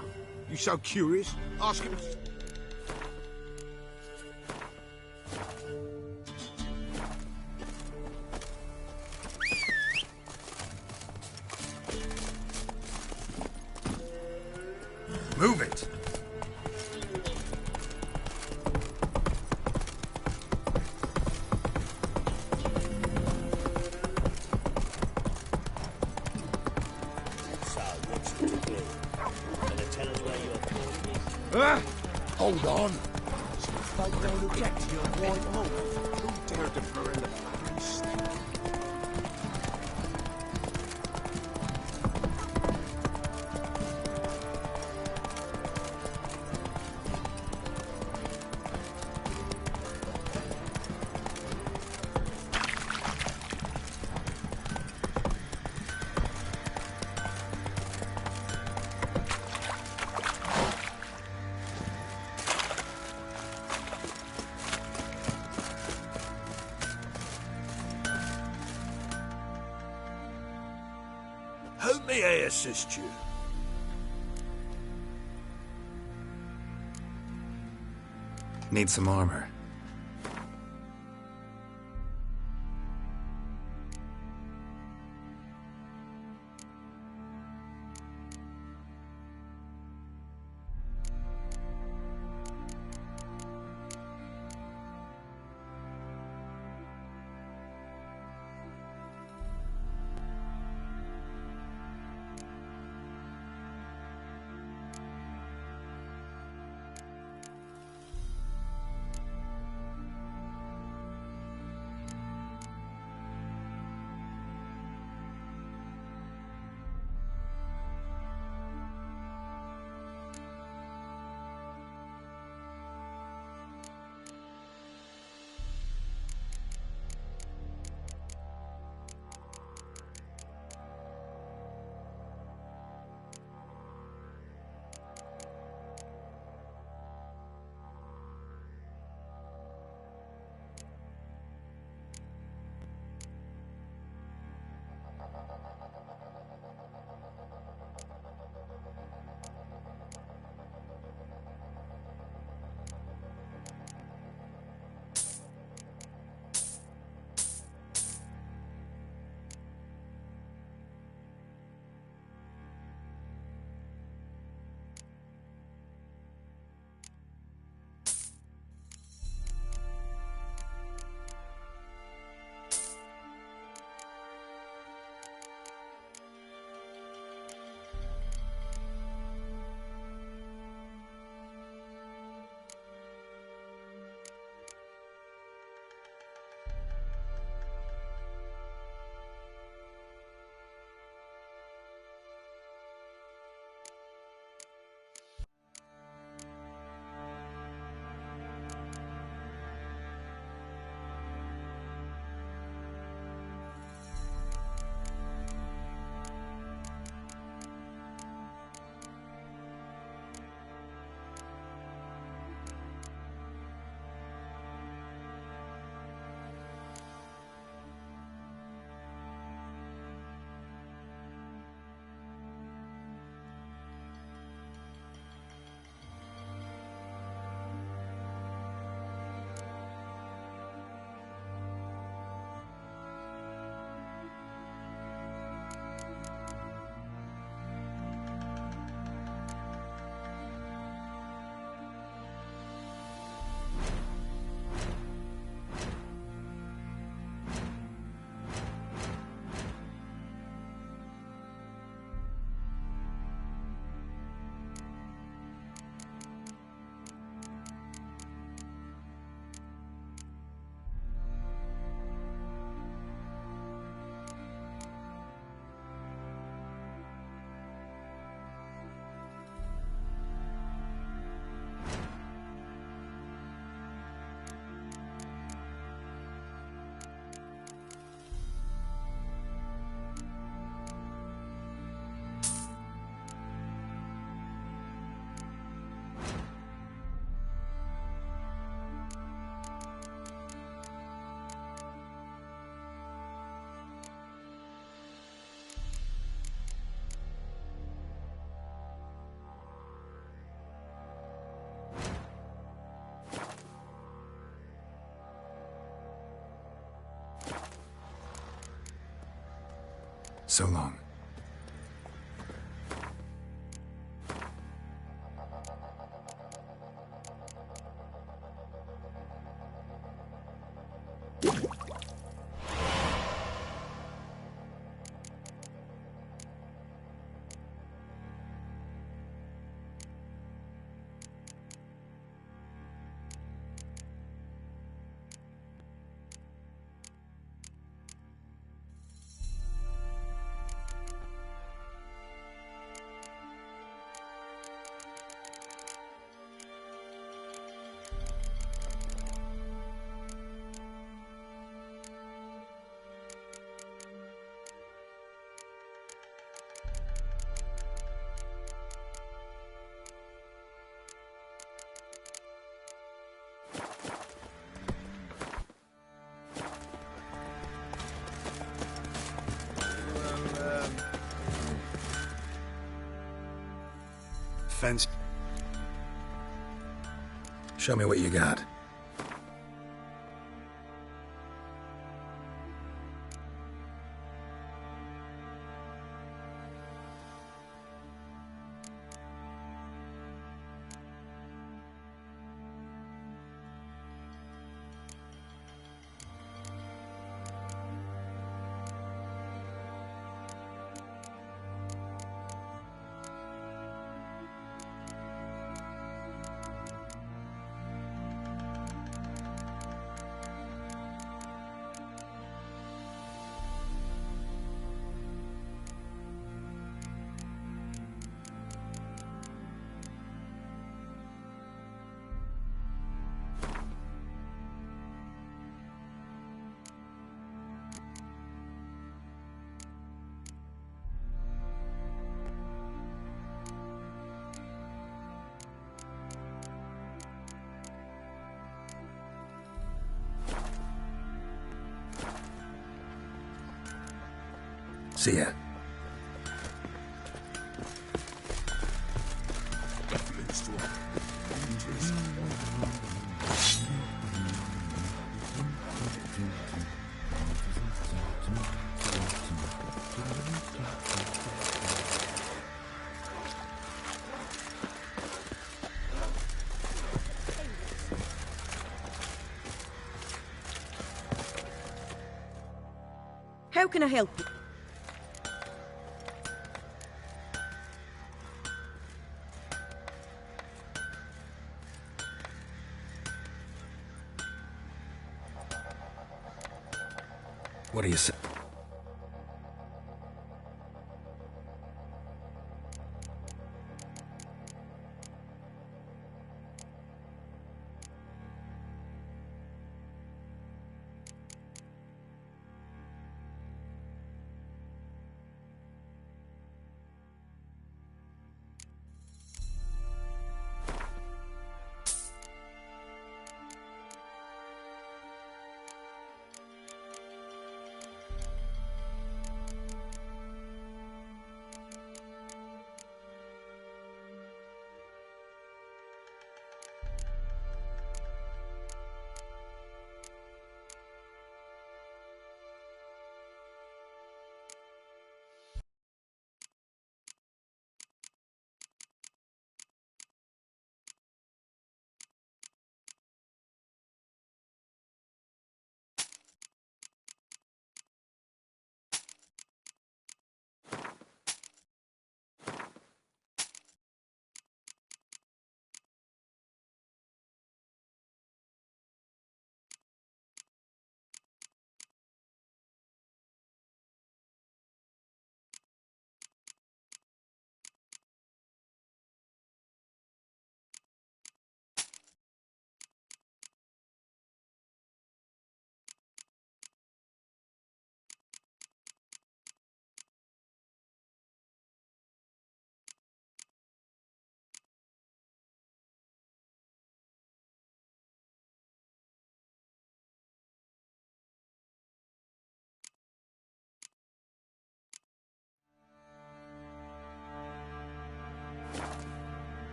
You so curious? Ask him. Move it! Hold on. Folk don't object to your white wolf. Who dared to burn the place? How may I assist you? Need some armor. So long. Fence. Show me what you got. See ya. How can I help you? What do you say?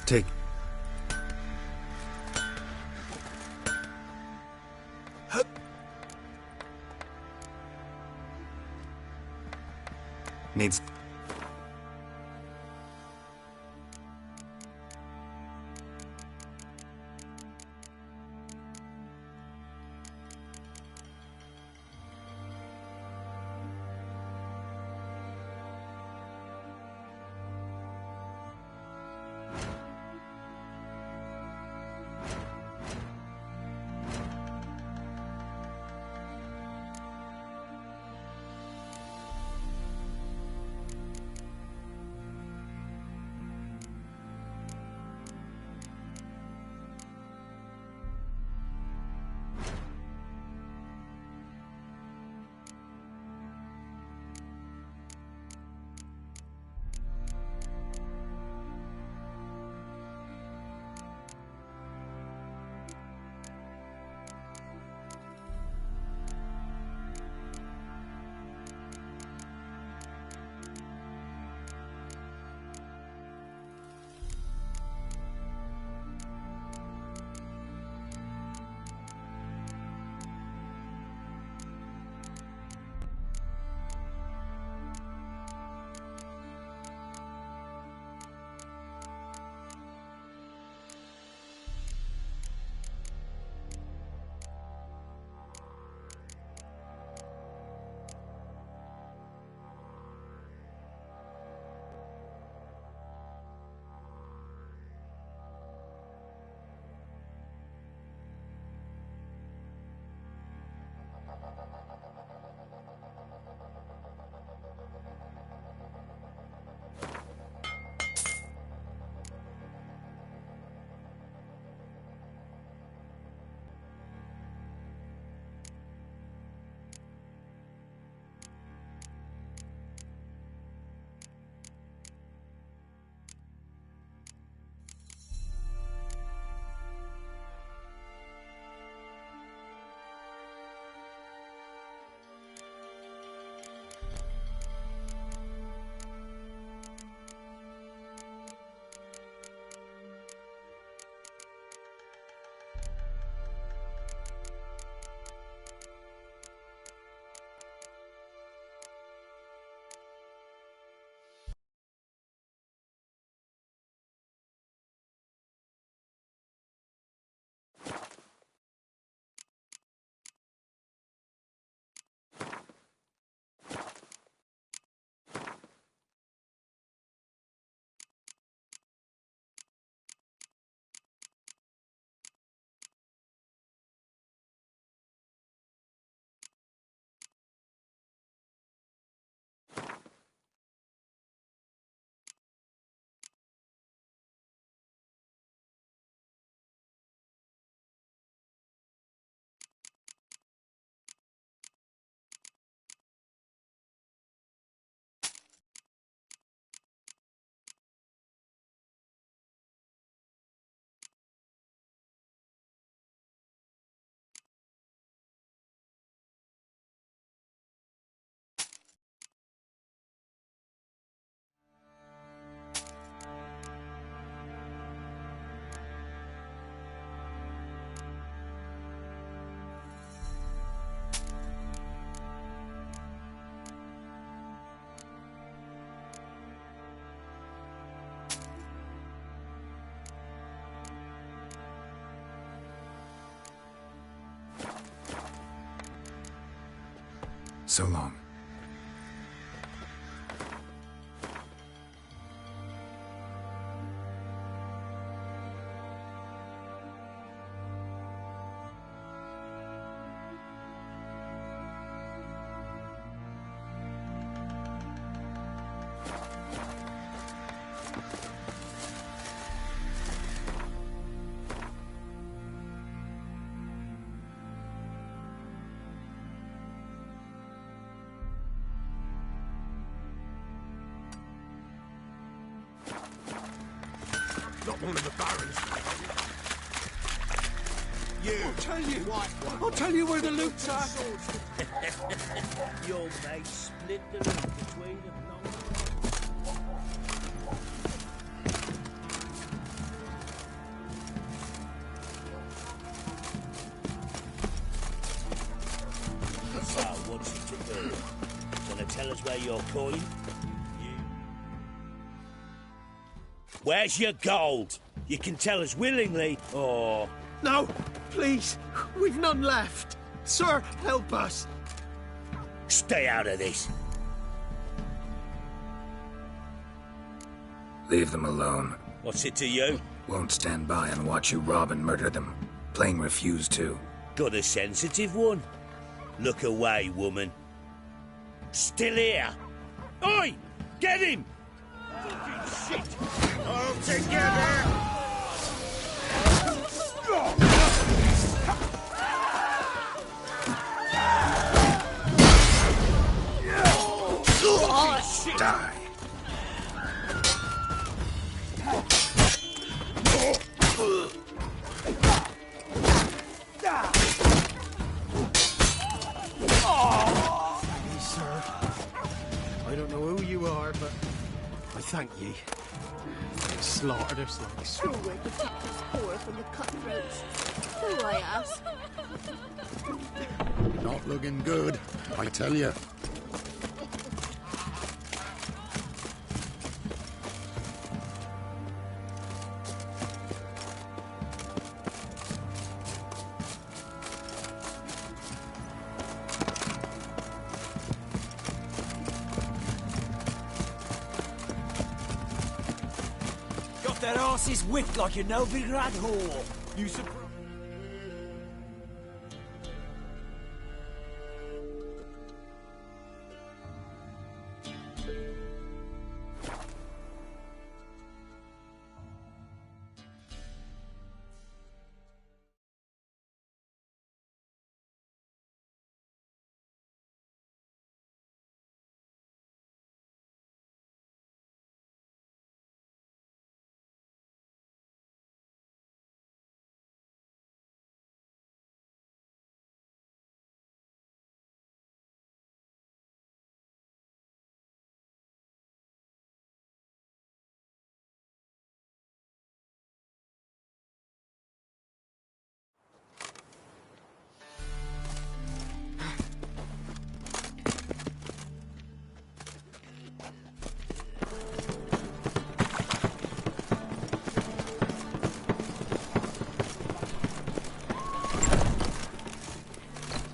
Take. Needs... So long. Not one of the barons. I'll tell you where the loot's at. Your mate split the loot between them. So, what's it to do? Gonna tell us where you're going? Where's your gold? You can tell us willingly, or... No, please. We've none left. Sir, help us. Stay out of this. Leave them alone. What's it to you? Won't stand by and watch you rob and murder them. Plain refuse to. Got a sensitive one? Look away, woman. Still here. Oi! Get him! Fucking shit! All together! Die. Sir, I don't know who you are, but I thank ye. You slaughtered us like Who will protect us poor from the cutthroats? So I ask. Not looking good, I tell you. Got their asses whipped like a Novigrad whore. You surprised?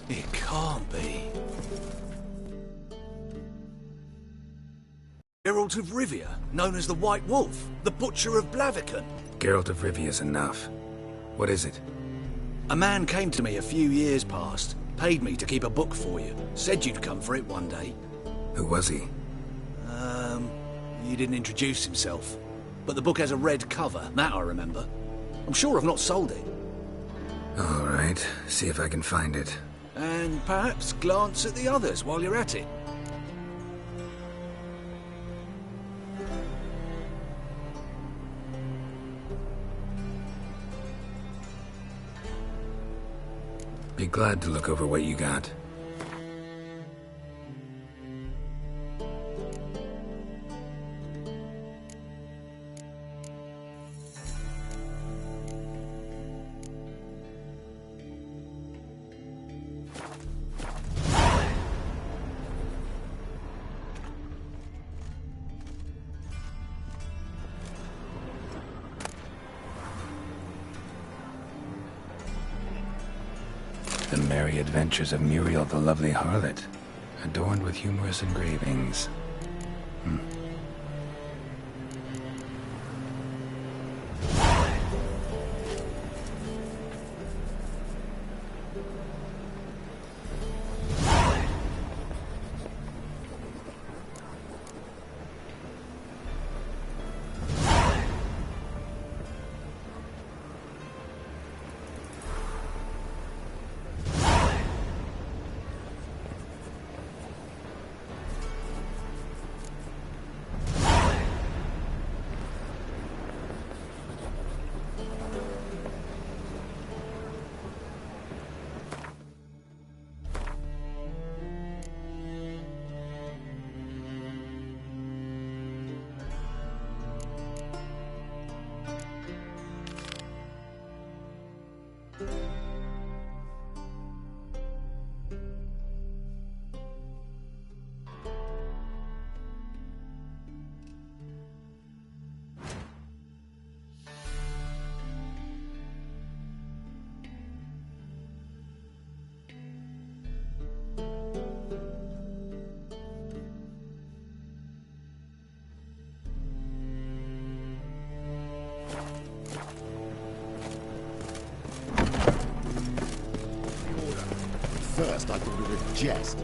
It can't be. Geralt of Rivia, known as the White Wolf, the Butcher of Blaviken. Geralt of Rivia's enough. What is it? A man came to me a few years past, paid me to keep a book for you, said you'd come for it one day. Who was he? He didn't introduce himself. But the book has a red cover, that I remember. I'm sure I've not sold it. All right, see if I can find it. And perhaps glance at the others while you're at it. Be glad to look over what you got. The Merry Adventures of Muriel the Lovely Harlot, adorned with humorous engravings. first I thought it a jest.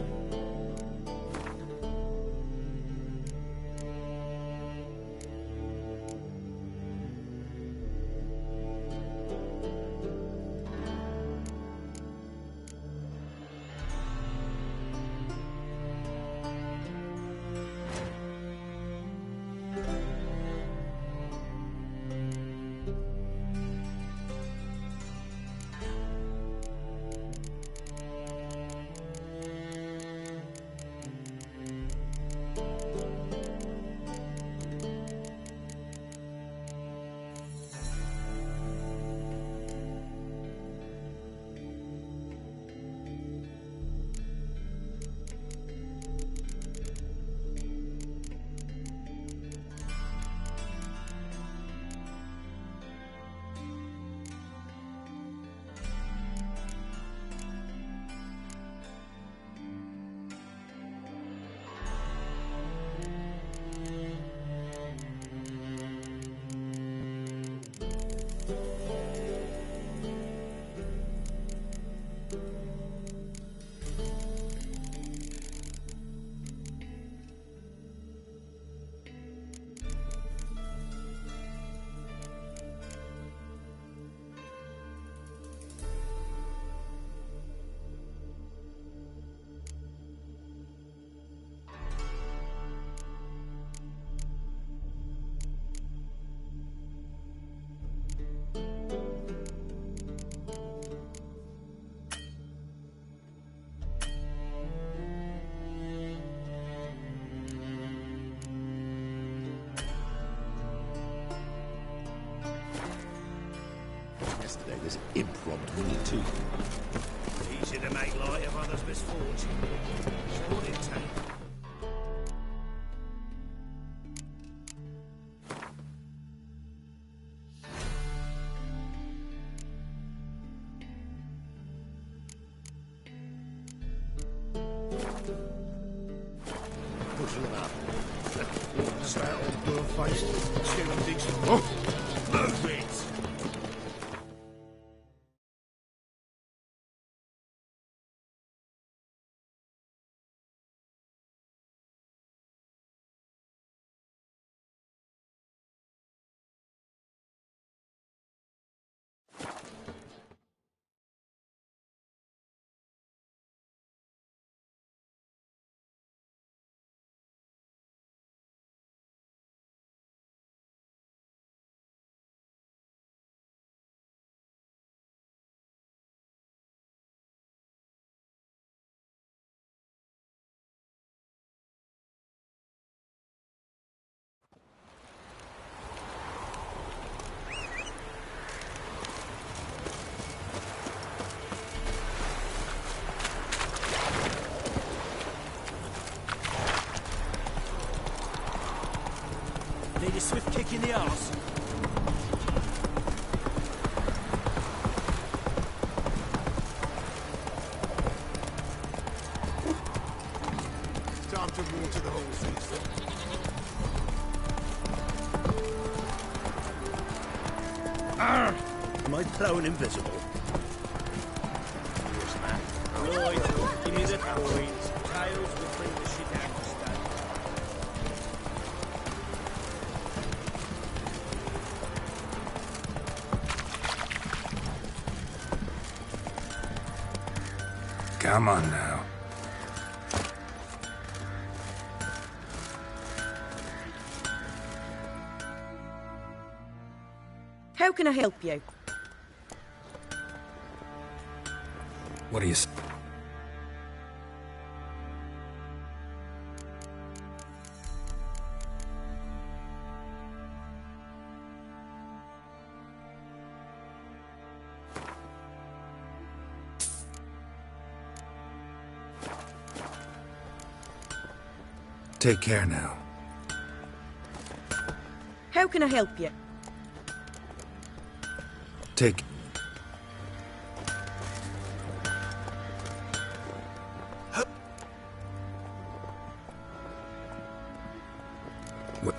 Yesterday, this imp robbed me too. Easy to make light of others' misfortune. So what it take? Pushing them up. What's that old blue-faced? Still decent. Oh! Move it! Need a swift kick in the arse. It's time to water the horses. Arr! Am I prone invisible? Right, give me the coins. Tails will bring the shit out of state. Come on now. How can I help you? What do you... Take care now. How can I help you? Take... What?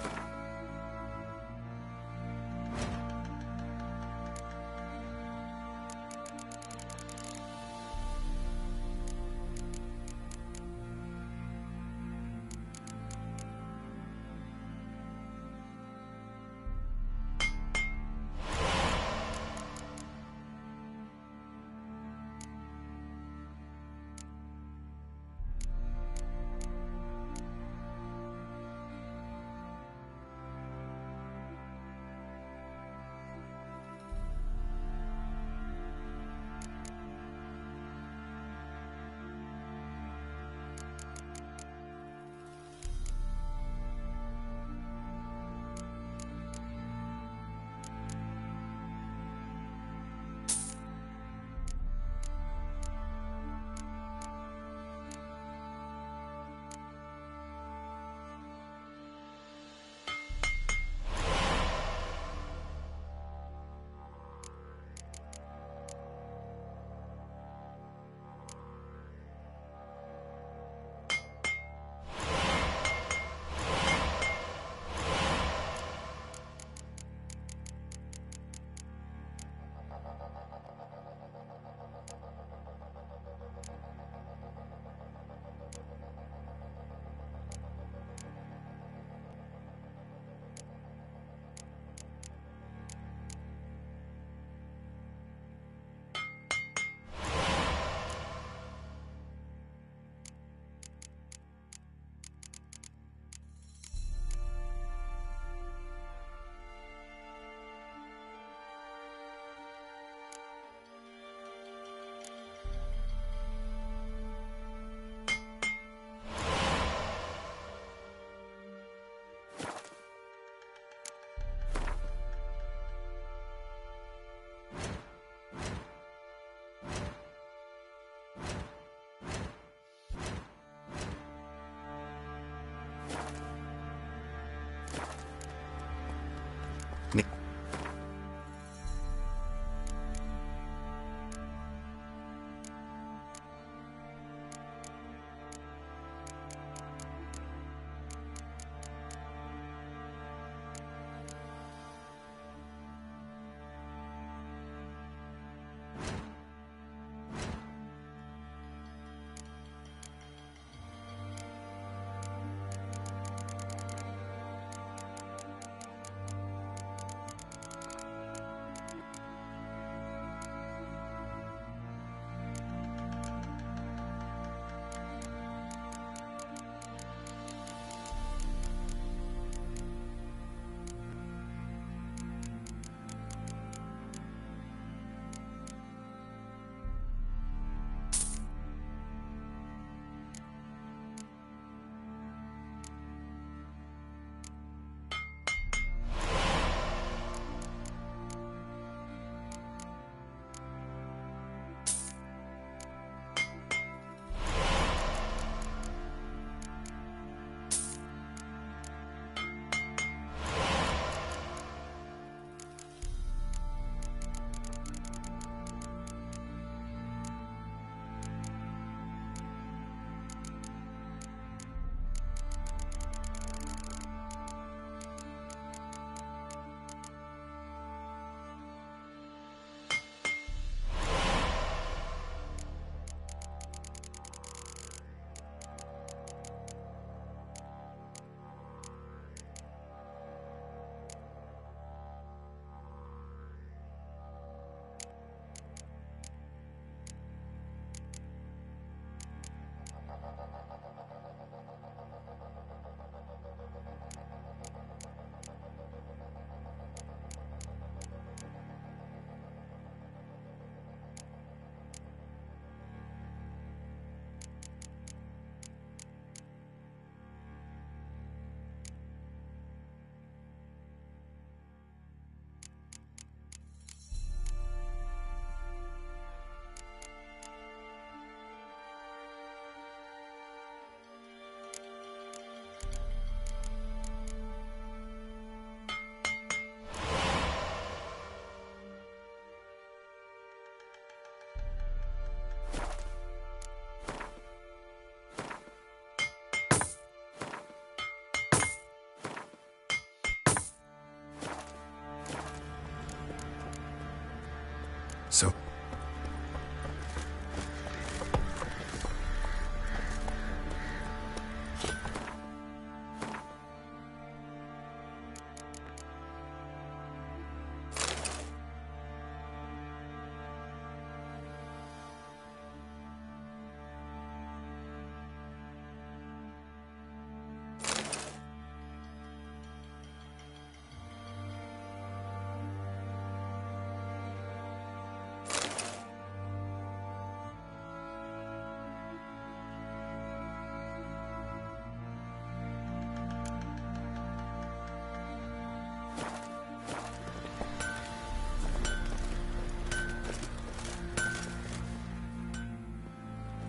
So...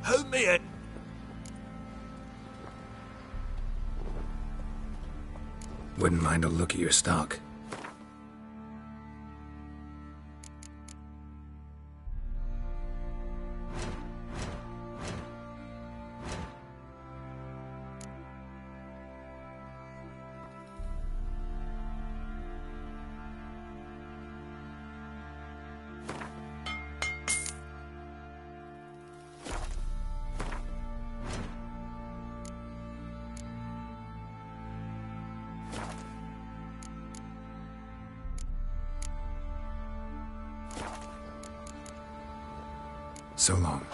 Who me it? Wouldn't mind a look at your stock. So long.